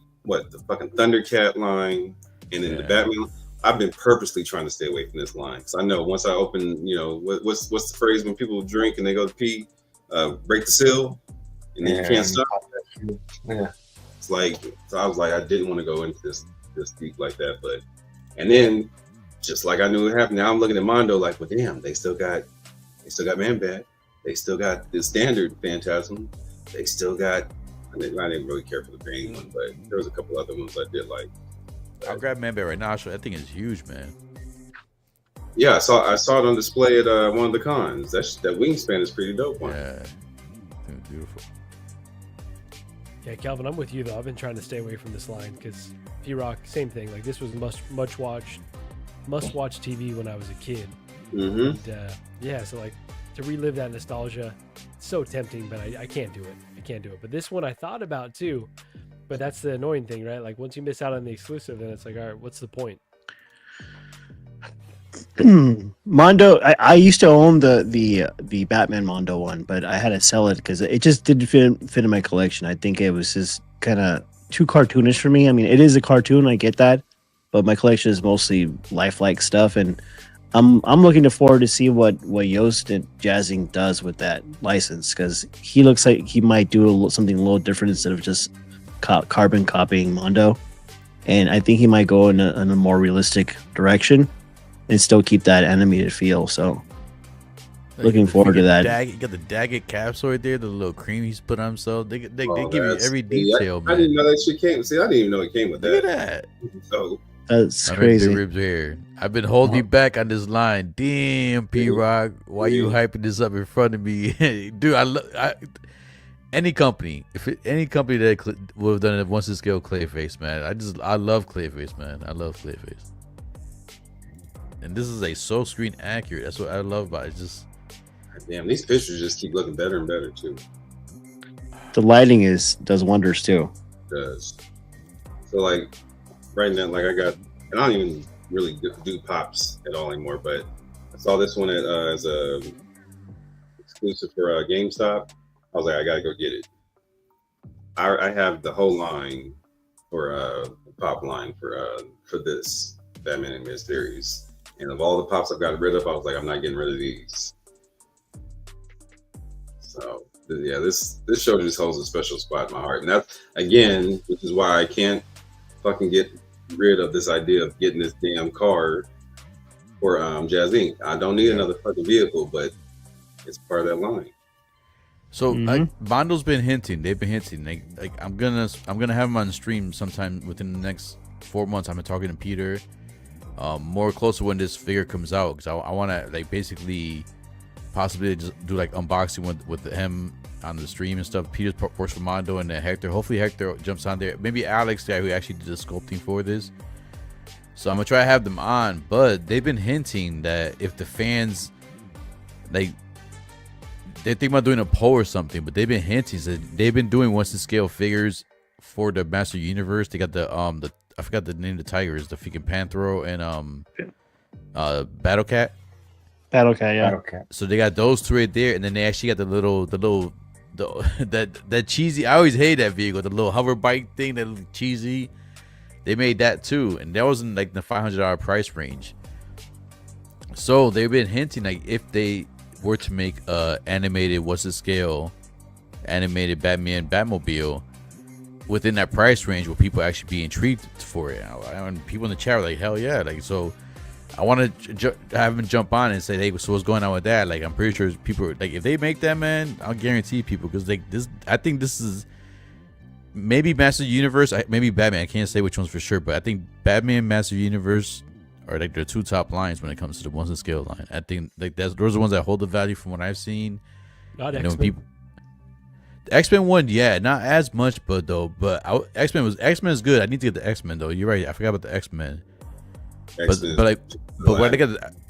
fucking Thundercat line, and then the Batman. I've been purposely trying to stay away from this line, because I know once I open, what's the phrase when people drink and they go to pee, break the seal, and then you can't stop. Yeah, it's like, so I was like, I didn't want to go into this deep like that, and then just like I knew it happened. Now I'm looking at Mondo like, well, damn, they still got Man-Bat, they still got the standard Phantasm, they still got. I didn't really care for the green one, but there was a couple other ones I did like. I'll grab Man-Bat right now. That thing is huge, man. Yeah, I saw it on display at one of the cons. That wingspan is pretty dope. Yeah, it's beautiful. Yeah, Calvin, I'm with you though. I've been trying to stay away from this line because P-Rock, same thing. Like this was must watch TV when I was a kid. Mm-hmm. And, so like to relive that nostalgia, it's so tempting, but I can't do it. But this one I thought about too. But that's the annoying thing, right? Like once you miss out on the exclusive, then it's like, all right, what's the point? Mondo, I used to own the Batman Mondo one, but I had to sell it because it just didn't fit in my collection. I think it was just kind of too cartoonish for me. I mean, it is a cartoon, I get that, but my collection is mostly lifelike stuff, and I'm looking forward to see what Yost and Jazzing does with that license, because he looks like he might do something a little different instead of just carbon copying Mondo, and I think he might go in a more realistic direction and still keep that animated feel. So looking forward to that. You got the Daggett capsule right there, the little cream he's put on himself. They give you every detail, man. I didn't know that shit came. See, I didn't even know it came with that. Look at that. So that's crazy. The ribs here. I've been holding you back on this line. Damn, P-Rock, why you hyping this up in front of me, dude? Any company that would have done it once to scale Clayface, man. I love Clayface, man. I love Clayface. And this is so screen accurate. That's what I love about it. It's just Damn, these pictures just keep looking better and better too. The lighting does wonders too. It does. So like right now, like I don't even really do pops at all anymore, but I saw this one as a exclusive for GameStop. I was like, I gotta go get it. I have the whole line for pop line for this Batman Animated Series, and of all the pops I've got rid of, I was like, I'm not getting rid of these. So yeah, this show just holds a special spot in my heart, and that's again, which is why I can't fucking get rid of this idea of getting this damn car for Jazz Inc. I don't need another fucking vehicle, but it's part of that line. So Mondo's been hinting. They've been hinting. Like I'm gonna have them on the stream sometime within the next 4 months. I've been talking to Peter, more closer when this figure comes out, because I want to like basically possibly just do like unboxing with him on the stream and stuff. Peter's works for Mondo, and then Hector. Hopefully Hector jumps on there. Maybe Alex, the guy who actually did the sculpting for this. So I'm gonna try to have them on, but they've been hinting that if the fans they're thinking about doing a poll or something, but they've been hinting that they've been doing once to scale figures for the Master Universe. They got the I forgot the name of the tigers, the freaking Panthro and Battle Cat. Battle Cat, yeah. Battle Cat. So they got those two right there, and then they actually got that cheesy. I always hate that vehicle, the little hover bike thing, that look cheesy. They made that too, and that was in like the $500 price range. So they've been hinting like if they were to make animated what's the scale animated Batmobile within that price range, will people actually be intrigued for it? And people in the chat are like, hell yeah. Like, so I want to have them jump on and say, hey, so what's going on with that? Like, I'm pretty sure people, like, if they make that, man, I'll guarantee people, because like this, I think this is maybe Master Universe, maybe Batman. I can't say which ones for sure, but I think Batman, Master Universe are like their two top lines when it comes to the ones in scale line. I think like those are the ones that hold the value from what I've seen. Not X-Men. The X-Men one, yeah, not as much, but X-Men is good. I need to get the X-Men though. You're right. I forgot about the X-Men. But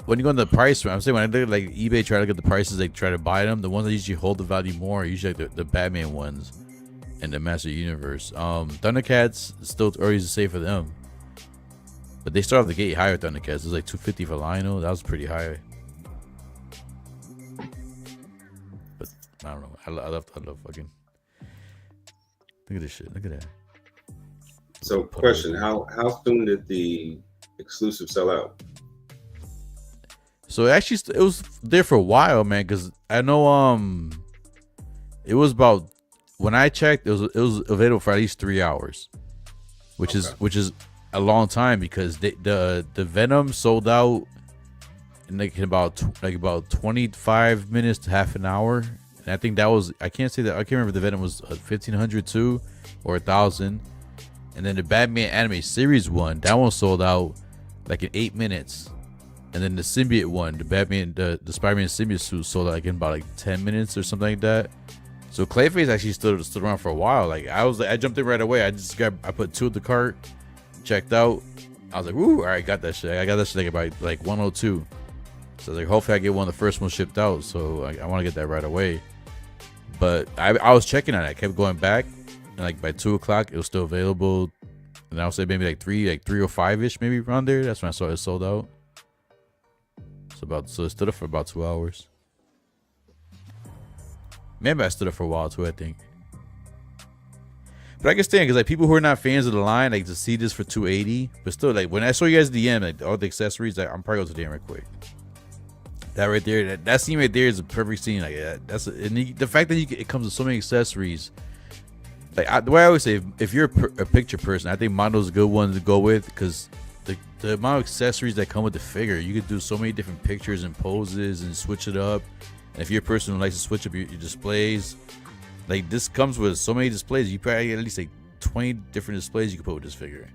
when you go on the price, I'm saying when I look at like eBay, try to look at the prices, like try to buy them. The ones that usually hold the value more are usually like the Batman ones and the Master Universe. Thundercats still early to say for them, but they start off the gate higher. Thundercats, it was like $250 for Lionel. That was pretty high. But I don't know. I love fucking. Look at this shit. Look at that. So, question: How soon did the exclusive sell out? So actually, it was there for a while, man. Because I know, it was about, when I checked, it was available for at least 3 hours, which is a long time, because the Venom sold out in like about 25 minutes to half an hour. And I think that was, I can't remember if the Venom was 1,500 too or 1,000. And then the Batman anime series one, that one sold out like in 8 minutes. And then the symbiote one, the Spider-Man symbiote suit, sold out like in about like 10 minutes or something like that. So Clayface actually stood around for a while. Like I jumped in right away. I put 2 in the cart, checked out. I was like, woo, all right, got that shit. I got that shit like about like 102. So I was like, hopefully I get one of the first ones shipped out. So I want to get that right away. But I was checking on it. I kept going back, and like by 2 o'clock it was still available. And I would say maybe like 305-ish, maybe around there. That's when I saw it sold out. So it stood up for about 2 hours. Maybe I stood up for a while too, I think. But I can stand, because like people who are not fans of the line, like to see this for $280. But still, like when I saw you guys DM, like all the accessories, like, I'm probably going to the DM right quick. That right there, that scene right there is a perfect scene. Like the fact that it comes with so many accessories. Like the way I always say, if you're a picture person, I think Mondo's a good one to go with, because the amount of accessories that come with the figure, you could do so many different pictures and poses and switch it up. And if you're a person who likes to switch up your displays, like this comes with so many displays. You probably get at least like 20 different displays you can put with this figure.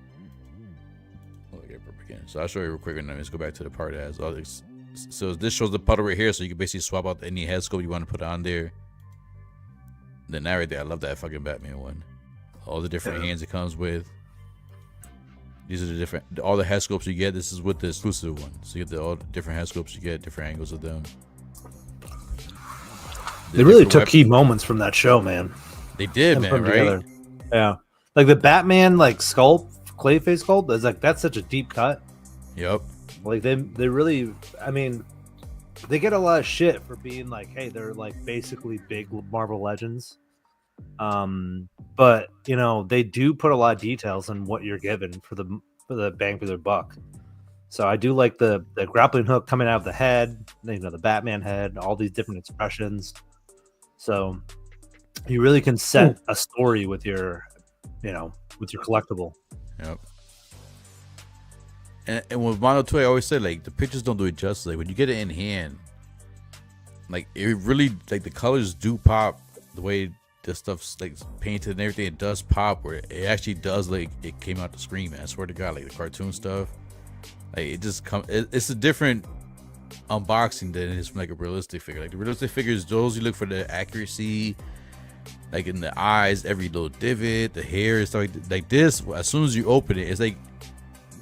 So I'll show you real quick, and then let's go back to the part that has all this. So this shows the puddle right here, so you can basically swap out any head sculpt you want to put on there. Then that right there, I love that fucking Batman one. All the different hands it comes with. These are all the head sculpts you get. This is with the exclusive one. So you get all the different head sculpts you get, different angles of them. They really took key moments from that show, man. They did, man, right? Yeah, like the Batman like sculpt, Clayface sculpt. Is like that's such a deep cut. Yep. Like they really, I mean, they get a lot of shit for being like, hey, they're like basically big Marvel legends. But you know, they do put a lot of details in what you're given for the bang for their buck. So I do like the grappling hook coming out of the head, you know, the Batman head, all these different expressions. So you really can set a story with your, you know, with your collectible. Yep. And with Mondo 2, I always say, like, the pictures don't do it justice. Like, when you get it in hand, like, it really, like, the colors do pop the way the stuff's, like, painted and everything. It does pop where it actually does, like, it came out the screen, man. I swear to God, like, the cartoon stuff. Like, it just comes, it's a different unboxing than it is from, like, a realistic figure. Like, the realistic figures, those you look for the accuracy, like, in the eyes, every little divot, the hair, stuff like this. As soon as you open it, it's like,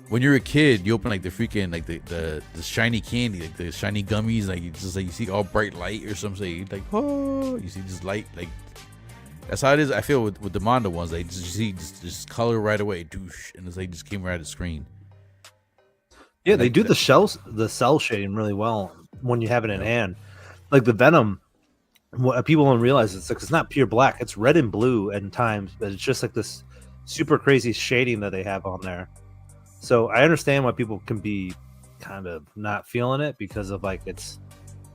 when you're a kid, you open like the freaking like the shiny candy, like the shiny gummies, like you just like you see all bright light or something. You like, oh, you see just light, like that's how it is. I feel with the Mondo ones, like you see just color right away, douche, and it's like just came right at the screen. Yeah, they do the cell shading really well when you have it in hand. Like the Venom, what people don't realize it's like it's not pure black; it's red and blue at times, but it's just like this super crazy shading that they have on there. So I understand why people can be kind of not feeling it because of like it's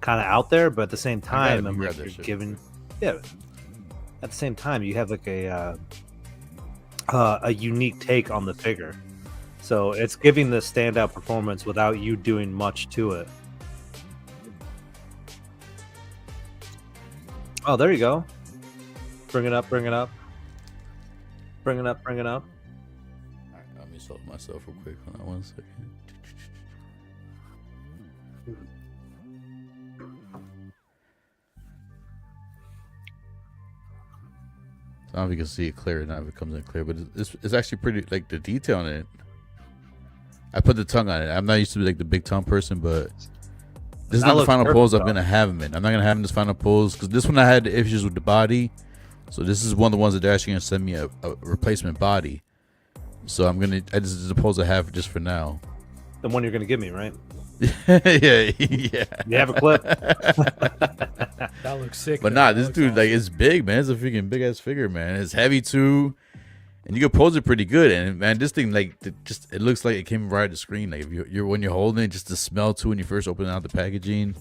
kind of out there, but at the same time, I'm like, you're giving, yeah. At the same time, you have like a unique take on the figure, so it's giving the standout performance without you doing much to it. Oh, there you go. Bring it up. Bring it up. Bring it up. Bring it up. Let me solve myself real quick. Hold on 1 second. I don't know if you can see it clear or not, if it comes in clear, but it's actually pretty, like the detail on it. I put the tongue on it. I'm not used to be like the big tongue person, but this is not the final pose I'm gonna have him in. I'm not gonna have him in this final pose because this one I had issues with the body, so this is one of the ones that they're actually gonna send me a replacement body. So this is the pose I have just for now. The one you're gonna give me, right? yeah. You have a clip. That looks sick. But nah, this dude, like, it's big, man. It's a freaking big ass figure, man. It's heavy too, and you can pose it pretty good. And man, this thing, like, it looks like it came right at the screen. Like, if you're when you're holding it, just the smell too when you first open out the packaging.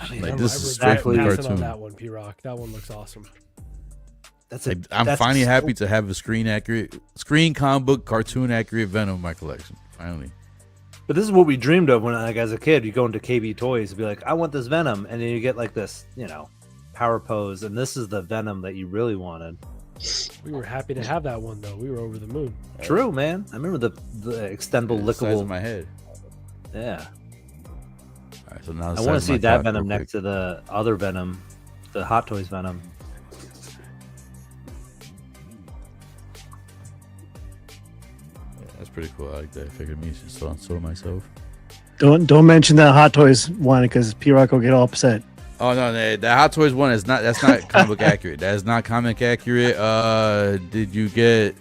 I mean, like, this is straight from the cartoon. On that one, P-Rock. That one looks awesome. I'm finally happy to have a screen comic book cartoon accurate Venom in my collection. Finally. But this is what we dreamed of when, like, as a kid, you go into KB Toys and be like, I want this Venom. And then you get like this, you know, power pose. And this is the Venom that you really wanted. We were happy to have that one, though. We were over the moon. True, man. I remember the extendable, lickable. Size of my head. Yeah. All right, so now I want to see that Venom next to the other Venom, the Hot Toys Venom. That's pretty cool. I like that. I figured me just so myself. Don't mention that Hot Toys one because P-Rock will get all upset. Oh no, the Hot Toys one is not. That's not comic book accurate. That is not comic accurate. Did you get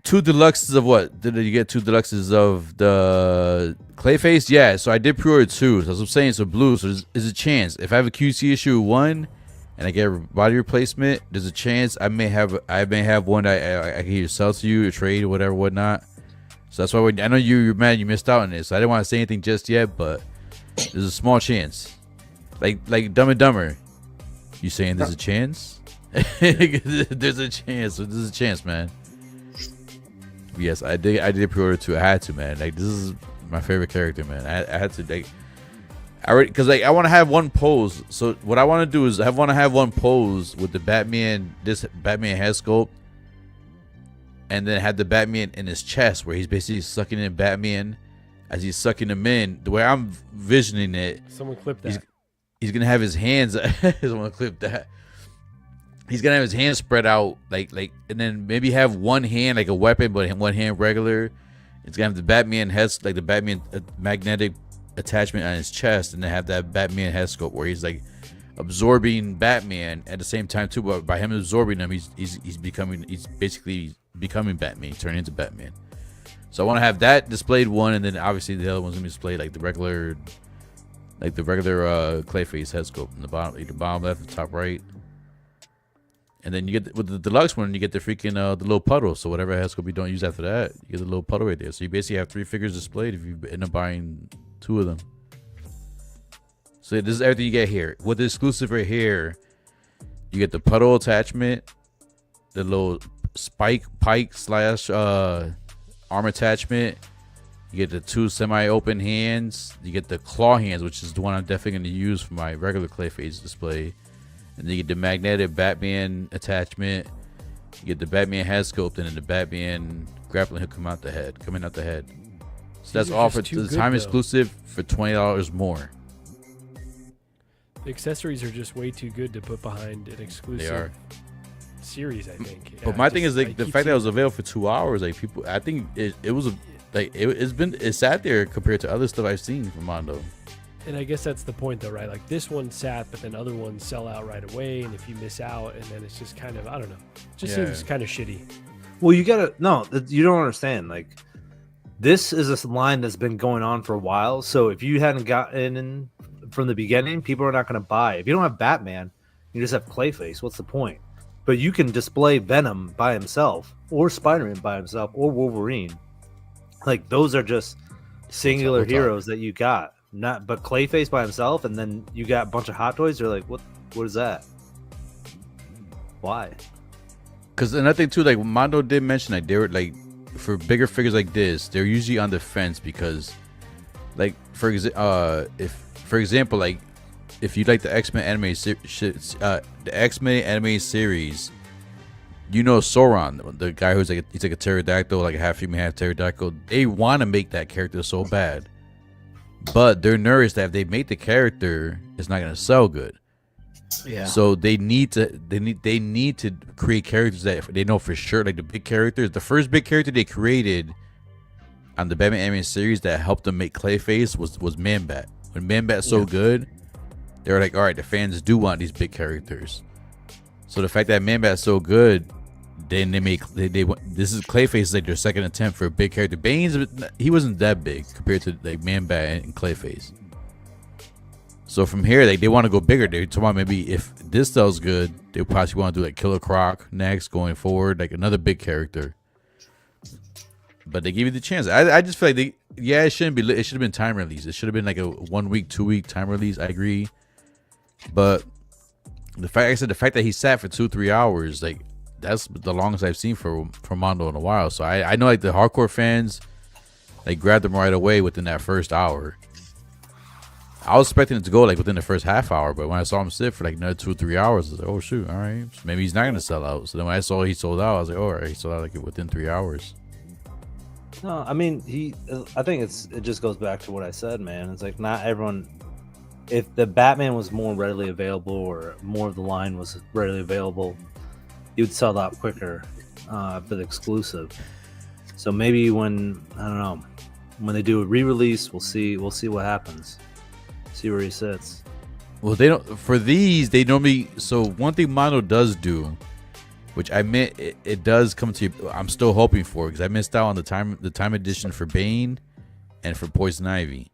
2 deluxes of what? Did you get 2 deluxes of the Clayface? Yeah. So I did pre-order 2. So as I'm saying, so blue. So there's a chance if I have a QC issue 1 and I get a body replacement, there's a chance I may have one that I can either sell to you or trade or whatever, whatnot. So that's why I know you're mad you missed out on this. So I didn't want to say anything just yet, but there's a small chance. Like Dumb and Dumber. You saying there's a chance? There's a chance. There's a chance, man. Yes, I did pre-order 2. I had to, man. Like, this is my favorite character, man. I had to, like, because like I want to have one pose. So what I want to do is I want to have one pose with the Batman, this Batman head sculpt, and then have the Batman in his chest where he's basically sucking in Batman as he's sucking him in. The way I'm visioning it, someone clip that. He's gonna have his hands. Someone clip that. He's gonna have his hands spread out, like, and then maybe have one hand like a weapon, but one hand regular. It's gonna have the Batman heads, like the Batman magnetic attachment on his chest, and they have that Batman head sculpt where he's like absorbing Batman at the same time too. But by him absorbing him, he's basically becoming Batman, turning into Batman. So I want to have that displayed one, and then obviously the other one's gonna be displayed like the regular Clayface head sculpt in the bottom left, the top right. And then you get with the deluxe one, you get the freaking the little puddle. So whatever head sculpt you don't use after that, you get the little puddle right there. So you basically have 3 figures displayed if you end up buying 2 of them. So this is everything you get here. With the exclusive right here, you get the puddle attachment, the little pike slash arm attachment. You get the 2 semi-open hands. You get the claw hands, which is the one I'm definitely going to use for my regular Clayface display. And then you get the magnetic Batman attachment. You get the Batman head sculpt, and then the Batman grappling hook coming out the head. So that's all for the time exclusive for $20 more. The accessories are just way too good to put behind an exclusive series, I think. But my thing is like the fact that it was available for 2 hours, like people, I think it was it's sat there compared to other stuff I've seen from Mondo. And I guess that's the point though, right? Like this one sat, but then other ones sell out right away, and if you miss out, and then it's just kind of, I don't know, just seems kind of shitty. Well, you don't understand. Like, this is a line that's been going on for a while. So if you hadn't gotten in from the beginning, people are not going to buy. If you don't have Batman, you just have Clayface. What's the point? But you can display Venom by himself, or Spider-Man by himself, or Wolverine. Like, those are just singular heroes that you got. But Clayface by himself, and then you got a bunch of Hot Toys. You're like, what is that? Why? Because another thing too, like Mondo did mention, like they were like, for bigger figures like this, they're usually on the fence because, like for example, like if you like the X-Men anime series, you know Sauron, the guy who's like he's like a pterodactyl, like a half human, half pterodactyl. They want to make that character so bad, but they're nervous that if they make the character, it's not gonna sell good. Yeah. So they need to create characters that they know for sure, like the big characters. The first big character they created on the Batman anime series that helped them make Clayface was Man-Bat. When Man-Bat's so good, they were like, all right, the fans do want these big characters. So the fact that Man-Bat's so good, then this is Clayface is like their second attempt for a big character. Bane's, he wasn't that big compared to like Man-Bat and Clayface. So from here, like they want to go bigger. They're talking about maybe if this sells good, they possibly want to do like Killer Croc next, going forward, like another big character. But they give you the chance. I just feel like it shouldn't be. It should have been time release. It should have been like a 1 week, 2 week time release. I agree. But the fact that he sat for 2-3 hours, like that's the longest I've seen for Mondo in a while. So I know like the hardcore fans, like grabbed them right away within that first hour. I was expecting it to go like within the first half hour, but when I saw him sit for like another 2 or 3 hours, I was like, oh shoot, all right, so maybe he's not gonna sell out. So then when I saw he sold out, I was like, oh, all right, he sold out like within 3 hours. No, I mean I think it just goes back to what I said, man. It's like not everyone. If the Batman was more readily available, or more of the line was readily available, you would sell out quicker for the exclusive. So maybe when they do a re-release, we'll see what happens. See where he sits. Well, they don't for these. They normally. So one thing Mondo does do, which I meant it does come to. I'm still hoping for because I missed out on the time edition for Bane and for Poison Ivy.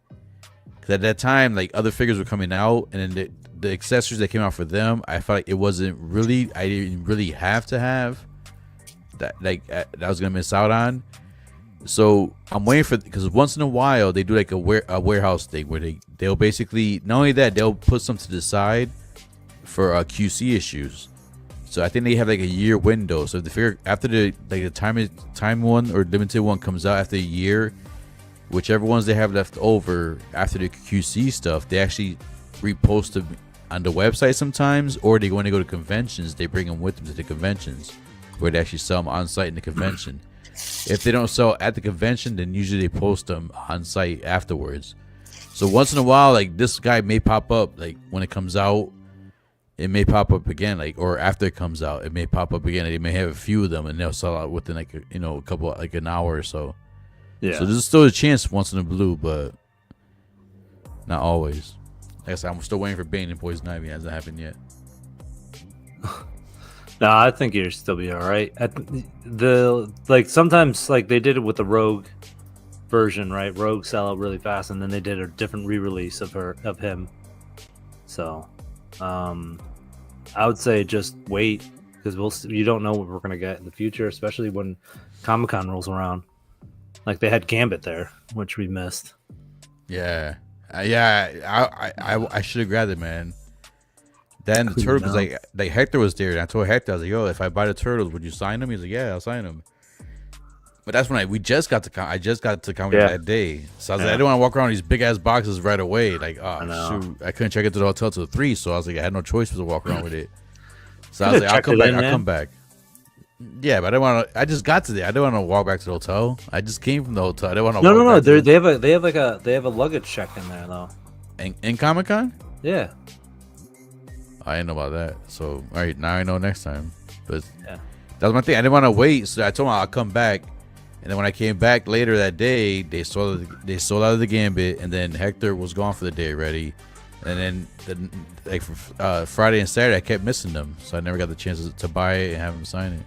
Because at that time, like other figures were coming out, and then the accessories that came out for them, I felt like it wasn't really. I didn't really have to have that. Like that I was gonna miss out on. So I'm waiting for, because once in a while they do like a warehouse thing where they'll basically, not only that, they'll put some to the side for QC issues. So I think they have like a year window. So if the figure after the time one or limited one comes out after a year, whichever ones they have left over after the QC stuff, they actually repost them on the website sometimes, or when they go to conventions, they bring them with them to the conventions where they actually sell them on site in the convention. If they don't sell at the convention, then usually they post them on site afterwards. So once in a while, like this guy may pop up, like when it comes out, it may pop up again, like, or after it comes out, it may pop up again. They may have a few of them, and they'll sell out within like a couple, like an hour or so. Yeah. So there's still a chance once in a blue, but Not always. Like I said, I'm still waiting for Bane and Poison Ivy. It hasn't happened yet. No, I think you'll still be all right. Sometimes like they did it with the Rogue version, right? Rogue sell out really fast, and then they did a different re-release of him. So, I would say just wait because you don't know what we're gonna get in the future, especially when Comic-Con rolls around. Like they had Gambit there, which we missed. Yeah, I should have grabbed it, man. Then the turtle, because like Hector was there, and I told Hector, I was like, "Yo, if I buy the turtles, would you sign them?" He's like, "Yeah, I'll sign them." But that's when I just got to Comic-Con that day, so I was like, I didn't want to walk around these big ass boxes right away. Like, oh shoot, I couldn't check into the hotel till 3, so I was like, I had no choice but to walk around with it. So I was like, I'll come back. Yeah, but I didn't want to. I just got to there. I didn't want to walk back to the hotel. I just came from the hotel. I didn't want to. No. They have a luggage check in there though. In Comic-Con? Yeah. I didn't know about that. So all right, now I know next time. But that was my thing. I didn't want to wait, so I told them I'll come back. And then when I came back later that day, they sold out of the Gambit, and then Hector was gone for the day already. And then for Friday and Saturday, I kept missing them, so I never got the chance to buy it and have them sign it.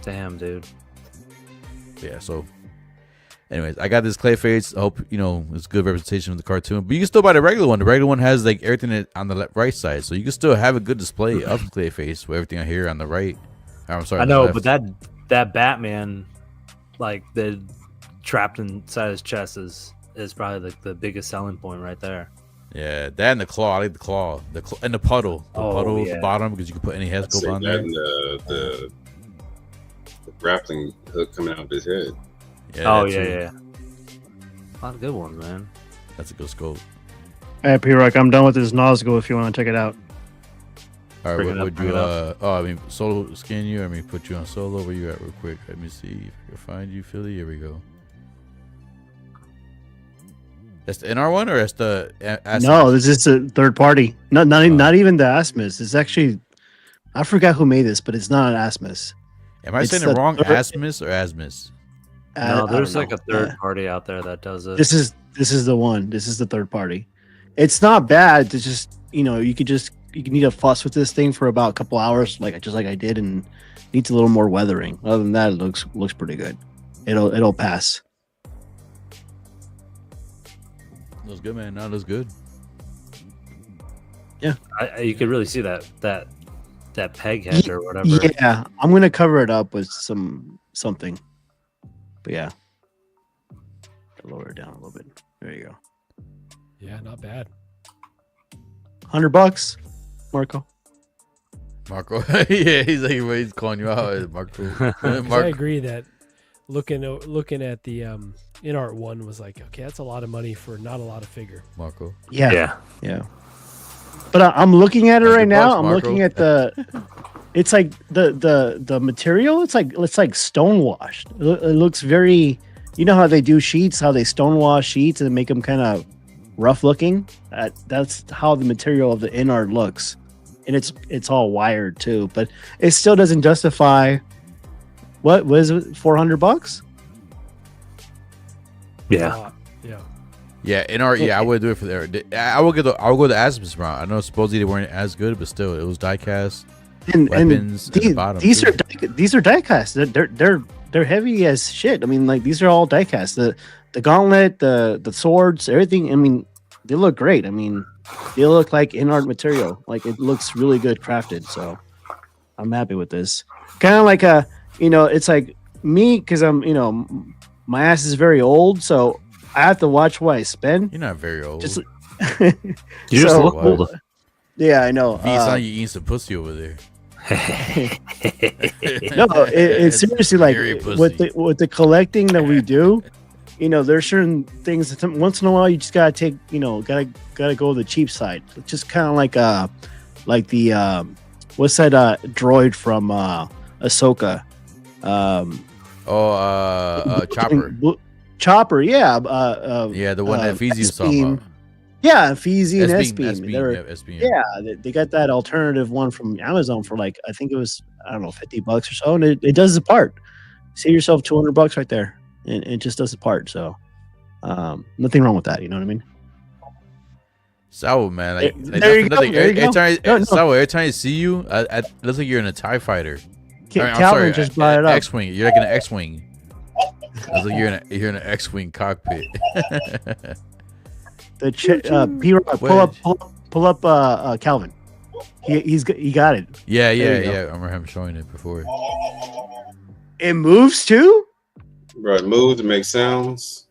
Damn, dude. Yeah. So, anyways, I got this Clayface. I hope it's good representation of the cartoon. But you can still buy the regular one. The regular one has like everything on the right side, so you can still have a good display of Clayface with everything here on the right. I'm sorry. I know, but that Batman, like the trapped inside his chest, is probably like the biggest selling point right there. Yeah, that and the claw. I like the claw. And the puddle. The puddle at the bottom, because you can put any head scope on there. And the grappling hook coming out of his head. Yeah, yeah. A lot of good ones, man. That's a good scope. Hey, P-Rock, I'm done with this Nazgul if you want to check it out. All right, would you solo scan you? I mean, put you on solo. Where you at real quick? Let me see if I can find you, Philly. Here we go. That's the NR one, or that's the Asmus? No, this is a third party. Not even the Asmus. It's actually, I forgot who made this, but it's not an Asmus. Am I saying it wrong? Asmus or Asmus? No, there's like a third party out there that does it. This is the one. This is the third party. It's not bad. It's just you need to fuss with this thing for about a couple hours, like I did, and needs a little more weathering. Other than that, it looks pretty good. It'll pass. Looks good, man. No, looks good. Yeah, you could really see that peg head or whatever. Yeah, I'm gonna cover it up with something. But yeah, lower it down a little bit. There you go. Yeah, not bad. $100, Marco. Yeah, he's calling you out, Marco. I agree that looking at the InArt one was like, okay, that's a lot of money for not a lot of figure. Marco. Yeah. But I'm looking at it right now. I'm looking at it's like the material. It's like stonewashed. It looks very. You know how they do sheets, how they stonewash sheets and make them kind of rough looking. That's how the material of the InArt looks, and it's all wired too. But it still doesn't justify. What was it? $400? Yeah. Yeah, InArt. Yeah, I would do it for there. I will go the Asmus route. I know supposedly they weren't as good, but still, it was diecast. Weapons and bottom these are diecast. They're heavy as shit. I mean, like these are all diecast. The gauntlet, the swords, everything. I mean, they look great. I mean, they look like InArt material. Like it looks really good crafted. So I'm happy with this. Kind of like it's like me because I'm my ass is very old, so I have to watch what I spend. You're not very old. You just look old. Yeah, I know. It's not you eating some pussy over there. No, it's seriously like with the collecting that we do. There's certain things that once in a while you just gotta take. Gotta go the cheap side. It's just kind of like the what's that droid from Ahsoka? Chopper. Chopper, yeah. Yeah, the one that Feezy was talking about. Yeah, Feezy and S-Beam. S-Beam. They got that alternative one from Amazon for like, I think it was, I don't know, $50 or so. And it does the part. Save yourself $200 right there. And it just does the part. So nothing wrong with that. You know what I mean? Sour, man. Like, there you go. Sour, every time I see you, it looks like you're in a TIE fighter. Calvin just brought it up. X-wing. You're like in an X-wing. It's like you're in an X-wing cockpit. Pull up Calvin. He got it. Yeah. I remember him showing it before. It moves too? Bro, it moves, it makes sounds.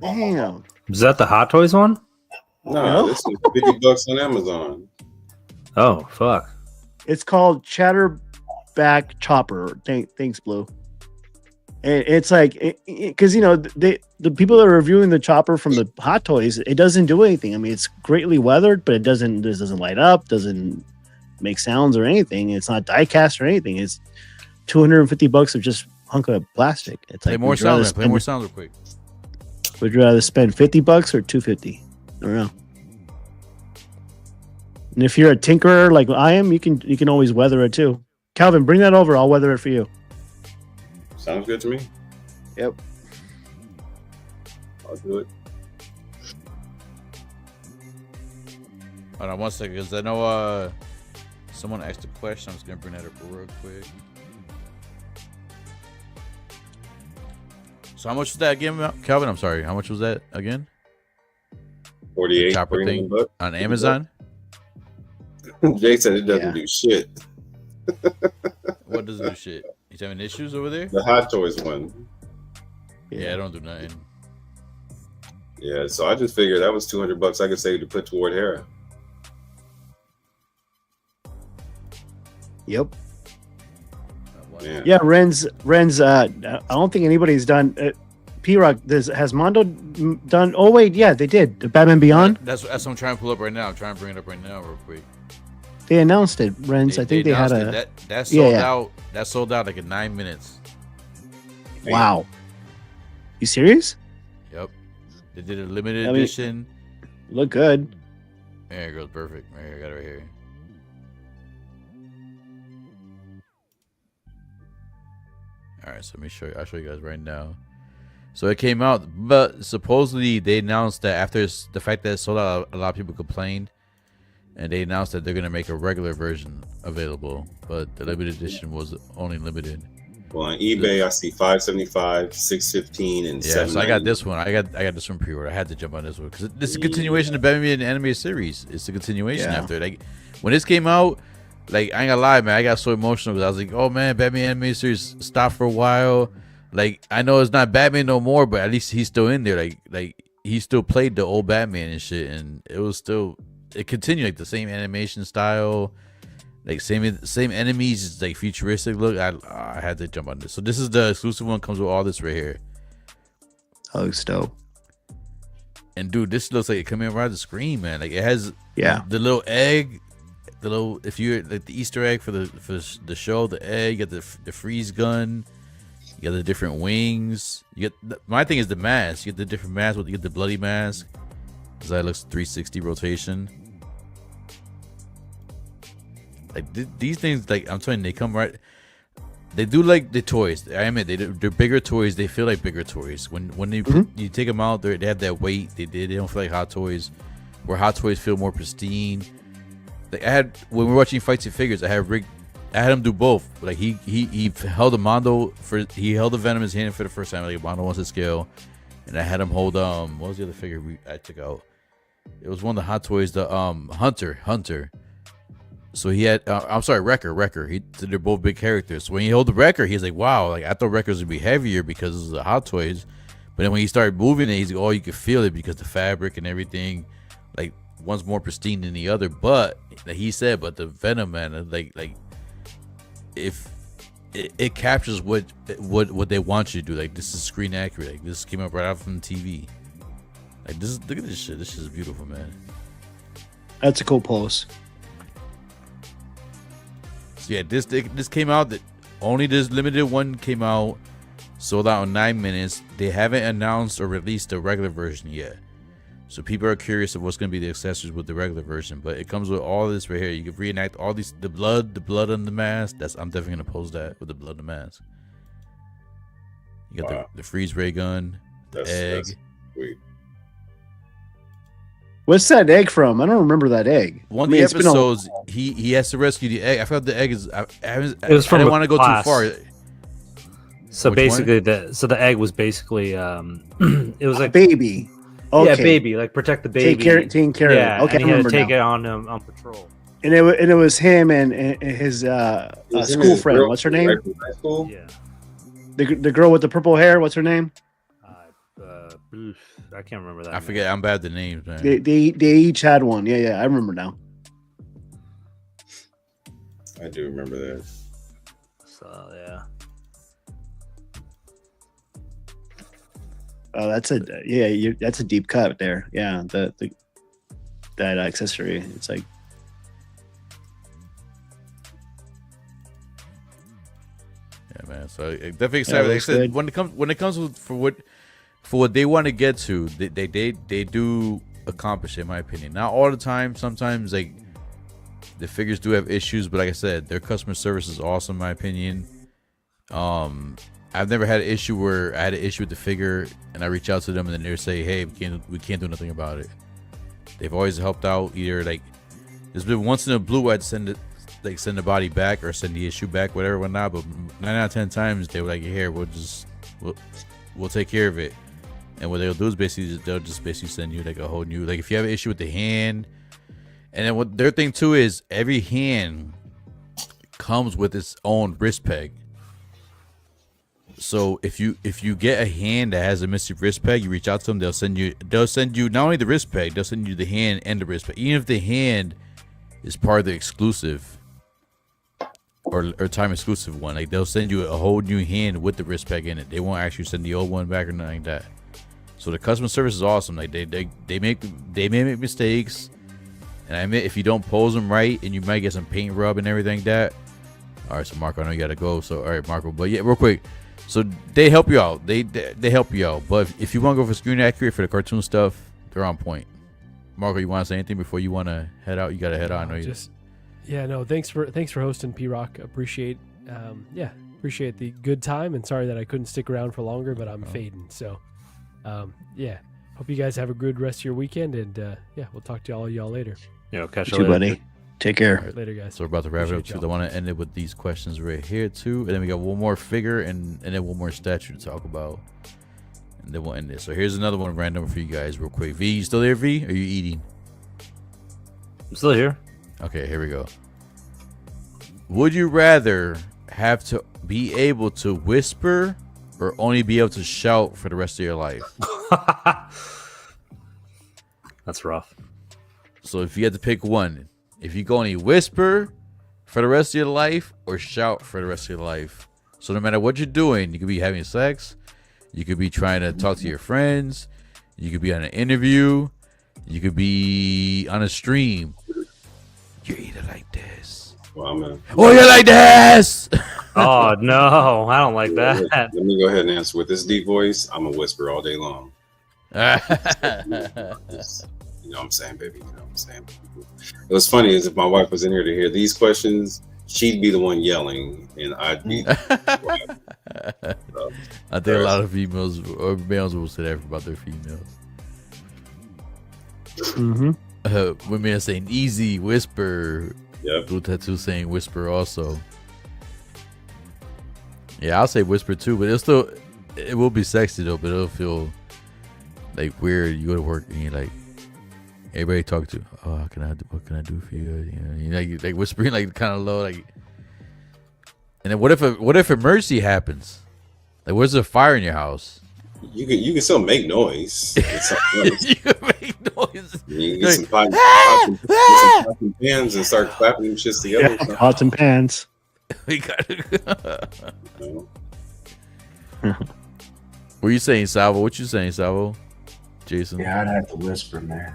Damn. Is that the Hot Toys one? No, this is $50 on Amazon. Oh, fuck. It's called Chatterback Chopper. Thanks, Blue. And it's like, because the people that are reviewing the chopper from the Hot Toys, it doesn't do anything. I mean, it's greatly weathered, but it doesn't light up, doesn't make sounds or anything. It's not die cast or anything. It's $250 of just hunk of plastic. It's Play like more sounds. Play more sounds real quick. Would you rather spend $50 or $250? I don't know. And if you're a tinkerer like I am, you can always weather it too. Calvin, bring that over. I'll weather it for you. Sounds good to me. Yep. I'll do it. Hold on 1 second, because I know someone asked a question. I'm just gonna bring that up real quick. So how much was that again, Calvin? I'm sorry. How much was that again? 48 chopper thing on Amazon. Jay said it doesn't do shit. What does it do shit? He's having issues over there? The Hot Toys one. Yeah, I don't do nothing. Yeah, so I just figured that was $200 I could save to put toward hair. Yep. Yeah, Ren's. I don't think anybody's done. P-Rock, has Mondo done? Oh wait, yeah, they did. The Batman Beyond. That's what I'm trying to pull up right now. I'm trying to bring it up right now, real quick. They announced it, Ren's. I think they had a. That sold out. That sold out like in 9 minutes. Wow. You serious? Yep. They did a limited edition. Look good. There it goes. Perfect. Right here, I got it right here. All right, so let me show you. I'll show you guys right now. So it came out, but supposedly they announced that after the fact that it sold out, a lot of people complained, and they announced that they're gonna make a regular version available, but the limited edition was only limited. Well, on eBay, I see $575, $615, and $7. So I got this one. I got this one pre-order. I had to jump on this one because this is a continuation of Batman animated series. It's a continuation after. Like when this came out, like I ain't gonna lie, man, I got so emotional because I was like, oh man, Batman animated series stopped for a while. Like I know it's not Batman no more, but at least he's still in there. Like he still played the old Batman and shit, and it continued like the same animation style. Like same enemies, it's like futuristic look. I had to jump on this. So this is the exclusive one. Comes with all this right here. Oh, it's dope. And dude, this looks like it coming around the screen, man. Like it has the little egg, the little if you're like the Easter egg for the show, the egg. You got the freeze gun. You got the different wings. You get my thing is the mask. You get the different masks. You get the bloody mask. Cause that looks 360 rotation. Like these things, like I'm telling you, they come right. They do like the toys. I admit they're bigger toys. They feel like bigger toys. When you take them out, they have that weight. They don't feel like Hot Toys. Where Hot Toys feel more pristine. Like I had when we were watching Fights and Figures, I had him do both. Like he held a Mondo he held the Venom in his hand for the first time. Like a Mondo wants to scale, and I had him hold what was the other figure I took out? It was one of the Hot Toys, the Hunter. So he had, Wrecker. They're both big characters. So when he held the Wrecker, he's like, wow, like I thought Wreckers would be heavier because of the Hot Toys. But then when he started moving it, he's like, oh, you could feel it because the fabric and everything, like one's more pristine than the other. But like he said, but the Venom, man, like if it captures what they want you to do. Like this is screen accurate. Like this came up right out from the TV. Like this is, look at this shit. This shit is beautiful, man. That's a cool pose. So yeah, this came out. That only this limited one came out, sold out in 9 minutes. They haven't announced or released the regular version yet, so people are curious of what's going to be the accessories with the regular version. But it comes with all this right here. You can reenact all these, the blood on the mask. I'm definitely gonna post that with the blood on the mask. You got the freeze ray gun, the egg. That's sweet. What's that egg from? I don't remember that egg. One of the episodes, he has to rescue the egg. I felt the egg is. I didn't want to go too far. So basically, the egg was basically it was like baby. Okay. Yeah, baby, like protect the baby. Taking care of it. Okay, and he had to take it on patrol. And it was him and his school friend. What's her name? Yeah. The girl with the purple hair. What's her name? I can't remember that. I forget. I'm bad at the names, man. They each had one. Yeah. I remember now. I do remember that. So yeah. Oh, that's a deep cut there. Yeah, that accessory. It's like. Yeah, man. So it definitely excited. Like I said, when it comes for what they want to get to, they do accomplish it, in my opinion. Not all the time. Sometimes like the figures do have issues, but like I said, their customer service is awesome, in my opinion. I've never had an issue where I had an issue with the figure and I reach out to them and then they say, "Hey, we can't do nothing about it." They've always helped out. Either like there's been once in a blue I'd send the body back or send the issue back, whatever, whatnot. But 9 out of 10 times they were like, "Here, we'll take care of it." And what they'll do is they'll just basically send you like a whole new, like if you have an issue with the hand, and then what their thing too is every hand comes with its own wrist peg. So if you get a hand that has a missing wrist peg, you reach out to them, they'll send you not only the wrist peg, they'll send you the hand and the wrist peg. Even if the hand is part of the exclusive or time exclusive one, like they'll send you a whole new hand with the wrist peg in it. They won't actually send the old one back or nothing like that. So the customer service is awesome. Like they may make mistakes, and I admit if you don't pose them right, and you might get some paint rub and everything like that. All right, so Marco, I know you gotta go. So all right, Marco, but yeah, real quick. So they help you out. They help you out. But if you want to go for screen accurate for the cartoon stuff, they're on point. Marco, you want to say anything before you want to head out? You got to head out. I know you. Thanks for hosting, P-Rock. Appreciate the good time, and sorry that I couldn't stick around for longer, but I'm fading. So hope you guys have a good rest of your weekend, and we'll talk to all y'all later. Yeah, catch you later, buddy. Take care. All right, later, guys. So we're about to wrap it up too. I want to end it with these questions right here too, and then we got one more figure and then one more statue to talk about, and then we'll end it. So here's another one random for you guys, real quick. V, you still there? V, are you eating? I'm still here. Okay, here we go. Would you rather have to be able to whisper or only be able to shout for the rest of your life? That's rough. So if you had to pick one. If you go only whisper for the rest of your life or shout for the rest of your life. So no matter what you're doing, you could be having sex, you could be trying to talk to your friends, you could be on an interview, you could be on a stream. You're either like this. Well, you're like this. Oh no, I don't like that. Let me go ahead and answer with this deep voice. I'm a whisper all day long. You know what I'm saying, baby? You know what I'm saying? It was funny is if my wife was in here to hear these questions, she'd be the one yelling, and I'd be. I think a lot of females or males will say that about their females. Mm-hmm. Women are saying easy, whisper. Yep. Blue Tattoo saying whisper also. Yeah, I'll say whisper too, but it will be sexy though, but it'll feel like weird. You go to work and you're like, everybody talk to, oh, what can I do for you? You know, like whispering like kind of low, like. And then what if emergency happens? Like, where's the fire in your house? You can still make noise. You can make noise. You can get some pots and pans and start clapping them shits together. Yeah, pots and pans. We got it. What are you saying, Salvo? What you saying, Salvo? Jason? Yeah, I'd have to whisper, man.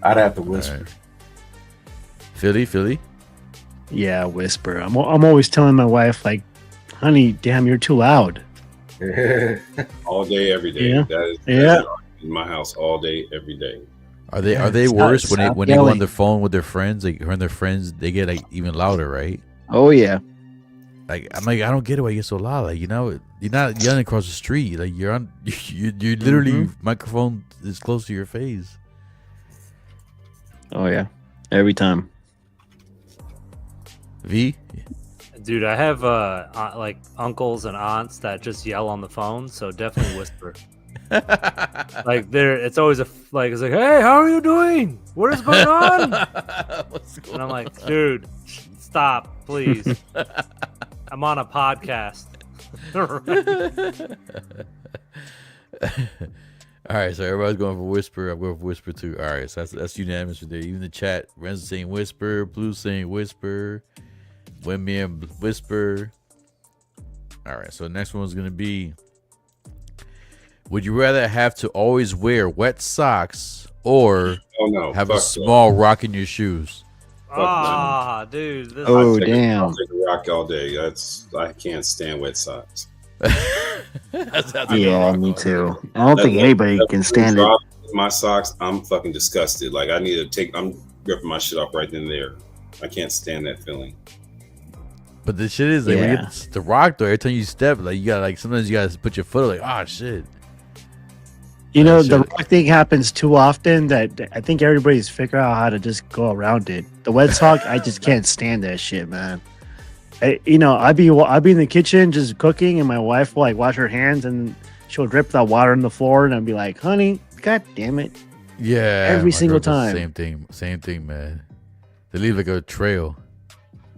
I'd have to whisper. Right. Philly? Yeah, whisper. I'm always telling my wife, like, honey, damn, you're too loud. All day, every day. Yeah. That is in my house all day, every day. Are they worse when they go on the phone with their friends? Like, when their friends, they get like even louder, right? Oh yeah. like I'm like I don't get it why you get so loud. Like, you know, you're not yelling across the street. Like you're literally microphone is close to your face. Oh yeah, every time. V. Dude, I have like uncles and aunts that just yell on the phone, so definitely whisper. Like it's always it's like, hey, how are you doing? What is going on? And I'm like, dude, stop, please. I'm on a podcast. All right, so everybody's going for Whisper. I'm going for Whisper too. All right, so that's unanimous right there. Even the chat, Ren's saying Whisper, Blue saying Whisper, Windman Whisper. All right, so the next one's gonna be: would you rather have to always wear wet socks or have a small rock in your shoes? Dude. Damn. I'll take a rock all day. I can't stand wet socks. Yeah, me too. I don't think anybody can stand it. My socks, I'm fucking disgusted. Like I'm ripping my shit off right then and there. I can't stand that feeling. But the shit is like when you get the rock though, every time you step, like you gotta like sometimes you gotta put your foot like, shit. You know, the rock thing happens too often that I think everybody's figuring out how to just go around it. The wet sock, I just can't stand that shit, man. I'd be in the kitchen just cooking, and my wife will like wash her hands, and she'll drip that water on the floor, and I'll be like, "Honey, god damn it!" Yeah, every single time. Same thing, man. They leave like a trail.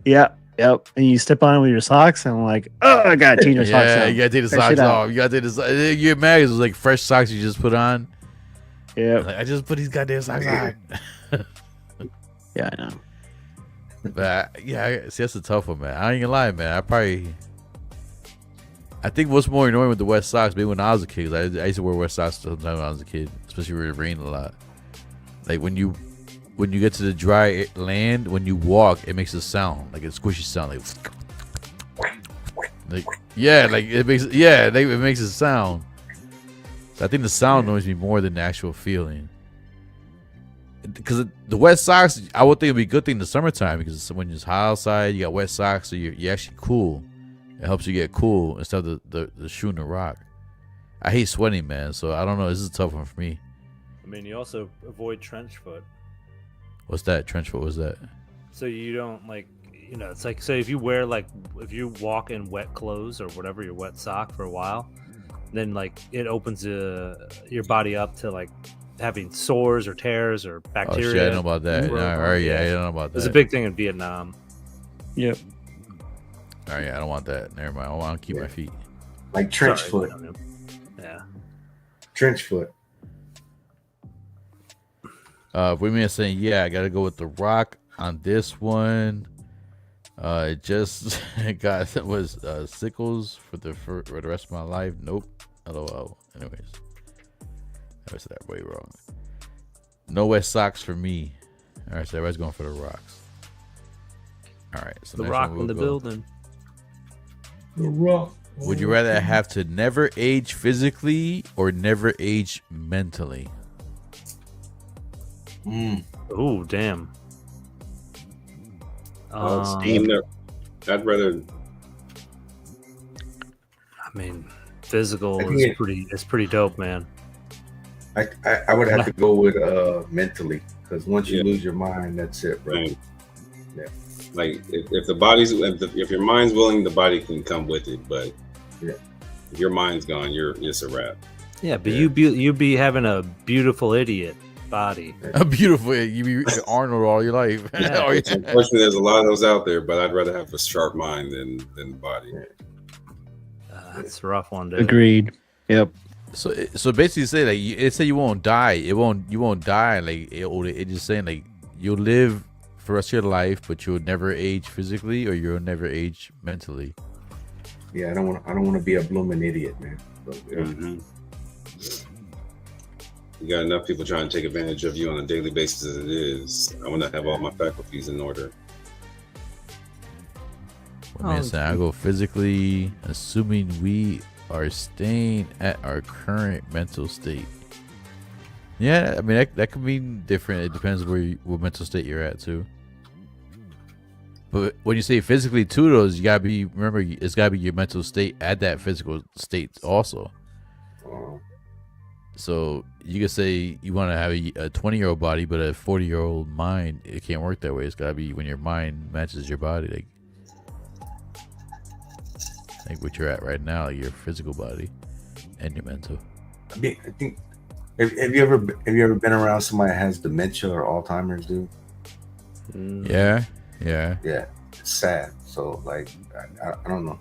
Yeah. Yep, and you step on it with your socks, and I'm like, oh, I gotta change your socks. Yeah, you gotta take the socks off. You gotta take the. You're mad. It's like fresh socks you just put on. Yeah, like, I just put these goddamn socks on. Yeah, I know. But see, that's a tough one, man. I ain't gonna lie, man. I think what's more annoying with the wet socks, maybe when I was a kid, I used to wear wet socks sometimes when I was a kid, especially when it rained a lot. Like when you get to the dry land, when you walk, it makes a sound, like a squishy sound, like it makes a sound. So I think the sound annoys me more than the actual feeling. Because the wet socks, I would think it'd be a good thing in the summertime, because when it's hot outside, you got wet socks, so you're actually cool. It helps you get cool instead of the shoe and the rock. I hate sweating, man, so I don't know. This is a tough one for me. I mean, you also avoid trench foot. What's that? Trench foot? What's that? So you don't it's like, say if you walk in wet clothes or whatever, your wet sock for a while, then like it opens your body up to like having sores or tears or bacteria. Oh shit, I know about that. All right, I don't know about that. It's a big thing in Vietnam. Yep. All right, I don't want that. Never mind. I want to keep my feet. Like trench foot. Yeah. Trench foot. Women are saying, I gotta go with the rock on this one. It just was sickles for the rest of my life. Nope. LOL. Anyways, I said that way wrong. No wet socks for me. All right, so everybody's going for the rocks. All right, so the rock in the building. The rock. Would you rather have to never age physically or never age mentally? Oh, damn. I'd rather. I mean, physical is pretty dope, man. I would have to go with mentally, because once you lose your mind, that's it, right? Yeah. Like if the body's if your mind's willing, the body can come with it, but if your mind's gone, it's a wrap. Yeah, but you be having a beautiful idiot body. A beautiful, you be Arnold all your life. Yeah. Unfortunately, there's a lot of those out there, but I'd rather have a sharp mind than the body. That's a rough one, dude. Agreed. Yep. So basically, say you won't die. You won't die. Like it just saying like you'll live for the rest of your life, but you'll never age physically, or you'll never age mentally. Yeah, I don't want to be a blooming idiot, man. So, You got enough people trying to take advantage of you on a daily basis as it is. I want to have all my faculties in order. I go physically, assuming we are staying at our current mental state. Yeah, I mean that could be different. It depends what mental state you're at too. But when you say physically too, those you gotta be remember it's gotta be your mental state at that physical state also. So you could say you want to have a 20-year-old body, but a 40-year-old mind, it can't work that way. It's gotta be when your mind matches your body, like what you're at right now, like your physical body and your mental. I think. Have you ever been around somebody that has dementia or Alzheimer's, dude? Yeah. It's sad. So like, I don't know.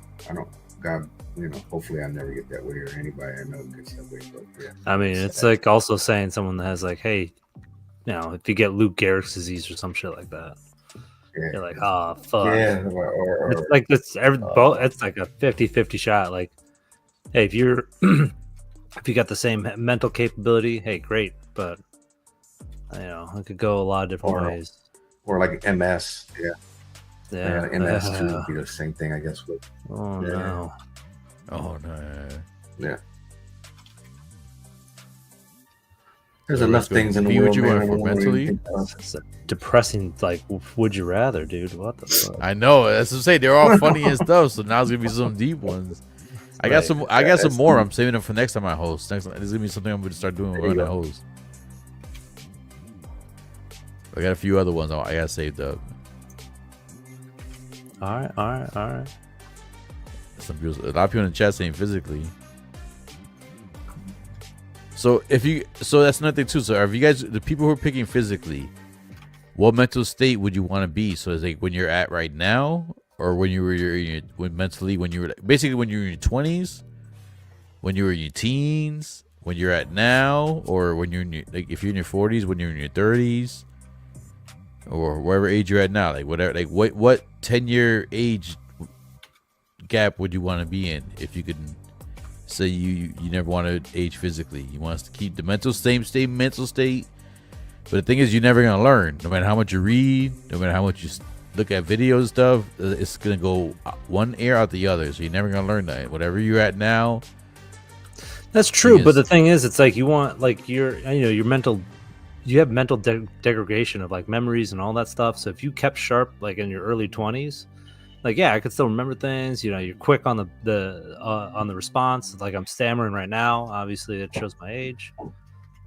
God, hopefully I never get that way, or anybody I know gets that way. But yeah. I mean, it's like also saying someone that has like, hey, if you get Lou Gehrig's disease or some shit like that, you're like, oh fuck. Yeah. It's like it's like a 50-50 shot. Like, hey, if you're if you got the same mental capability, hey, great. But it could go a lot of different ways. Or like MS, yeah, MS too would be the same thing, I guess. No. Oh no. Yeah. There's enough things in the world. What you want for mentally? It's depressing. Like, would you rather, dude? What the fuck? I know. That's what I'm saying. They're all funny and stuff. So now it's gonna be some deep ones. I got some. I got some more. I'm saving them for next time I host. There's gonna be something I'm gonna start doing when I host. I got a few other ones I got saved up. All right. Some people, a lot of people in the chat saying physically. So that's another thing too. So if you guys, the people who are picking physically, what mental state would you want to be? So it's like when you're at right now, or when you were mentally when you were basically when you were in your 20s, when you were in your teens, when you're at now, or when you're in your, like if you're in your 40s, when you're in your 30s. Or whatever age you're at now, like whatever, like what 10-year age gap would you want to be in if you could say you never want to age physically? You want us to keep the mental mental state, but the thing is, you're never gonna learn. No matter how much you read, no matter how much you look at videos and stuff, it's gonna go one ear out the other. So you're never gonna learn that. Whatever you're at now. That's true, but the thing is, it's like you want like your mental. You have mental degradation of like memories and all that stuff. So if you kept sharp like in your early 20s, like I could still remember things. You're quick on the response. It's like I'm stammering right now. Obviously, it shows my age,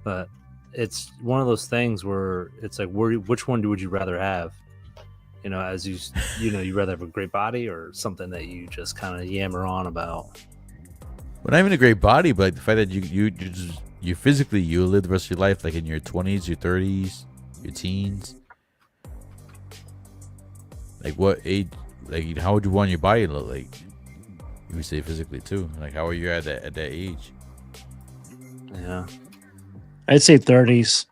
but it's one of those things where it's like, which one would you rather have? As you rather have a great body or something that you just kind of yammer on about. Well, not even a great body, but like the fact that you physically, you'll live the rest of your life like in your 20s, your 30s, your teens. Like what age, like how would you want your body to look like? You would say physically too. Like how are you at that age? Yeah. I'd say 30s.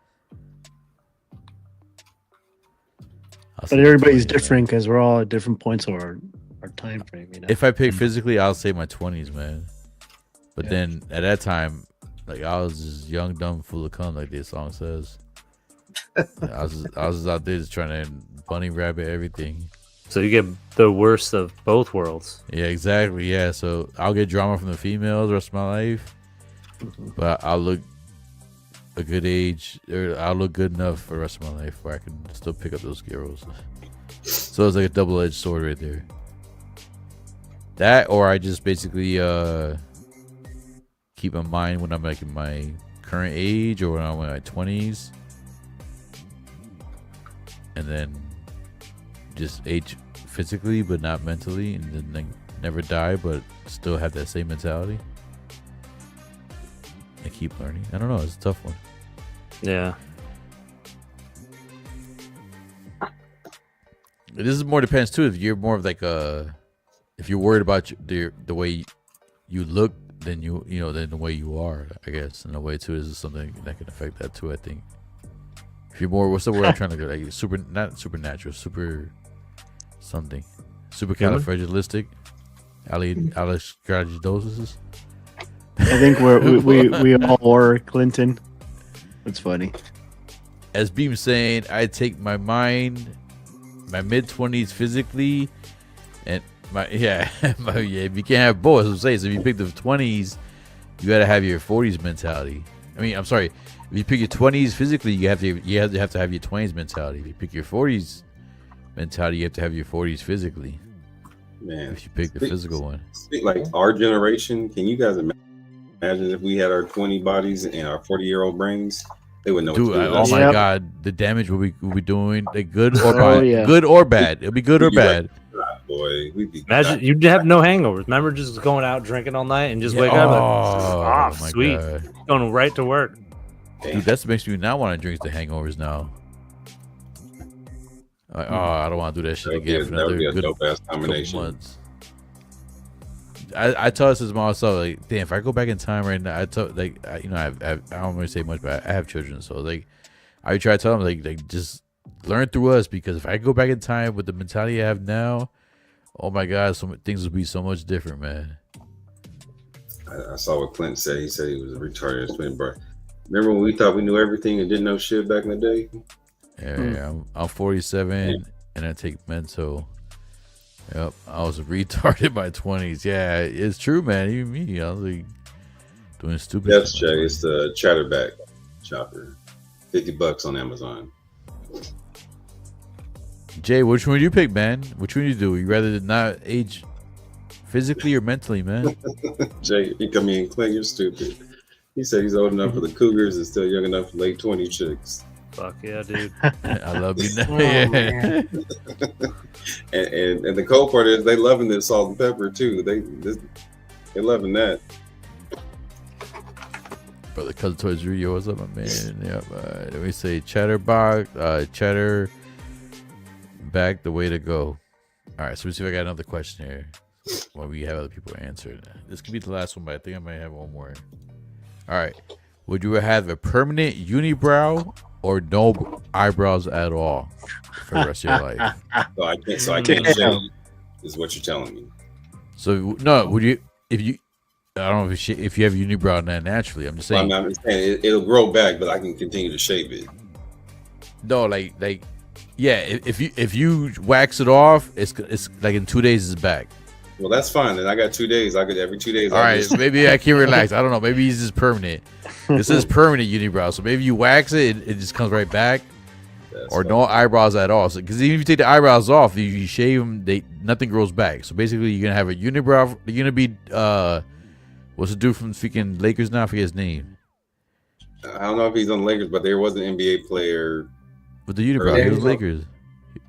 But everybody's different because we're all at different points of our time frame. If I pick physically, I'll say my 20s, man. But then at that time, like I was just young, dumb, full of cum, like this song says. I was just out there just trying to bunny rabbit everything. So you get the worst of both worlds. Yeah, exactly. Yeah, so I'll get drama from the females the rest of my life, but I'll look a good age, or I'll look good enough for the rest of my life where I can still pick up those girls. So it's like a double-edged sword right there. That, or I just basically keep in mind when I'm like in my current age or when I'm in my 20s, and then just age physically but not mentally, and then like never die but still have that same mentality and keep learning. I don't know, it's a tough one. Yeah. This is more depends too. If you're more of like if you're worried about the way you look, then than the way you are, I guess. In a way too, is something that can affect that too. I think. If you're more, what's the word I'm trying to get? Like not supernatural, super something, supercalifragilistic, alexstradiolitosis. I think we all are Clinton. That's funny. As Beam saying, I take my mind, my mid-20s physically, and if you can't have both. That's what I'm saying. So if you pick the 20s, you gotta have your 40s mentality. I mean, I'm sorry. If you pick your 20s physically, you have to have your 20s mentality. If you pick your 40s mentality. You have to have your 40s physically. Man, if you pick the physical one. Like our generation, can you guys imagine if we had our 20 bodies and our 40-year-old brains? They wouldn't know Dude, what to do. oh my god, the damage we'll be doing, like good or bad, good or bad. It'll be good or bad. Like, boy, we'd be imagine you'd have no hangovers. Remember just going out drinking all night and just wake up like, my sweet, God. going right to work. Dude, that's what makes me not want to drink the hangovers now. Like, I don't want to do that shit again for another good couple months. I tell us as myself, like, damn, if I go back in time right now, I don't really say much, but I have children, so like, I try to tell them like just learn through us, because if I go back in time with the mentality I have now, oh my god, things would be so much different, man. I saw what Clint said. He said he was a retarded twin brother. Remember when we thought we knew everything and didn't know shit back in the day? Yeah, I'm 47 and I take mental. Yep, I was retarded in my 20s. Yeah, it's true, man. Even me, I was like doing stupid. That's Jay. It's the Chatterback chopper. $50 on Amazon. Jay, which one do you pick, man? Which one do you do? You rather not age physically or mentally, man? Jay, you come in, Clint, you're stupid. He said he's old enough for the cougars and still young enough for late 20 chicks. Fuck yeah, dude. I love you now. Yeah. and the cold part is they loving this salt and pepper too. They loving that. Brother Cousin Toys Rio, what's up, my man? Yep. Let me say Chatterbox, Cheddar back the way to go. All right, so let's see if I got another question here while we have other people answer it. This could be the last one, but I think I might have one more. All right. Would you have a permanent unibrow or no eyebrows at all for the rest of your life? So I can't shave, is what you're telling me. So no, would you if you? I don't know if you have unibrow naturally. I'm just saying. Well, I'm saying it'll grow back, but I can continue to shave it. No, like yeah. If you wax it off, it's like in 2 days it's back. Well, that's fine. Then I got 2 days. I could every 2 days. All right, maybe I can relax. I don't know. Maybe it's just permanent. This is permanent unibrow. So maybe you wax it, it just comes right back. That's or no eyebrows at all. So because even if you take the eyebrows off, you shave them, nothing grows back. So basically, you're gonna have a unibrow. You're gonna be what's the dude from freaking Lakers now? I forget his name. I don't know if he's on the Lakers, but there was an NBA player with the unibrow. He was Lakers.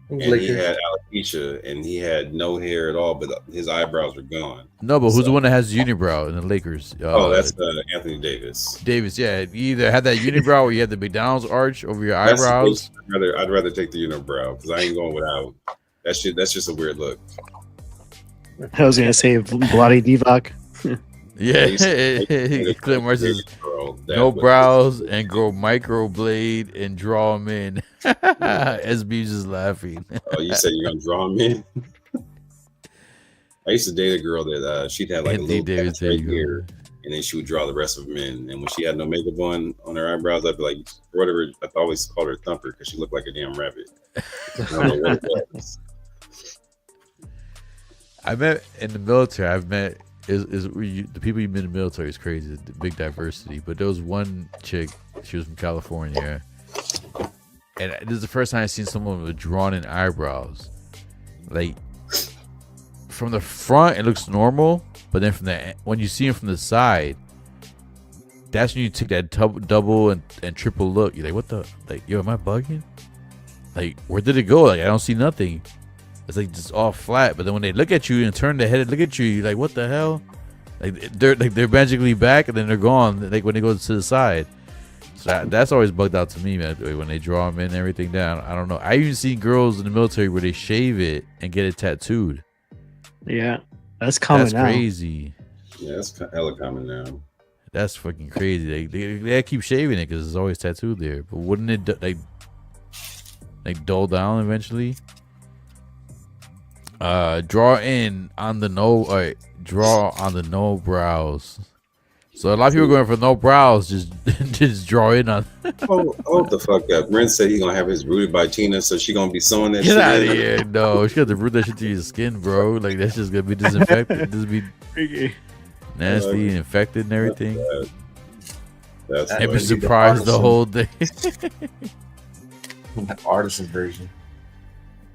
And he had alopecia, and he had no hair at all, but his eyebrows were gone. No, but who's the one that has unibrow in the Lakers? That's Anthony Davis. Davis, yeah. You either had that unibrow or you had the McDonald's arch over your eyebrows. I'd rather take the unibrow because I ain't going without. That shit. That's just a weird look. I was gonna say bloody Divock. Yeah, Clint Mercer's no brows and grow microblade and draw them in. SB just laughing. Oh, you said you're gonna draw them in? I used to date a girl that she'd have like a little patch right here, and then she would draw the rest of them in. And when she had no makeup on her eyebrows, I'd be like, whatever. I always called her Thumper because she looked like a damn rabbit. I don't know what it was. I met in the military. I've met. The people you met in the military is crazy. The big diversity. But there was one chick. She was from California, and this is the first time I've seen someone with drawn-in eyebrows. Like from the front, it looks normal, but then when you see them from the side, that's when you take that double and triple look. You're like, what the? Like, yo, am I bugging? Like, where did it go? Like, I don't see nothing. It's like just all flat, but then when they look at you and turn their head and look at you, you're like, what the hell? Like they're magically back and then they're gone. Like when they go to the side. So that's always bugged out to me, man. When they draw them in and everything down, I don't know. I even seen girls in the military where they shave it and get it tattooed. Yeah, that's common. That's crazy. Yeah, that's hella common now. That's fucking crazy. They keep shaving it because it's always tattooed there. But wouldn't it like dull down eventually? Draw on the no brows. So a lot of people going for no brows, just draw in on. Hold the fuck up. Ren said he's gonna have his rooted by Tina, so she gonna be sewing that Get shit out of in. here. No, she got to root that shit to your skin, bro. Like that's just gonna be disinfected. Just be nasty and infected and everything. I'd be surprised the whole day. Artisan version.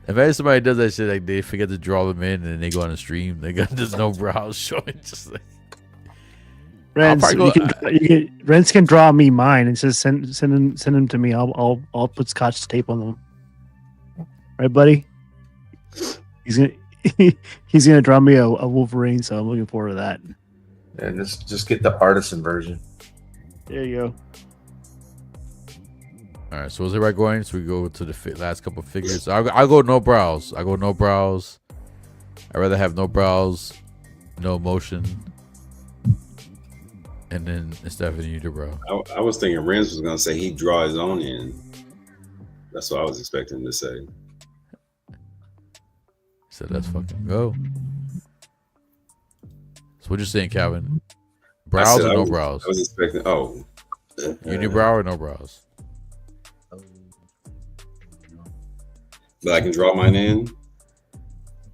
Imagine somebody does that shit, like they forget to draw them in, and then they go on a stream. They got there's no brows showing. Just like Renz, Renz can draw me mine and just send them to me. I'll put Scotch tape on them. Right, buddy? He's gonna draw me a Wolverine, so I'm looking forward to that. And just get the artisan version. There you go. All right, so is everybody going? So we go to the last couple of figures. I'll go no brows. I go no brows. I'd rather have no brows, no motion, and then Stephanie, you do brow. I was thinking Renz was gonna say he'd draw his own in. That's what I was expecting to say. So let's fucking go. So what you saying, Calvin? Brows or no brows? I was expecting. You do brow or no brows? But I can draw mine in.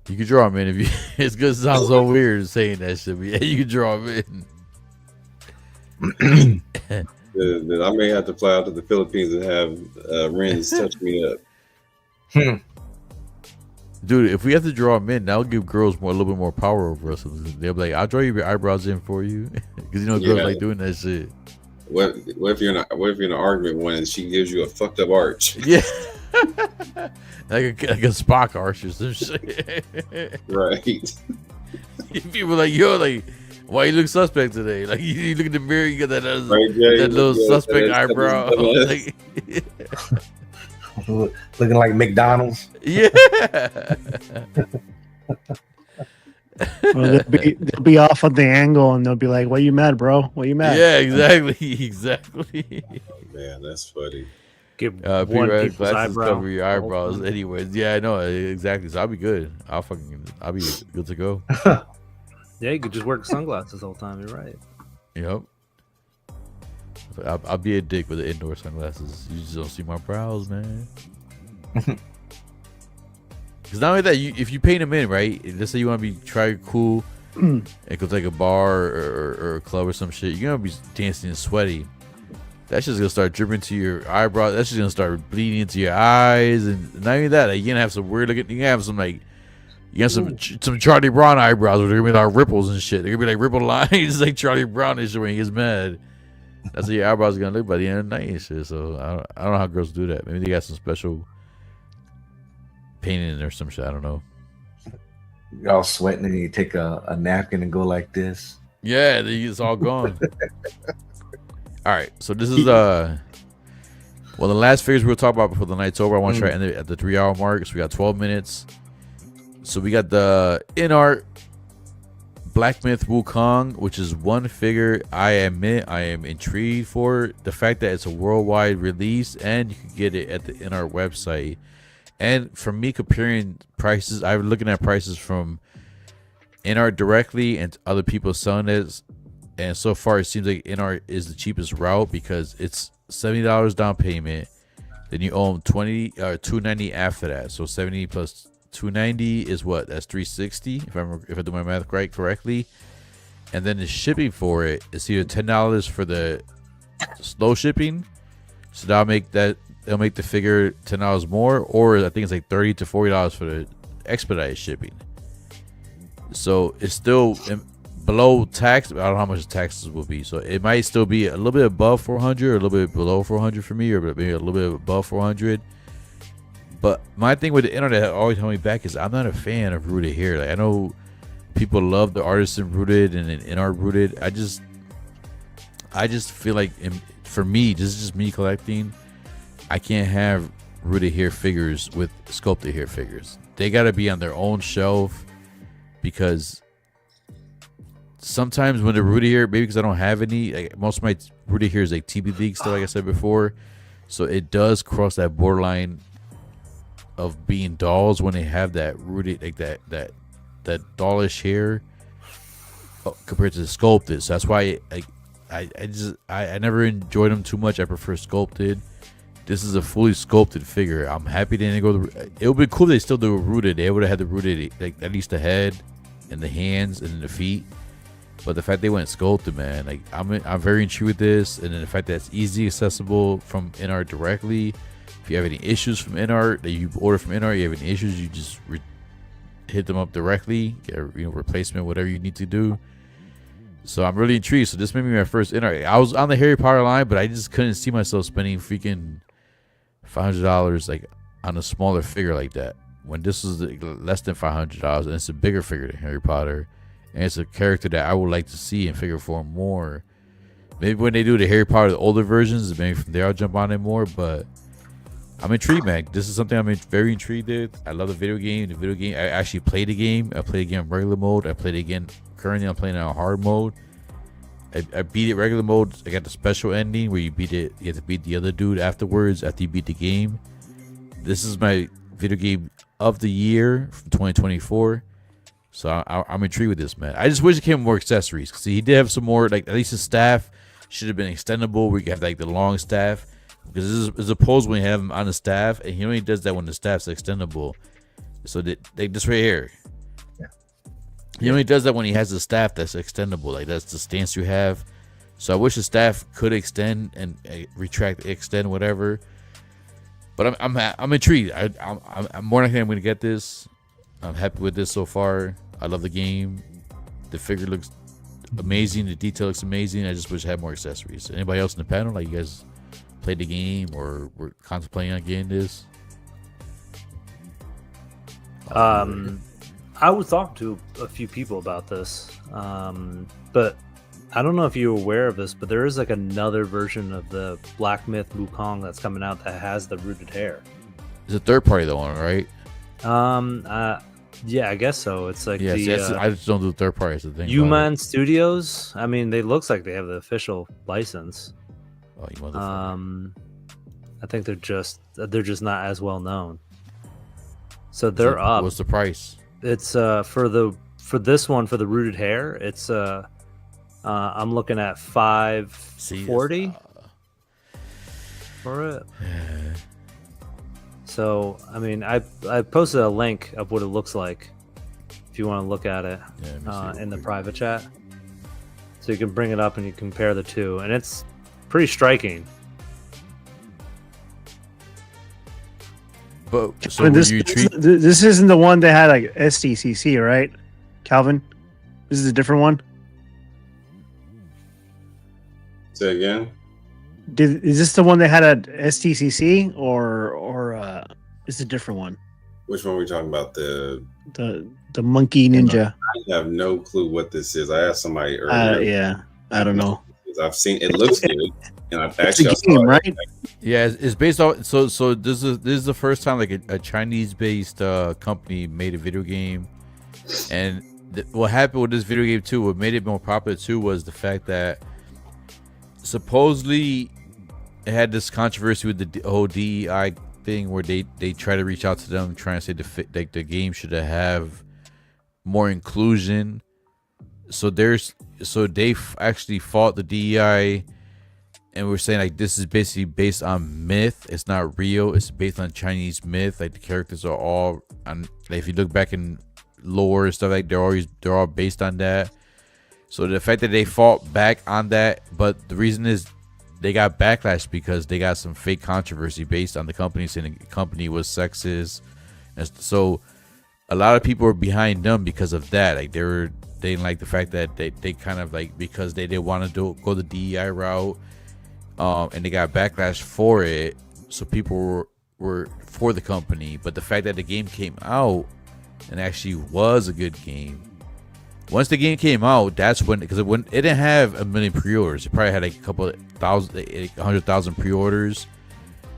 You can draw them in if you. It's good. It sounds so weird saying that shit, but yeah, you can draw them in. That I may have to fly out to the Philippines and have Renz touch me up. Dude, if we have to draw them in, that'll give girls a little bit more power over us. They'll be like, "I'll draw your eyebrows in for you," because girls like doing that shit. What if you're in an argument when she gives you a fucked up arch? Yeah. like a Spock arch or some shit. Right. People like, yo, like, why you look suspect today? Like, you look in the mirror, you got that, right, Jay, that little suspect eyebrow. Like, looking like McDonald's. Yeah. Well, they'll be off on the angle, and they'll be like, "What you mad, bro? What you mad?" Yeah, exactly. Oh, man, that's funny. Give one people's eyebrow. Cover your eyebrows, anyways. Yeah, I know exactly. So I'll be good. I'll be good to go. Yeah, you could just wear sunglasses the whole time. You're right. Yep. I'll be a dick with the indoor sunglasses. You just don't see my brows, man. Because not only that, if you paint them in, right? Let's say you want to try cool and go to like a bar or a club or some shit. You're gonna be dancing and sweaty. That's just gonna start dripping to your eyebrows. That's just gonna start bleeding into your eyes, and not even that. Like, you're gonna have some weird looking. You can have some like. You got some Charlie Brown eyebrows where they're gonna be like ripples and shit. They're gonna be like ripple lines like Charlie Brown and shit when he gets mad. That's how your eyebrows are gonna look by the end of the night and shit. So I don't know how girls do that. Maybe they got some special painting or some shit. I don't know. You're all sweating and you take a napkin and go like this. Yeah, it's all gone. All right, so this is the last figures we'll talk about before the night's over. I want to try to end it at the 3-hour mark. So we got 12 minutes. So we got the InArt Black Myth Wukong, which is one figure. I admit I am intrigued for the fact that it's a worldwide release and you can get it at the InArt website. And for me, comparing prices, I'm looking at prices from InArt directly and other people selling it. And so far, it seems like InArt is the cheapest route because it's $70 down payment. Then you owe $290 after that. So 70 plus 290 is what? That's 360 if I do my math correctly. And then the shipping for it is either $10 for the slow shipping, so they'll make the figure $10 more, or I think it's like $30 to $40 for the expedited shipping. So it's still below tax. I don't know how much taxes will be, so it might still be a little bit above 400 or a little bit below 400 for me, or maybe a little bit above 400. But my thing with the internet that always held me back is I'm not a fan of rooted hair. Like, I know people love the artisan rooted and InArt rooted. I just feel like, for me, this is just me collecting, I can't have rooted hair figures with sculpted hair figures. They got to be on their own shelf, because sometimes when the rooted hair, maybe because I don't have any, like, most of my rooted hair is like TB League still, like I said before, so it does cross that borderline of being dolls when they have that rooted, like that dollish hair compared to the sculpted. So that's why I never enjoyed them too much. I prefer sculpted. This is a fully sculpted figure. I'm happy they didn't go. It would be cool if they still do a rooted. They would have had the rooted, like at least the head and the hands and the feet. But the fact they went sculpted, man, like I'm very intrigued with this, and then the fact that it's easy accessible from InArt directly. If you have any issues from InArt that you order from InArt, you have any issues, you just hit them up directly, get a replacement, whatever you need to do. So I'm really intrigued. So this may be my first InArt. I was on the Harry Potter line, but I just couldn't see myself spending freaking $500 like on a smaller figure like that. When this is less than $500 and it's a bigger figure than Harry Potter, and it's a character that I would like to see in figure form more. Maybe when they do the Harry Potter, the older versions, maybe from there I'll jump on it more. But I'm intrigued, man. This is something I'm very intrigued with. I love the video game. I actually played the game. I played the game in regular mode. I played it again. Currently, I'm playing it on hard mode. I beat it regular mode. I got the special ending where you have to beat the other dude afterwards after you beat the game. This is my video game of the year from 2024. So I'm intrigued with this, man. I just wish it came with more accessories. See, he did have some more, like at least his staff should have been extendable. We have like the long staff, because this is opposed when you have him on the staff, and he only does that when the staff's extendable. So this right here, he only does that when he has a staff that's extendable. Like that's the stance you have. So I wish the staff could extend and retract, extend, whatever. But I'm intrigued. I'm more than I'm going to get this. I'm happy with this so far. I love the game. The figure looks amazing. The detail looks amazing. I just wish I had more accessories. Anybody else in the panel, like you guys played the game or were contemplating on getting this? I was talking to a few people about this, but I don't know if you're aware of this, but there is like another version of the Black Myth Wukong that's coming out that has the rooted hair. It's a third party though, right? Yeah, I guess so. It's like I just don't do third party. It's the thing. Human Studios. I mean, they looks like they have the official license. Oh, you motherfucker. I think they're just not as well known. So they're up. What's the price? It's for this one, for the rooted hair, it's I'm looking at $540 for it. So I mean, I posted a link of what it looks like if you want to look at it in the private chat, so you can bring it up and you compare the two, and it's pretty striking. But so this isn't the one that had like SDCC, right, Calvin? This is a different one. Say again. Is this the one that had a STCC or is it a different one? Which one are we talking about? The monkey ninja. I have no clue what this is. I asked somebody earlier. Yeah, I don't know. I've seen it. Looks good, and I've actually it's a game, right? Yeah, it's based on. So this is the first time like a Chinese-based company made a video game, and what happened with this video game too, what made it more popular too, was the fact that supposedly it had this controversy with the whole DEI thing, where they try to reach out to them, trying to say the game should have more inclusion. So they actually fought the DEI, and we're saying like this is basically based on myth. It's not real. It's based on Chinese myth. Like the characters are all on. Like, if you look back in lore and stuff, like they're all based on that. So the fact that they fought back on that, but the reason is they got backlash because they got some fake controversy based on the company saying the company was sexist, and so a lot of people were behind them because of that. Like they didn't like the fact that they kind of like, because they didn't want to go the DEI route, and they got backlash for it. So people were for the company, but the fact that the game came out and actually was a good game. Once the game came out, that's when, because it didn't have a million pre-orders. It probably had like a couple of thousand, 100,000 pre-orders.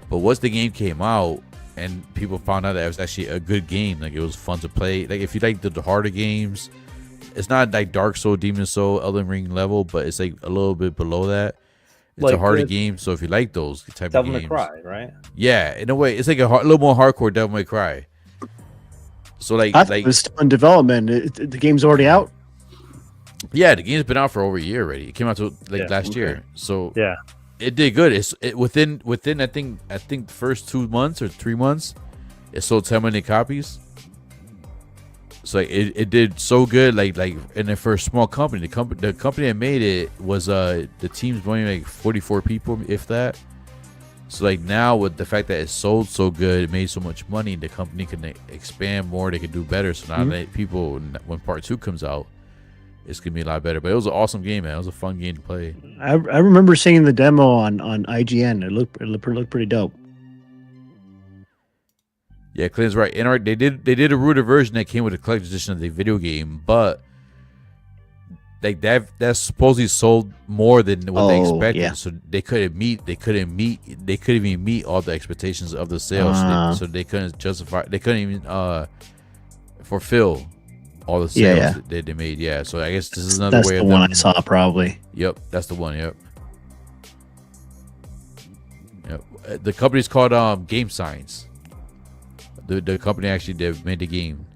But once the game came out and people found out that it was actually a good game, like it was fun to play. Like if you like the harder games, it's not like Dark Soul, Demon Soul, Elden Ring level, but it's like a little bit below that. It's like a harder game. So if you like those type Devil of games, May Cry, right? Yeah, in a way, it's like a little more hardcore Devil May Cry. So like, I thought it was still in development. The game's already out. Yeah, the game's been out for over a year already. It came out last year, so yeah, it did good. It within I think the first 2 months or 3 months, it sold 10 million copies. So it did so good, like and for a small company, the company that made it was the team's only like 44 people, if that. So like now with the fact that it sold so good, it made so much money, the company can expand more, they can do better. So now that people, when part 2 comes out, it's gonna be a lot better. But it was an awesome game, man. It was a fun game to play. I remember seeing the demo on IGN. It looked pretty dope. Yeah, Clint's right. InArt, they did a rooted version that came with a collector's edition of the video game, but like that supposedly sold more than what they expected. Yeah. So they couldn't even meet all the expectations of the sales. So they couldn't justify. They couldn't even fulfill all the sales that they made. Yeah. So I guess this is another way. That's the one I saw probably. Yep, that's the one. Yep. The company's called Game Science. The company actually made the game.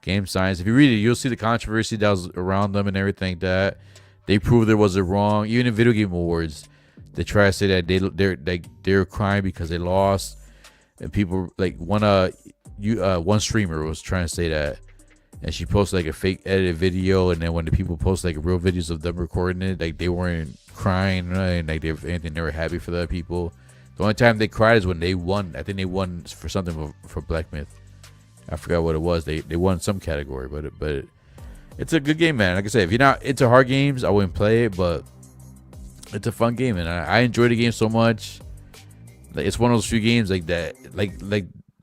Game Science. If you read it, you'll see the controversy that was around them and everything. That they proved there was wrong. Even in video game awards, they try to say that they're crying because they lost, and people like one streamer was trying to say that, and she posted like a fake edited video, and then when the people post like real videos of them recording it, like they weren't crying and like they were happy for the other people. The only time they cried is when they won. I think they won for something for Black Myth. I forgot what it was. They won some category, but it's a good game, man. Like I said, if you're not into hard games, I wouldn't play it, but it's a fun game, and I enjoy the game so much. Like, it's one of those few games like that, like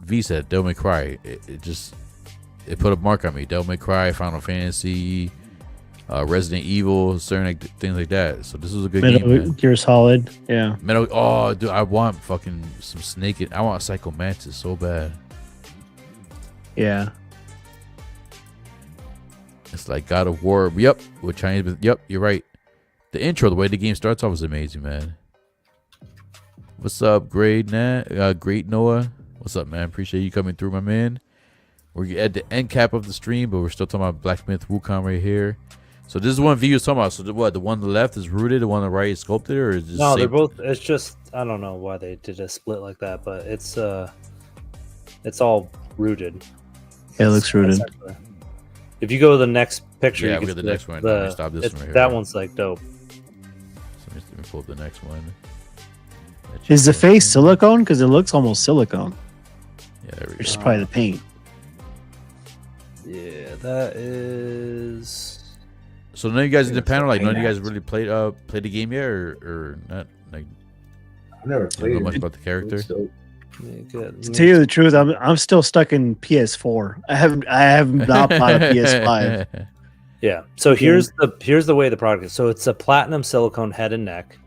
V said, Devil May Cry. It put a mark on me. Devil May Cry, Final Fantasy, Resident Evil, certain things like that. So this was a good game, man. Metal Gear Solid, yeah. Oh, dude, I want fucking some Snake. I want Psycho Mantis so bad. Yeah. It's like God of War. Yep, with Chinese. Yep, you're right. The intro, the way the game starts off is amazing, man. What's up, Great Noah? What's up, man? Appreciate you coming through, my man. We're at the end cap of the stream, but we're still talking about Black Myth Wukong right here. So this is one view is talking about. So the one on the left is rooted, the one on the right is sculpted, or is just they're both. It's just I don't know why they did a split like that, but it's all rooted. Yeah, it looks rooted. If you go to the next picture, yeah, you we can got the next one. Stop this one right here. That one's like dope. So let me pull up the next one. Is the face silicone? Because it looks almost silicone. Yeah, there we go. It's probably the paint. Yeah, that is. So none of you guys in the panel, like none of you guys really played the game yet, or not? Like, I never played. Know much about the character. To tell you the truth, I'm still stuck in PS4. I have not bought a PS5. Yeah. So here's the way the product is. So it's a platinum silicone head and neck.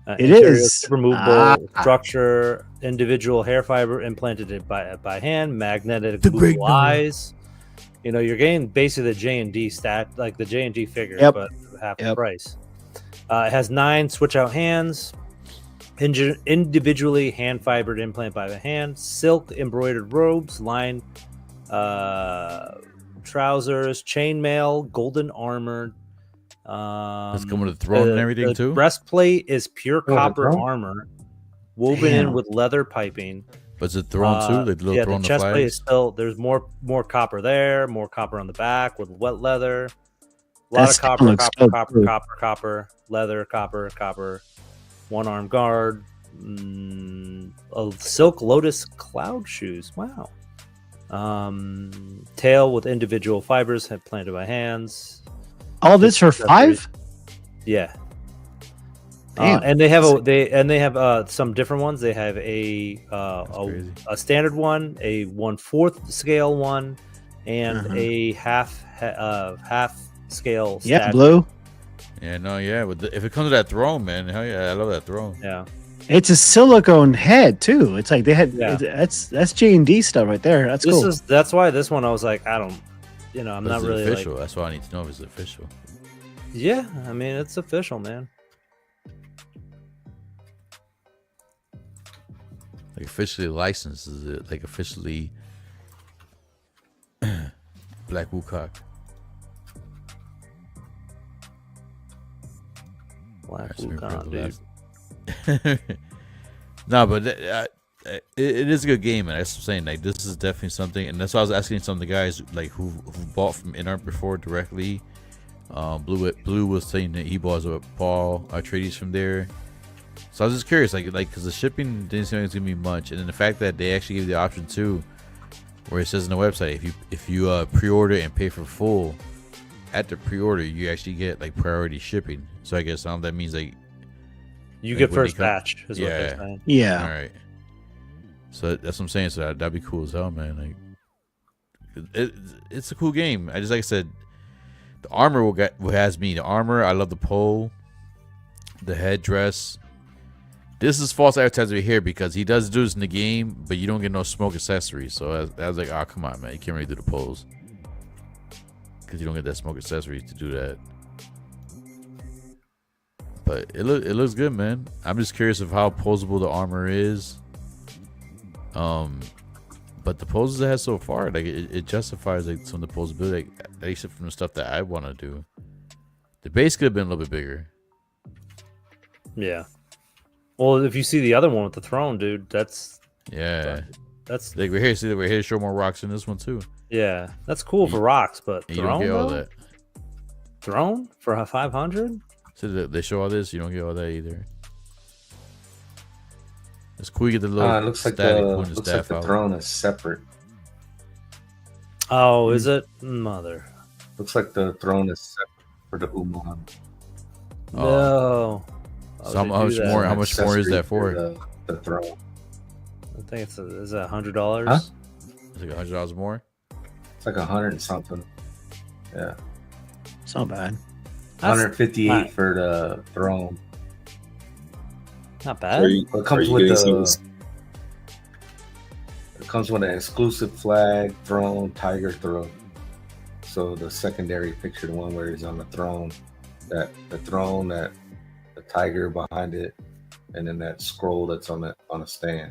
It is removable structure, individual hair fiber implanted by hand, magnetic blue eyes. You know, you're getting basically the J&D stat, like the J&D figure, but half the price. It has 9 switch out hands. Individually hand fibered implant by the hand, silk embroidered robes, lined trousers, chainmail, golden armor. Let's come with a throne and everything too. Breastplate is pure copper armor, woven in with leather piping. But it's a throne too. The little throne. The chest plate is still. There's more copper there. More copper on the back with wet leather. A lot of copper, leather, copper. One arm guard, a silk lotus cloud shoes. Wow. Tail with individual fibers planted by hands. All this for 5? Yeah. Damn. And they have some different ones. They have a standard one, a 1/4 scale one, and a half scale. Yeah, blue. Yeah, no, yeah. If it comes to that throne, man, hell yeah, I love that throne. Yeah, it's a silicone head too. It's like they had that's J&D stuff right there. That's cool. That's why this one I was like, I'm not really official. Like, that's why I need to know if it's official. Yeah, I mean it's official, man. Like officially licensed, is it? Like officially Black Wukong. Black Wukong. No, but it is a good game, and that's what I'm saying. Like this is definitely something, and that's why I was asking some of the guys like who bought from InArt before directly. Blue was saying that he bought a Paul Atreides from there. So I was just curious, like because the shipping didn't seem like it's gonna be much, and then the fact that they actually gave you the option too, where it says on the website if you pre-order and pay for full at the pre-order, you actually get like priority shipping. So I guess that means like you get first batch. Is what they're saying. Yeah. All right. So that's what I'm saying. So that'd be cool as hell, man. Like, it's a cool game. I just like I said, the armor what has me. The armor, I love the pole, the headdress. This is false advertising here because he does do this in the game, but you don't get no smoke accessories. So I was like, oh come on, man, you can't really do the poles because you don't get that smoke accessories to do that. But it looks good, man. I'm just curious of how posable the armor is. But the poses it has so far, like it justifies like some of the posability, like, at least from the stuff that I want to do. The base could have been a little bit bigger. Yeah. Well, if you see the other one with the throne, dude, that's like we're here. See that we're here to show more rocks in this one too. Yeah, that's cool for rocks, but you throne, don't get all that. Throne for a 500. So they show all this, you don't get all that either. It's cool. You get the little. It looks like the throne is separate. Oh, is it? Mother. Looks like the throne is separate for the Uman. No. So how much more is that for? The throne. I think is it $100? Huh? It's like $100 more. It's like 100 and something. Yeah. It's not bad. 158 for the throne. Not bad. It comes with an exclusive flag, throne, tiger throne. So the secondary picture, the one where he's on the throne, the tiger behind it, and then that scroll that's on a stand.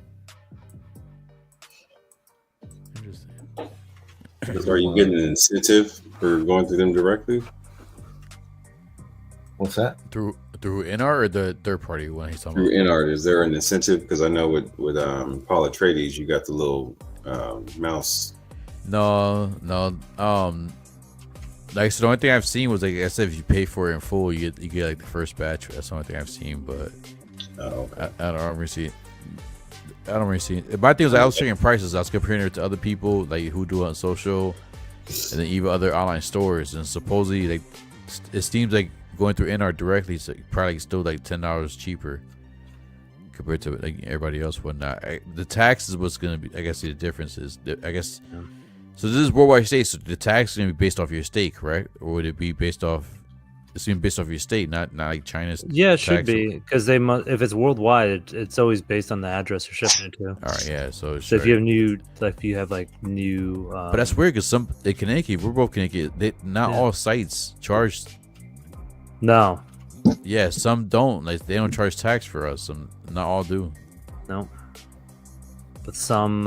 So are you getting an incentive for going through them directly? What's that? Through InArt or the third party one he's talking Through about? InArt, is there an incentive? Because I know with Paul Atreides, you got the little mouse. No. Like so the only thing I've seen was like I said, if you pay for it in full, you get like the first batch. That's the only thing I've seen, but I don't really see it. I don't really see it. But I think I was checking prices. I was comparing it to other people like who do it on social, and then even other online stores. And supposedly, like it seems like going through InArt directly is probably still like $10 cheaper compared to like everybody else. Whatnot. The tax is what's gonna be. I guess the difference is. I guess. Yeah. So this is worldwide state. So the tax is gonna be based off your state, correct? Or would it be based off? It's gonna be based off your state, not like China's. Yeah, it should be because they must. If it's worldwide, it's always based on the address you're shipping it to. All right, yeah. So if you have new, but that's weird because some in Connecticut, we're both Connecticut. Not all sites charge. No. Yeah, some don't. Like they don't charge tax for us. Some, not all do. No. But some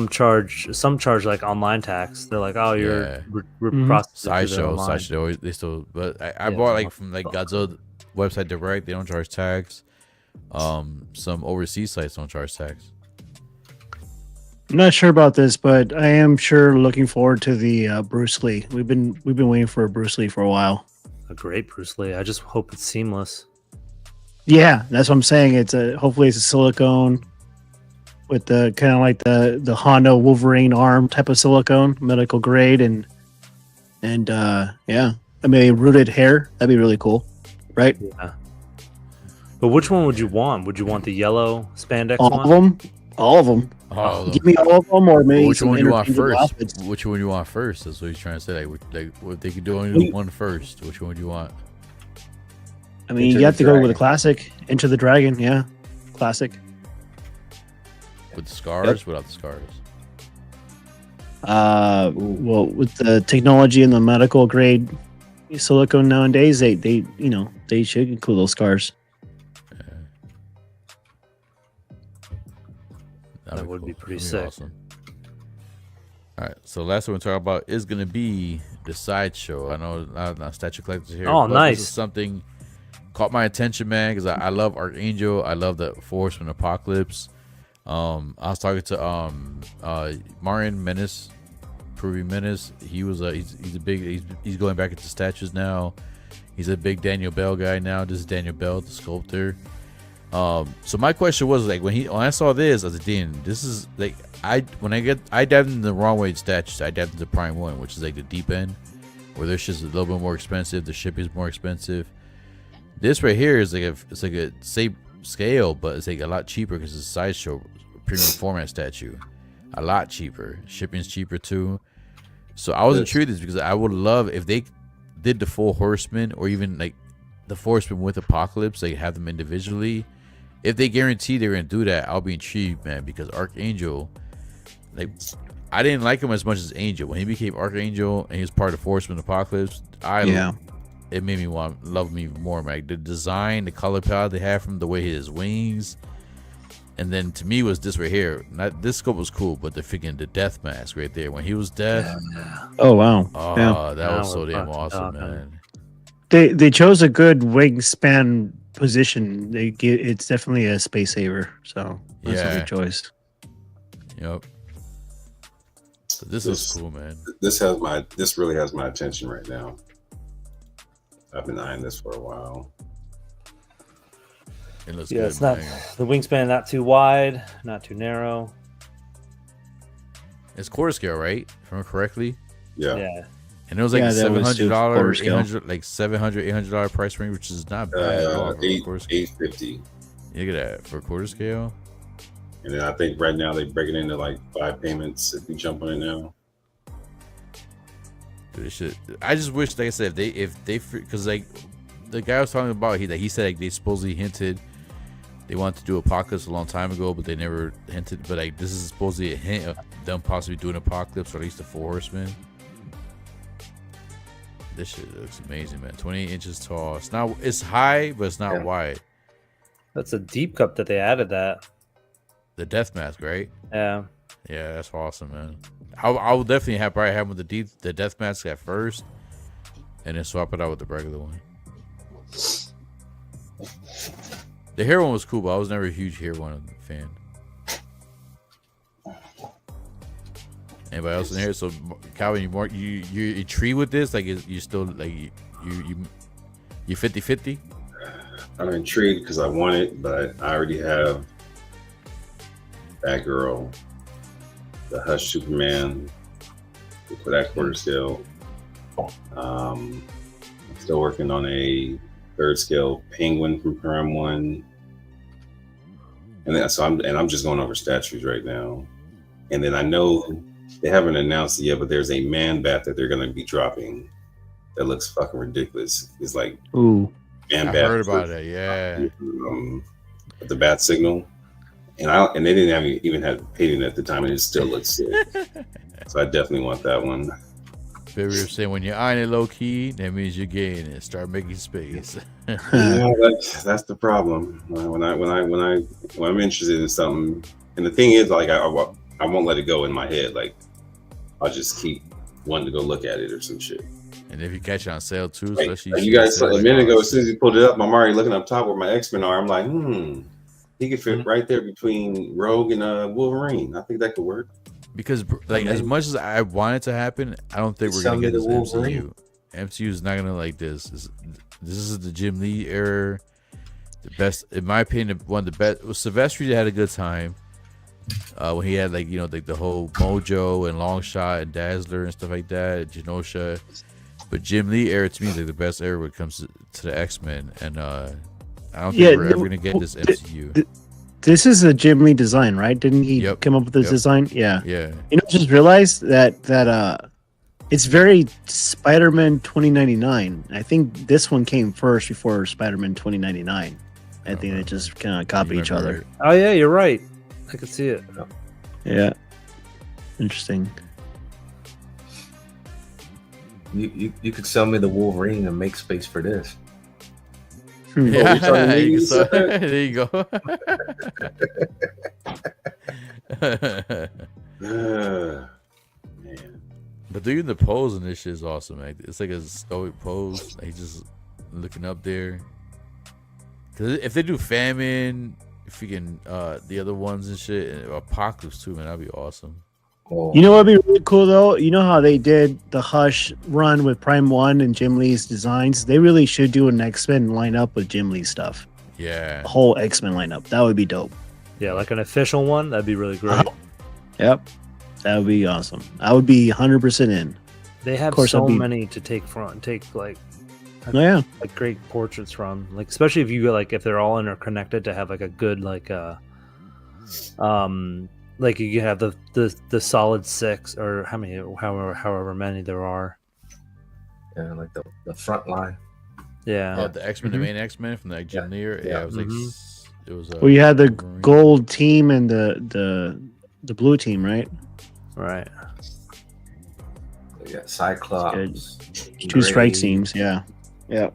charge like online tax. They're like, oh, you're processing Sideshow. They still. But I bought like from like Godzilla website direct. They don't charge tax. Some overseas sites don't charge tax. I'm not sure about this, but I am sure looking forward to the Bruce Lee. We've been waiting for a Bruce Lee for a while. A great Bruce Lee. I just hope it's seamless. Yeah, that's what I'm saying. Hopefully it's a silicone with the kind of like the Honda Wolverine arm type of silicone, medical grade, and yeah, I mean rooted hair. That'd be really cool, right? Yeah. But which one would you want? Would you want the yellow spandex one? All of them. Give me all of them, or maybe which one you want first? Outfits. Which one you want first? That's what he's trying to say. Like if they could do only one first, which one would you want? I mean, you have to go with a classic. Enter the Dragon, yeah, classic. With the scars, without the scars. Well, with the technology and the medical grade silicone nowadays, they should include those scars. That would be pretty sick. Awesome. All right, so last one we're talking about is going to be the Sideshow. I know not Statue Collectors here. Oh, nice. This is something caught my attention, man, because I love Archangel. I love the Force from Apocalypse. I was talking to Marion Menace, Proving Menace. He was he's going back into statues now. He's a big Daniel Bell guy now. This is Daniel Bell, the sculptor. So my question was like when I saw this, I was like, damn, this is like I dived in the wrong way in statues. I dived into Prime 1, which is like the deep end, where their shit's a little bit more expensive, the shipping's more expensive. This right here is it's like a same scale, but it's like a lot cheaper because it's a Sideshow premium format statue. A lot cheaper. Shipping's cheaper too. So I was intrigued because I would love if they did the full Horseman, or even like the Horseman with Apocalypse, like have them individually. If they guarantee they're gonna do that, I'll be intrigued, man, because Archangel, like, I didn't like him as much as Angel. When he became Archangel and he was part of Horseman Apocalypse, it made me want to love him even more, man. The design, the color palette they have from the way his wings, and then to me was this right here. Not this scope was cool, but the death mask right there when he was death. Oh wow! That was so damn awesome, man. They chose a good wingspan position. It's definitely a space saver, so that's a good choice. Yep. So this is cool, man. This really has my attention right now. I've been eyeing this for a while. It looks good, it's man. not the wingspan, not too wide, not too narrow. It's quarter scale, right? If I remember correctly. Yeah. And it was like $700, $800 price range, which is not bad at all. $850. Look at that for a quarter scale. And then I think right now they break it into like 5 payments if you jump on it now. Dude, I just wish, like I said, if they because like the guy I was talking about, he said like they supposedly hinted they wanted to do Apocalypse a long time ago, but they never hinted. But like this is supposedly a hint of them possibly doing Apocalypse, or at least the 4 Horsemen. This shit looks amazing, man. 28 inches tall. It's high, but it's not wide. That's a deep cup that they added that. The death mask, right? Yeah. Yeah, that's awesome, man. I will definitely probably have with the death mask at first, and then swap it out with the regular one. The hair one was cool, but I was never a huge hair one fan. Anybody else in here? So, Calvin, you intrigued with this? Like, you still like you 50-50? I'm intrigued because I want it, but I already have Batgirl, the Hush Superman for that quarter scale. I'm still working on a 3rd scale Penguin from Prime 1, and then I'm just going over statues right now. And then I know they haven't announced it yet, but there's a Man Bat that they're going to be dropping that looks fucking ridiculous. It's like Man Bat. I heard about it, yeah. The bat signal. And they didn't even have painting at the time, and it still looks sick. So I definitely want that one. They were saying when you're eyeing it low key, that means you're getting it. Start making space. That's the problem. When I'm interested in something, and the thing is, like I won't let it go in my head. Like I'll just keep wanting to go look at it or some shit. And if you catch it on sale too, like, especially you guys a minute ago, as soon as you pulled it up, I'm already looking up top where my X-Men are. I'm like, he could fit right there between Rogue and Wolverine. I think that could work. Because like as much as I want it to happen, I don't think we're gonna get this MCU. MCU is not gonna like this. This is the Jim Lee era. The best, in my opinion, one of the best. Silvestri had a good time when he had like the whole Mojo and Longshot and Dazzler and stuff like that, Genosha. But Jim Lee era to me is like the best era when it comes to the X-Men, and I don't think we're ever gonna get this MCU. This is a Jim Lee design, right? Didn't he come up with this design? Yeah. Yeah. Just realized that it's very Spider-Man 2099. I think this one came first before Spider-Man 2099. I think they just kind of copy each other. Oh yeah, you're right. I could see it. Yeah. Interesting. You could sell me the Wolverine and make space for this. Yeah, there you go. Man. But doing the pose in this shit is awesome, man. It's like a stoic pose. Like he's just looking up there. Cause if they do Famine, if you can, the other ones and shit, and Apocalypse too, man, that'd be awesome. Oh, You know what'd be really cool though? You know how they did the Hush run with Prime One and Jim Lee's designs? They really should do an X-Men lineup with Jim Lee stuff. Yeah. A whole X-Men lineup. That would be dope. Yeah, like an official one. That'd be really great. Yep. That would be awesome. I would be 100% in. They have course, so I'd be- many to take like Oh, yeah. like great portraits from. Like especially if you go like if they're all interconnected to have like a good like like you have the solid 6 or however many there are. Yeah, like the front line. Yeah. Oh, the X-Men, the main X-Men from like Jim Lee. Yeah, it was like it was. Well, you had the Wolverine. gold team and the blue team, right? Right. Yeah, Cyclops. Two strike Gray, teams, yeah. Yeah.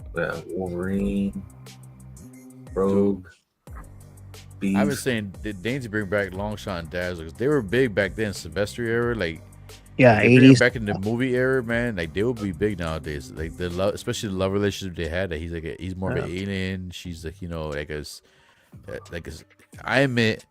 Wolverine, Rogue, Beast. I was saying they need to bring back Longshot and Dazzler 'cause they were big back then, Sylvester era. Like, Yeah, if they bring 80s. it back in the movie era, man. Like they would be big nowadays. Like the love, especially the love relationship they had. That he's like he's more of an alien. She's like I admit.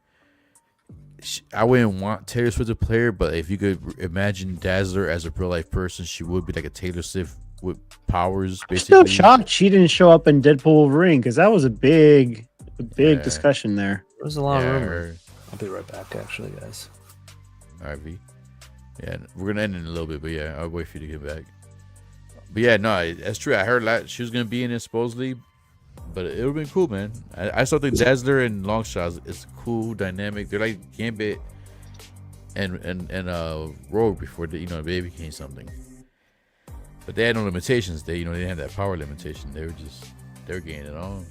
I wouldn't want Taylor Swift to play her, but if you could imagine Dazzler as a real life person, she would be like a Taylor Swift with powers. I'm still Basically, shocked she didn't show up in Deadpool Wolverine because that was a big discussion there. There's a lot of rumors. her- I'll be right back, actually, guys. RV. Yeah, we're gonna end in a little bit, but yeah, I'll wait for you to get back. But yeah, no, that's true. I heard she was gonna be in it supposedly, but it would've been cool, man. I still think Dazzler and Longshot is cool, dynamic. They're like Gambit and Rogue before they became something. But they had no limitations. They didn't have that power limitation. They were getting it on.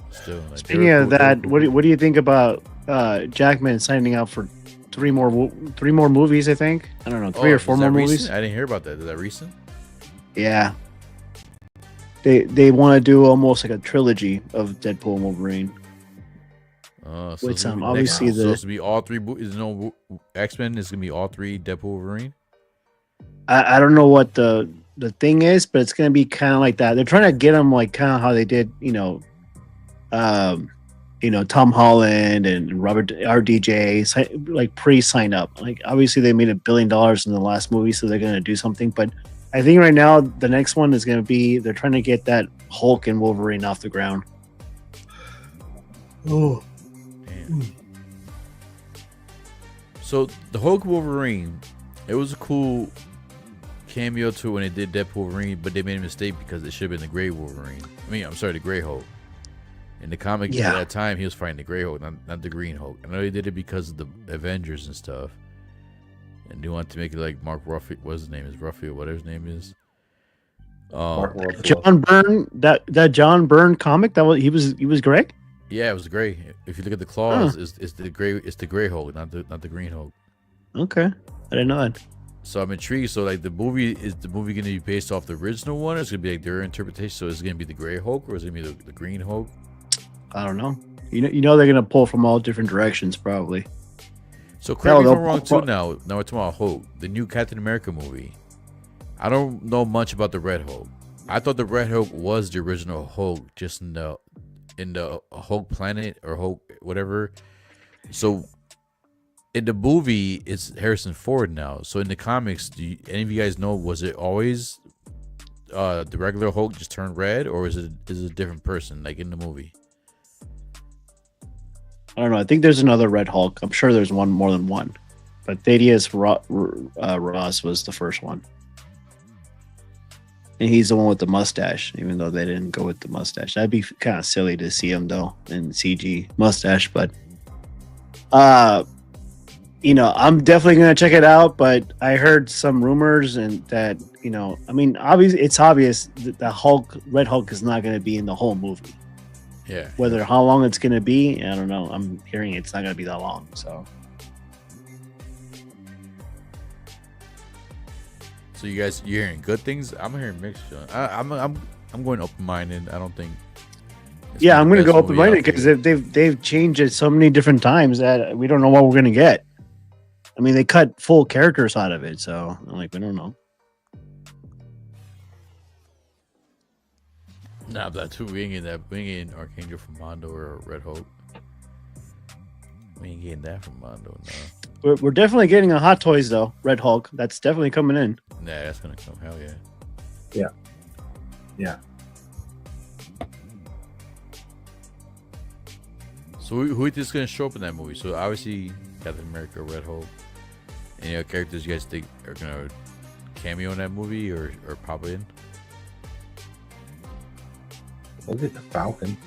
Still. Like, Speaking of that, what do you think about Jackman signing up for three more movies? I think I don't know, three or four more movies. I didn't hear about that. Is that recent? Yeah, they want to do almost like a trilogy of Deadpool and Wolverine. So With it's gonna be obviously so it's gonna be all three. Is no X-Men? It's gonna be all three Deadpool, Wolverine. I don't know what the thing is, but it's gonna be kind of like that. They're trying to get them like kind of how they did, Tom Holland and Robert RDJ, like pre-sign up. Like obviously they made $1 billion in the last movie, so they're gonna do something. But I think right now the next one is gonna be they're trying to get that Hulk and Wolverine off the ground. Oh. So the Hulk Wolverine, it was a cool cameo too when they did Deadpool Wolverine, but they made a mistake because it should have been the Gray Wolverine. The Gray Hulk. In the comic at that time, he was fighting the Gray Hulk, not the Green Hulk. I know they did it because of the Avengers and stuff, and they wanted to make it like Mark Ruffalo. What's his name is Ruffalo, whatever his name is. John Byrne, that John Byrne comic he was Greg. Yeah, it was gray. If you look at the claws, it's the gray Hulk, not the Green Hulk. Okay, I didn't know that. So I'm intrigued. So like, is the movie going to be based off the original one, or is it going to be like their interpretation? So is it going to be the Gray Hulk, or is it going to be the Green Hulk? I don't know. You know they're gonna pull from all different directions, probably. So correct me if I'm wrong too. Now we're talking about Hulk, the new Captain America movie. I don't know much about the Red Hulk. I thought the Red Hulk was the original Hulk, just in the Hulk planet or Hulk whatever. So in the movie, it's Harrison Ford now. So in the comics, any of you guys know, was it always the regular Hulk just turned red, or is it a different person like in the movie? I don't know. I think there's another Red Hulk. I'm sure there's more than one. But Thaddeus Ross was the first one. And he's the one with the mustache, even though they didn't go with the mustache. That'd be kind of silly to see him, though, in CG mustache. But, I'm definitely going to check it out. But I heard some rumors and that, it's obvious that the Red Hulk is not going to be in the whole movie. Yeah. Whether how long it's going to be, I don't know. I'm hearing it's not going to be that long. So you're hearing good things. I'm hearing mixed. I'm going open minded. I don't think. Yeah, I'm going to go open minded because they've changed it so many different times that we don't know what we're going to get. I mean, they cut full characters out of it, so we don't know. Nah, but too. We ain't getting that. We ain't getting Archangel from Mondo or Red Hulk. We ain't getting that from Mondo. No. We're definitely getting a Hot Toys though. Red Hulk. That's definitely coming in. Yeah, that's gonna come. Hell yeah. Yeah. Yeah. So who is gonna show up in that movie? So obviously Captain America, Red Hulk. Any other characters you guys think are gonna cameo in that movie or pop in? Look at the Falcon.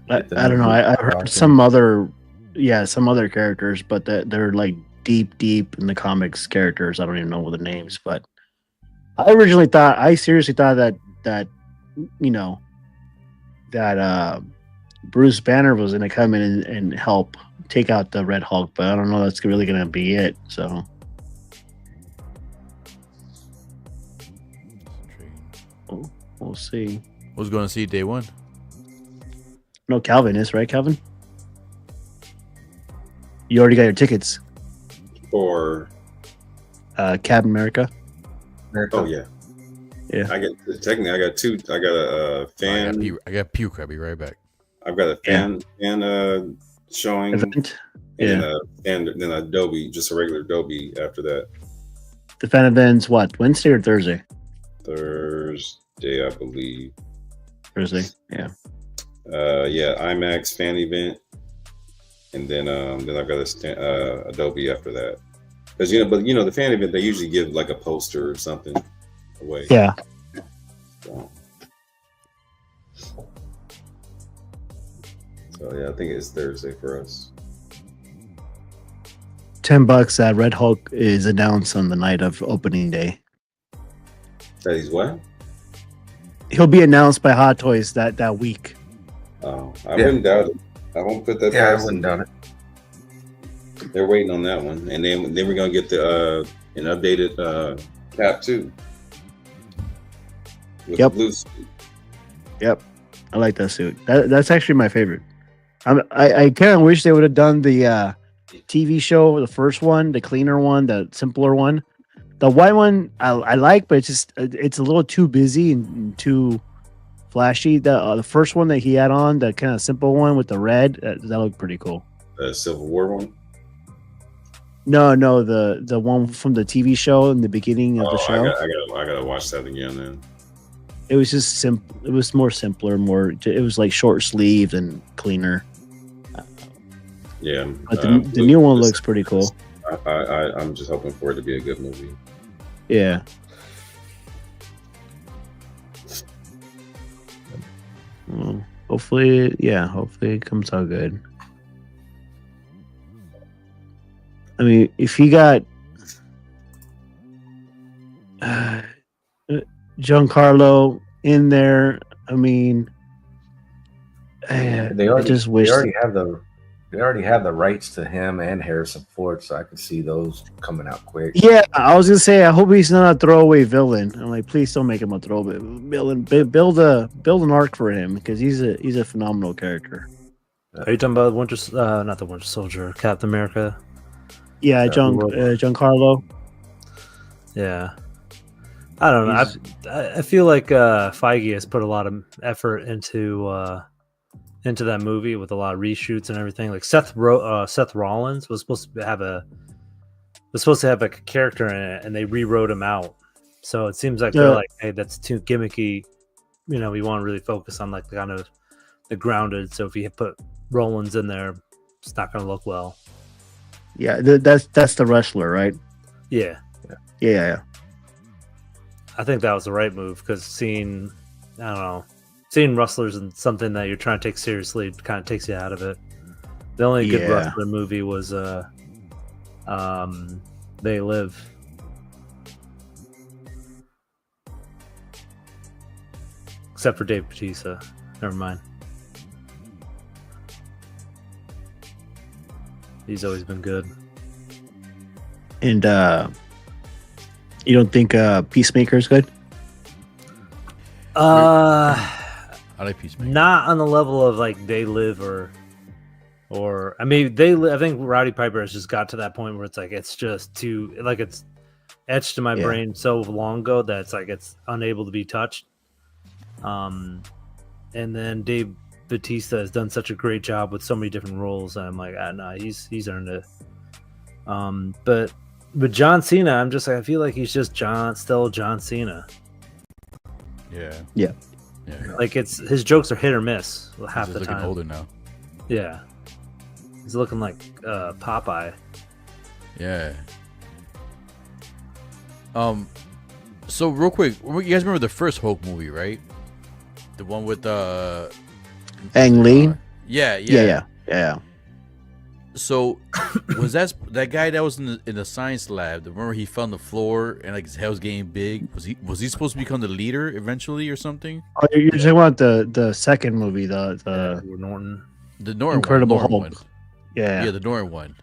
I don't know. I heard some other characters, but they're like deep in the comics characters. I don't even know what the names, but I seriously thought that Bruce Banner was going to come in and help take out the Red Hulk, but I don't know that's really going to be it. So we'll see. Who's going to see day one? No, Calvin is, right, Calvin? You already got your tickets For Captain America. oh yeah, Yeah. I got two. I got a fan. I got puke. I'll be right back. I've got a fan showing, Event. and then Adobe, just a regular Adobe after that. The fan event's what, Wednesday or Thursday? Thursday, I believe. Thursday, yeah. IMAX fan event, and then I've got a Adobe after that. Because the fan event, they usually give like a poster or something away. Yeah. So yeah, I think it's Thursday for us. $10 that Red Hulk is announced on the night of opening day. That he's what? He'll be announced by Hot Toys that week. Oh, I wouldn't doubt it. I won't put that. Yeah, I wouldn't doubt it. They're waiting on that one, and then we're gonna get the an updated Cap too. With Yep. the blue suit. Yep, I like that suit. That's actually my favorite. I kind of wish they would have done the TV show, the first one, the cleaner one, the simpler one. The white one I like, but it's a little too busy and too flashy. The first one that he had on, the kind of simple one with the red, that looked pretty cool. The Civil War one. No, the one from the TV show in the beginning of the show. I gotta watch that again then. It was just simple. It was more simpler, it was like short sleeved and cleaner. Yeah, But the new one looks pretty cool. I'm just hoping for it to be a good movie. Yeah. Well, hopefully it comes out good. I mean, if he got Giancarlo in there, I mean, They already have the rights to him and Harrison Ford, so I could see those coming out quick. Yeah, I was gonna say I hope he's not a throwaway villain. I'm like, please don't make him a throwaway villain. Build an arc for him because he's a phenomenal character. Are you talking about not the Winter Soldier, Captain America? Yeah, Giancarlo. Yeah, I don't know. I feel like Feige has put a lot of effort into that movie with a lot of reshoots and everything. Like Seth Rollins was supposed to have a character in it, and they rewrote him out. So it seems like they're like, hey, that's too gimmicky. We want to really focus on like kind of the grounded. So if you put Rollins in there, it's not going to look well. Yeah, that's the wrestler, right? Yeah. I think that was the right move because seeing wrestlers in something that you're trying to take seriously kind of takes you out of it. The only good wrestler movie was They Live. Except for Dave Bautista. Never mind. He's always been good. And you don't think Peacemaker is good? I like Peacemaker. Not on the level of like They Live or I mean I think Roddy Piper has just got to that point where it's like it's just too like it's etched to my brain so long ago that it's like it's unable to be touched. And then Dave Batista has done such a great job with so many different roles. I'm like, no, he's earned it. But with John Cena, I'm just like, I feel like he's just still John Cena. Yeah. Like his jokes are hit or miss half the looking time. older now. Yeah, he's looking like Popeye. Yeah. So real quick, you guys remember the first Hulk movie, right? The one with Ang Lee. Yeah. So was that guy that was in the science lab? Remember he fell on the floor and like his head was getting big? Was he supposed to become the leader eventually or something? Oh, you're talking about the second movie, the Norton. The Norton Incredible one, Hulk. Yeah, the Norton one.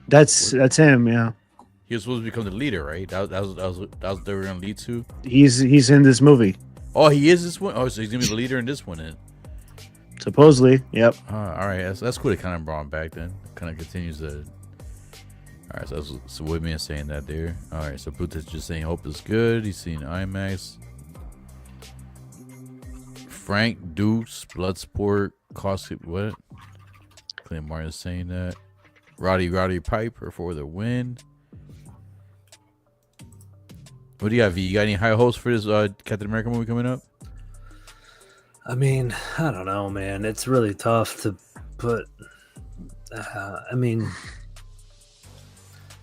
that's him. Yeah, He was supposed to become the leader, right? That was what they were gonna lead to. he's in this movie Oh, he is this one. Oh, so he's gonna be the leader in this one then. supposedly. Yep. All right, that's cool. They kind of brought him back then. Kind of continues the. All right, so with me saying that there. All right, so Boota's just saying hope is good. He's seen IMAX. Frank Deuce, Bloodsport, Cosmic, what? Clint Martin is saying that. Roddy Piper for the win. What do you got, V? You got any high hopes for this Captain America movie coming up? I mean, I don't know, man. It's really tough to put. I mean,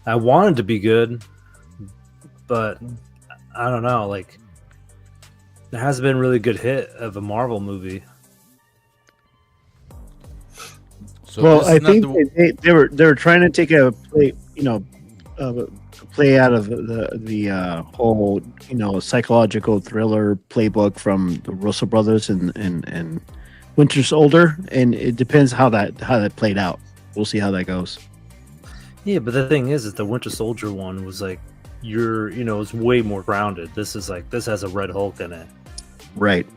I wanted to be good, but I don't know. Like, there hasn't been a really good hit of a Marvel movie. So Well, I think they were trying to take a play, play out of the whole psychological thriller playbook from the Russell Brothers and Winter Soldier, and it depends how that played out. We'll see how that goes. Yeah, but the thing is the Winter Soldier one was like, it's way more grounded. This is like, this has a Red Hulk in it. Right.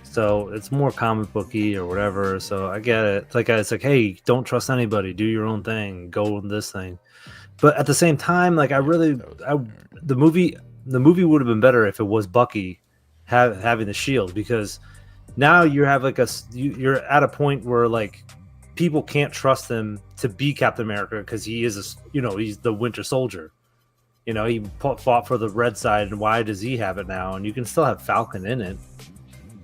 So it's more comic booky or whatever. So I get it. It's like, hey, don't trust anybody. Do your own thing. Go with this thing. But at the same time, like the movie would have been better if it was Bucky having the shield, because now you have like you're at a point where like people can't trust him to be Captain America because he is he's the Winter Soldier. He fought for the red side, and why does he have it now? And you can still have Falcon in it.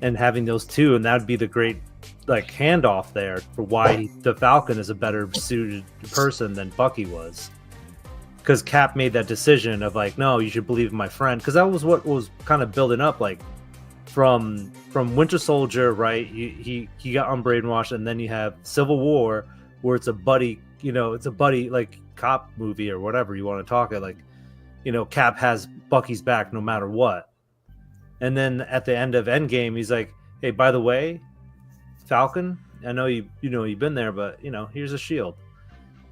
And having those two, and that would be the great like handoff there for why the Falcon is a better suited person than Bucky was, because Cap made that decision of like, no, you should believe in my friend, because that was what was kind of building up, like from Winter Soldier, right? He got unbrainwashed, and then you have Civil War, where it's a buddy, it's a buddy like cop movie or whatever you want to talk it, like Cap has Bucky's back no matter what. And then at the end of Endgame, he's like, "Hey, by the way, Falcon, I know you've been there, but here's a shield."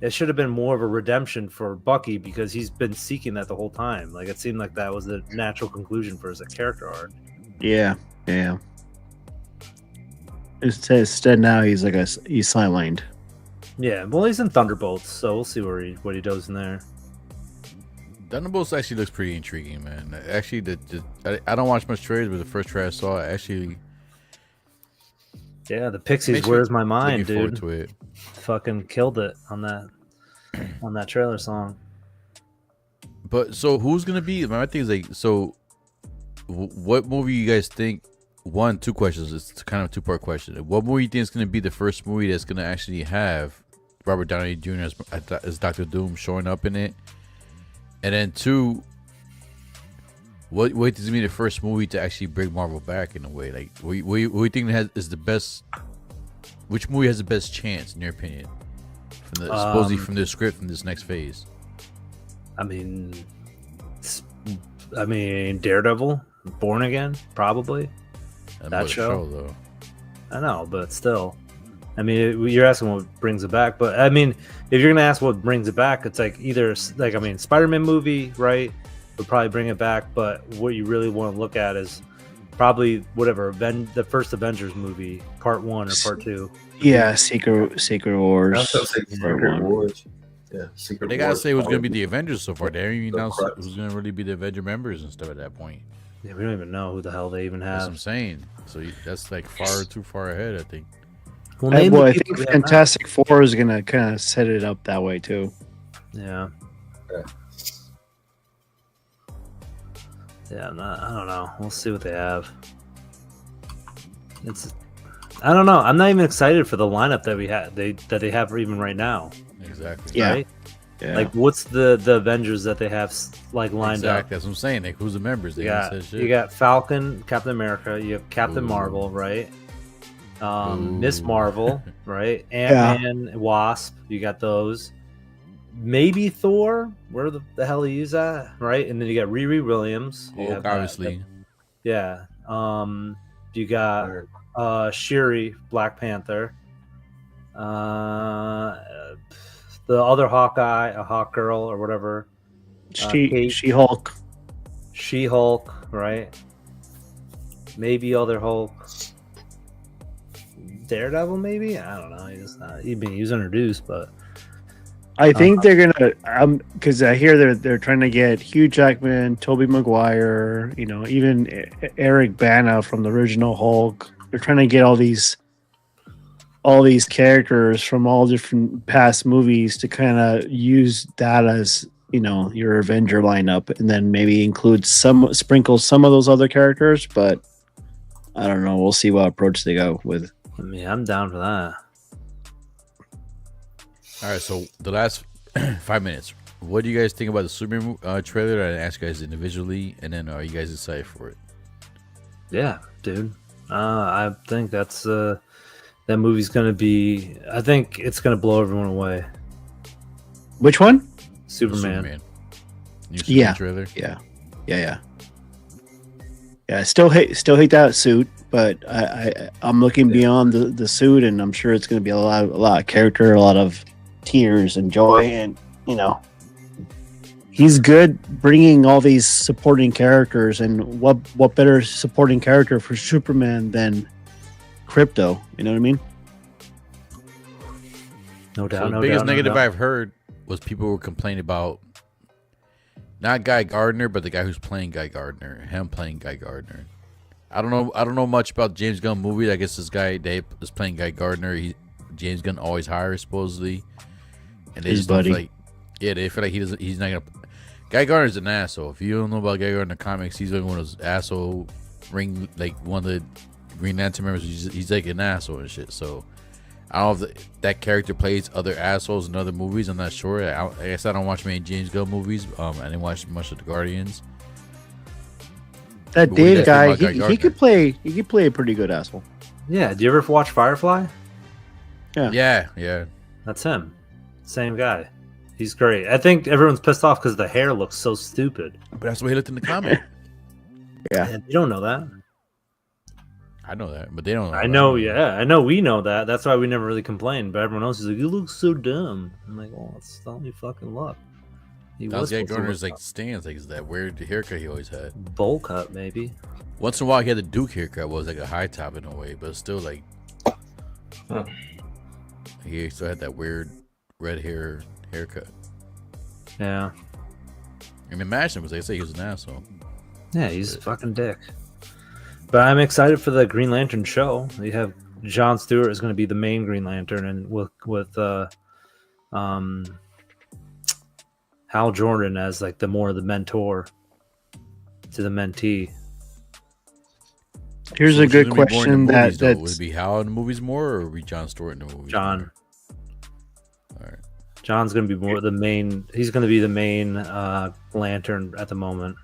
It should have been more of a redemption for Bucky, because he's been seeking that the whole time. Like, it seemed like that was the natural conclusion for his character arc. Yeah. Instead, now he's sidelined. Yeah, well, he's in Thunderbolts, so we'll see what he does in there. Thunderbolts actually looks pretty intriguing, man. Actually, I don't watch much trailers, but the first trailer I saw, actually. Yeah, the Pixies, Where's My Mind, forward dude? To it. Fucking killed it on that trailer song. But so who's gonna be? My thing is like, so what movie you guys think? Two questions. It's kind of a two-part question. What movie you think is gonna be the first movie that's gonna actually have Robert Downey Jr. as Dr. Doom showing up in it? And then two, what does it mean the first movie to actually bring Marvel back in a way? Like, what do you think is the best? Which movie has the best chance in your opinion? Supposedly from the script from this next phase. I mean, Daredevil, Born Again, probably. That show though. I know, but still. I mean, you're asking what brings it back, but I mean, if you're gonna ask what brings it back, it's like either Spider-Man movie, right, would probably bring it back, but what you really want to look at is probably whatever the first Avengers movie, part 1 or part 2. Yeah, Secret Wars. Secret Wars. Yeah, They gotta say it was gonna be the Avengers so far. They didn't even announce it was gonna really be the Avenger members and stuff at that point. Yeah, we don't even know who the hell they even That's what I'm have. saying. So that's like far too far ahead, I think. Well, name the I people think we have now. Fantastic Four is gonna kind of set it up that way too. Yeah. Yeah, I don't know. We'll see what they have. I don't know. I'm not even excited for the lineup that they have even right now. Exactly. Yeah. Right? Yeah. Like, what's the Avengers that they have like lined up? That's what I'm saying. Like, who's the members? They didn't say shit. You got Falcon, Captain America. You have Captain Marvel, right? Miss Marvel, right? Ant-Man, Wasp. You got those. Maybe Thor. Where the hell he is at, right? And then you got Riri Williams. You have obviously. Yeah. You got Shuri, Black Panther. The other Hawkeye, a Hawk Girl or whatever. She-Hulk. She-Hulk, right? Maybe other Hulk. Daredevil, maybe? I don't know. He was introduced, but I think they're gonna because I hear they're trying to get Hugh Jackman, Tobey Maguire, even Eric Bana from the original Hulk. They're trying to get all these characters from all different past movies to kind of use that as your Avenger lineup, and then maybe sprinkle some of those other characters. But I don't know. We'll see what approach they go with. I mean, I'm down for that. All right, so the last 5 minutes. What do you guys think about the Superman trailer? I asked you guys individually, and then are you guys excited for it? Yeah, dude. I think that's that movie's gonna be. I think it's gonna blow everyone away. Which one? Superman. New Superman trailer. Yeah. I still hate that suit, but I'm looking beyond the suit, and I'm sure it's going to be a lot of character, a lot of tears and joy, and he's good bringing all these supporting characters. And what better supporting character for Superman than Crypto? You know what I mean? No doubt. So the biggest negative I've heard was people were complaining about not Guy Gardner, but the guy who's playing Guy Gardner. Him playing Guy Gardner. I don't know much about James Gunn movies. I guess this guy Dave is playing Guy Gardner. James Gunn always hires supposedly, and they His just buddy. feel like they feel like he's not gonna. Guy Gardner's an asshole. If you don't know about Guy Gardner in the comics, he's like one of those asshole one of the Green Lantern members. He's like an asshole and shit. So I don't know if that character plays other assholes in other movies. I'm not sure. I guess I don't watch many James Gunn movies. I didn't watch much of the Guardians. That But what do you Dave guys think guy, about Guy he could play. He could play a pretty good asshole. Yeah. Do you ever watch Firefly? Yeah. That's him. Same guy. He's great. I think everyone's pissed off because the hair looks so stupid. But that's the way he looked in the comic. And you don't know that. I know that, but they don't know. I know, yeah. I know we know that. That's why we never really complain. But everyone else is like, you look so dumb. I'm like, well, it's not you fucking look. He That was Guy supposed to Gardner's look like stands, like that weird haircut he always had. bowl cut, maybe. Once in a while, he had the Duke haircut, was like a high top in a way, but still like. He still had that weird red haircut. Yeah. I mean, imagine because they say he was an asshole. Yeah, he's a fucking dick. But I'm excited for the Green Lantern show. You have Jon Stewart is going to be the main Green Lantern, and with Hal Jordan as like the mentor to the mentee. Here's So a who's gonna good be more in the question movies, though? that's Would it be Hal in the movies more, or would it be Jon Stewart in the movies? John. All right. John's going to be more the main. He's going to be the main lantern at the moment.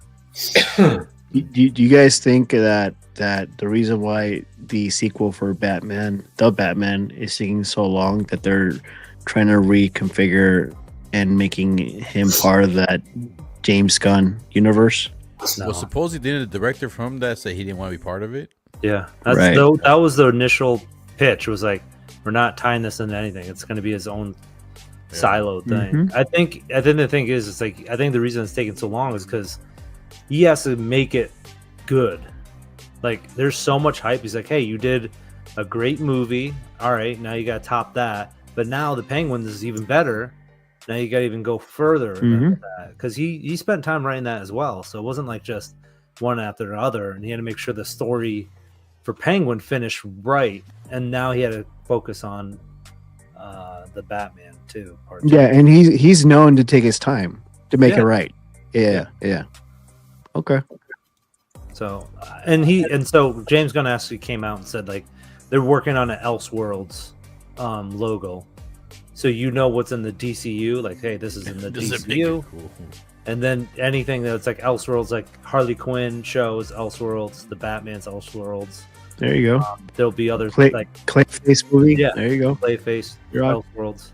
Do you guys think that the reason why the sequel for the Batman, is taking so long that they're trying to reconfigure and making him part of that James Gunn universe? No. Well, supposedly didn't the director from that say he didn't want to be part of it? Yeah, Right. that was the initial pitch. Was like, we're not tying this into anything. It's going to be his own siloed thing. Mhm. I think the thing is, it's like I think the reason it's taking so long is because he has to make it good. Like, there's so much hype. He's like, hey, you did a great movie. All right, now you got to top that. But now the Penguins is even better. Now you got to even go further than that because he spent time writing that as well. So it wasn't like just one after the other, and he had to make sure the story for Penguin finished right, and now he had to focus on the Batman too. Yeah, and he's known to take his time to make it right. Yeah. Okay. So so James Gunn actually came out and said like they're working on an Elseworlds logo, so you know what's in the DCU. Like, hey, this is in the DCU. Cool. And then anything that's like Elseworlds, like Harley Quinn shows Elseworlds, the Batman's Elseworlds. There you go. There'll be others like Clayface movie. Yeah, there you go. Clayface, You're on. Elseworlds.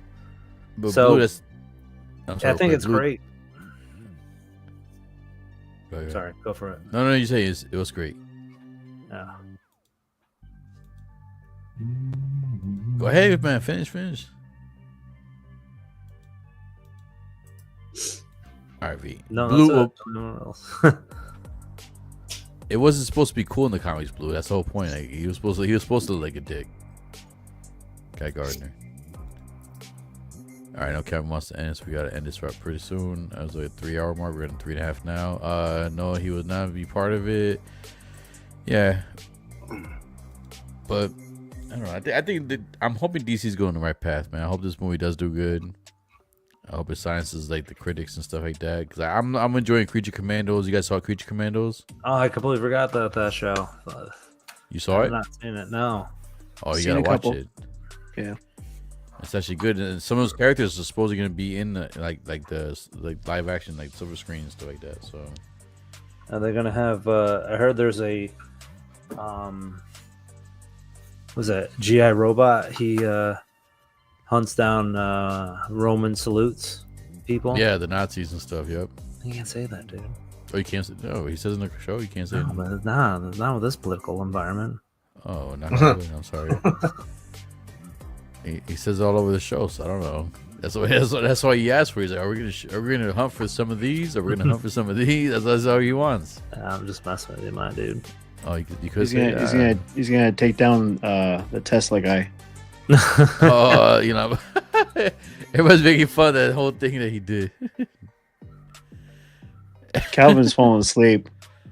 But So Blue, I think it's great. Go ahead. Sorry, go for it. No, you say it was great. Yeah. Go ahead, man. Finish. All right, V. No, Blue. no else. It wasn't supposed to be cool in the comics, Blue. That's the whole point. Like, he was supposed to look like a dick. Guy Gardner. All right, now Kevin wants to end, so we gotta end this right pretty soon. I was like 3 hour mark. We're at 3.5 now. No, he would not be part of it. Yeah, but I don't know. I think that I'm hoping DC's going the right path, man. I hope this movie does do good. I hope it silences like the critics and stuff like that. Cause I'm enjoying Creature Commandos. You guys saw Creature Commandos? Oh, I completely forgot that show. You saw it? I've not seen it. No. Oh, you gotta watch it. Yeah, it's actually good. And some of those characters are supposedly gonna be in the like live action, like silver screen and stuff like that. So They're gonna have. I heard there's a. Was that GI Robot? He hunts down Roman salutes people. yeah, the Nazis and stuff. Yep. You can't say that, dude. Oh, you can't say. No, he says in the show you can't say. No, but not with this political environment. Oh, not really. I'm sorry. He says it all over the show, so I don't know. That's why he asked for. He's like, are we gonna hunt for some of these? Are we gonna hunt for some of these? That's all he wants. I'm just messing with you, my dude. Oh, you could say he's gonna take down the Tesla guy. Oh, everybody's making fun of that whole thing that he did. Calvin's falling asleep.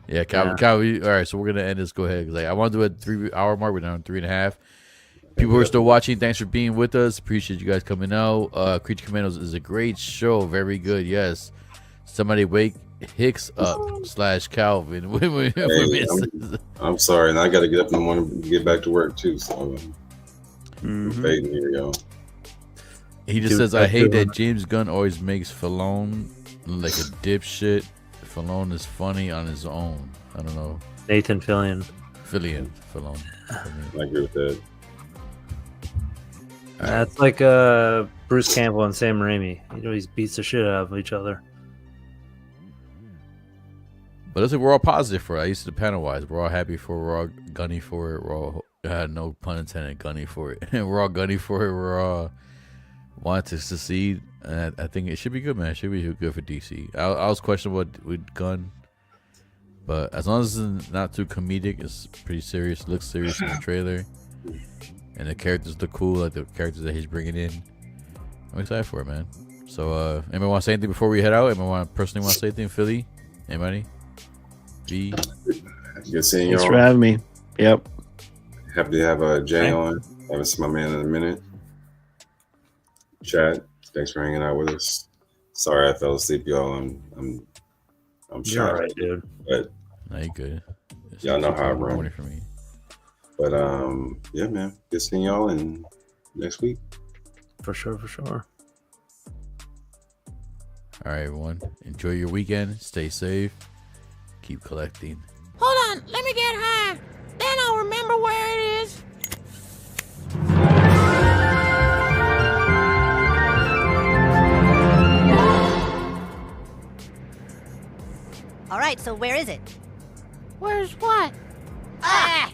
Yeah, Calvin. All right, so we're gonna end this. Go ahead. Like, I want to do a 3 hour mark. We're down to 3.5. People who are still watching, thanks for being with us. Appreciate you guys coming out. Creature Commandos is a great show. Very good. Yes. Somebody wake Hicks up / Calvin. I'm sorry, and I got to get up in the morning to get back to work too. So I'm fading here, y'all. He just says, I hate that James Gunn always makes Fallon like a dipshit. Fallon is funny on his own. I don't know. Nathan Fillion. Fallon. I agree with that. That's like Bruce Campbell and Sam Raimi. He beats the shit out of each other. But listen, we're all positive for it. I used to the panel wise. We're all happy for it. We're all gunny for it. We're all, no pun intended, gunny for it. We're all gunny for it. We're all want to succeed. And I think it should be good, man. It should be good for DC. I was questionable with Gunn. But as long as it's not too comedic, it's pretty serious. It looks serious in the trailer. And the characters look cool, like the characters that he's bringing in. I'm excited for it, man. So, anybody want to say anything before we head out? Anybody personally want to say anything? Philly? Anybody? B? Good seeing you all. Thanks for having me. Yep. Happy to have Jay on. Haven't seen my man in a minute. Chad, thanks for hanging out with us. Sorry I fell asleep, y'all. I'm You're all right, dude. But No, you good. y'all know how I run. For me. But yeah, man. Good seeing y'all in next week. For sure. All right, everyone. Enjoy your weekend. Stay safe. Keep collecting. Hold on, let me get high. Then I'll remember where it is. All right, so where is it? Where's what? Ah!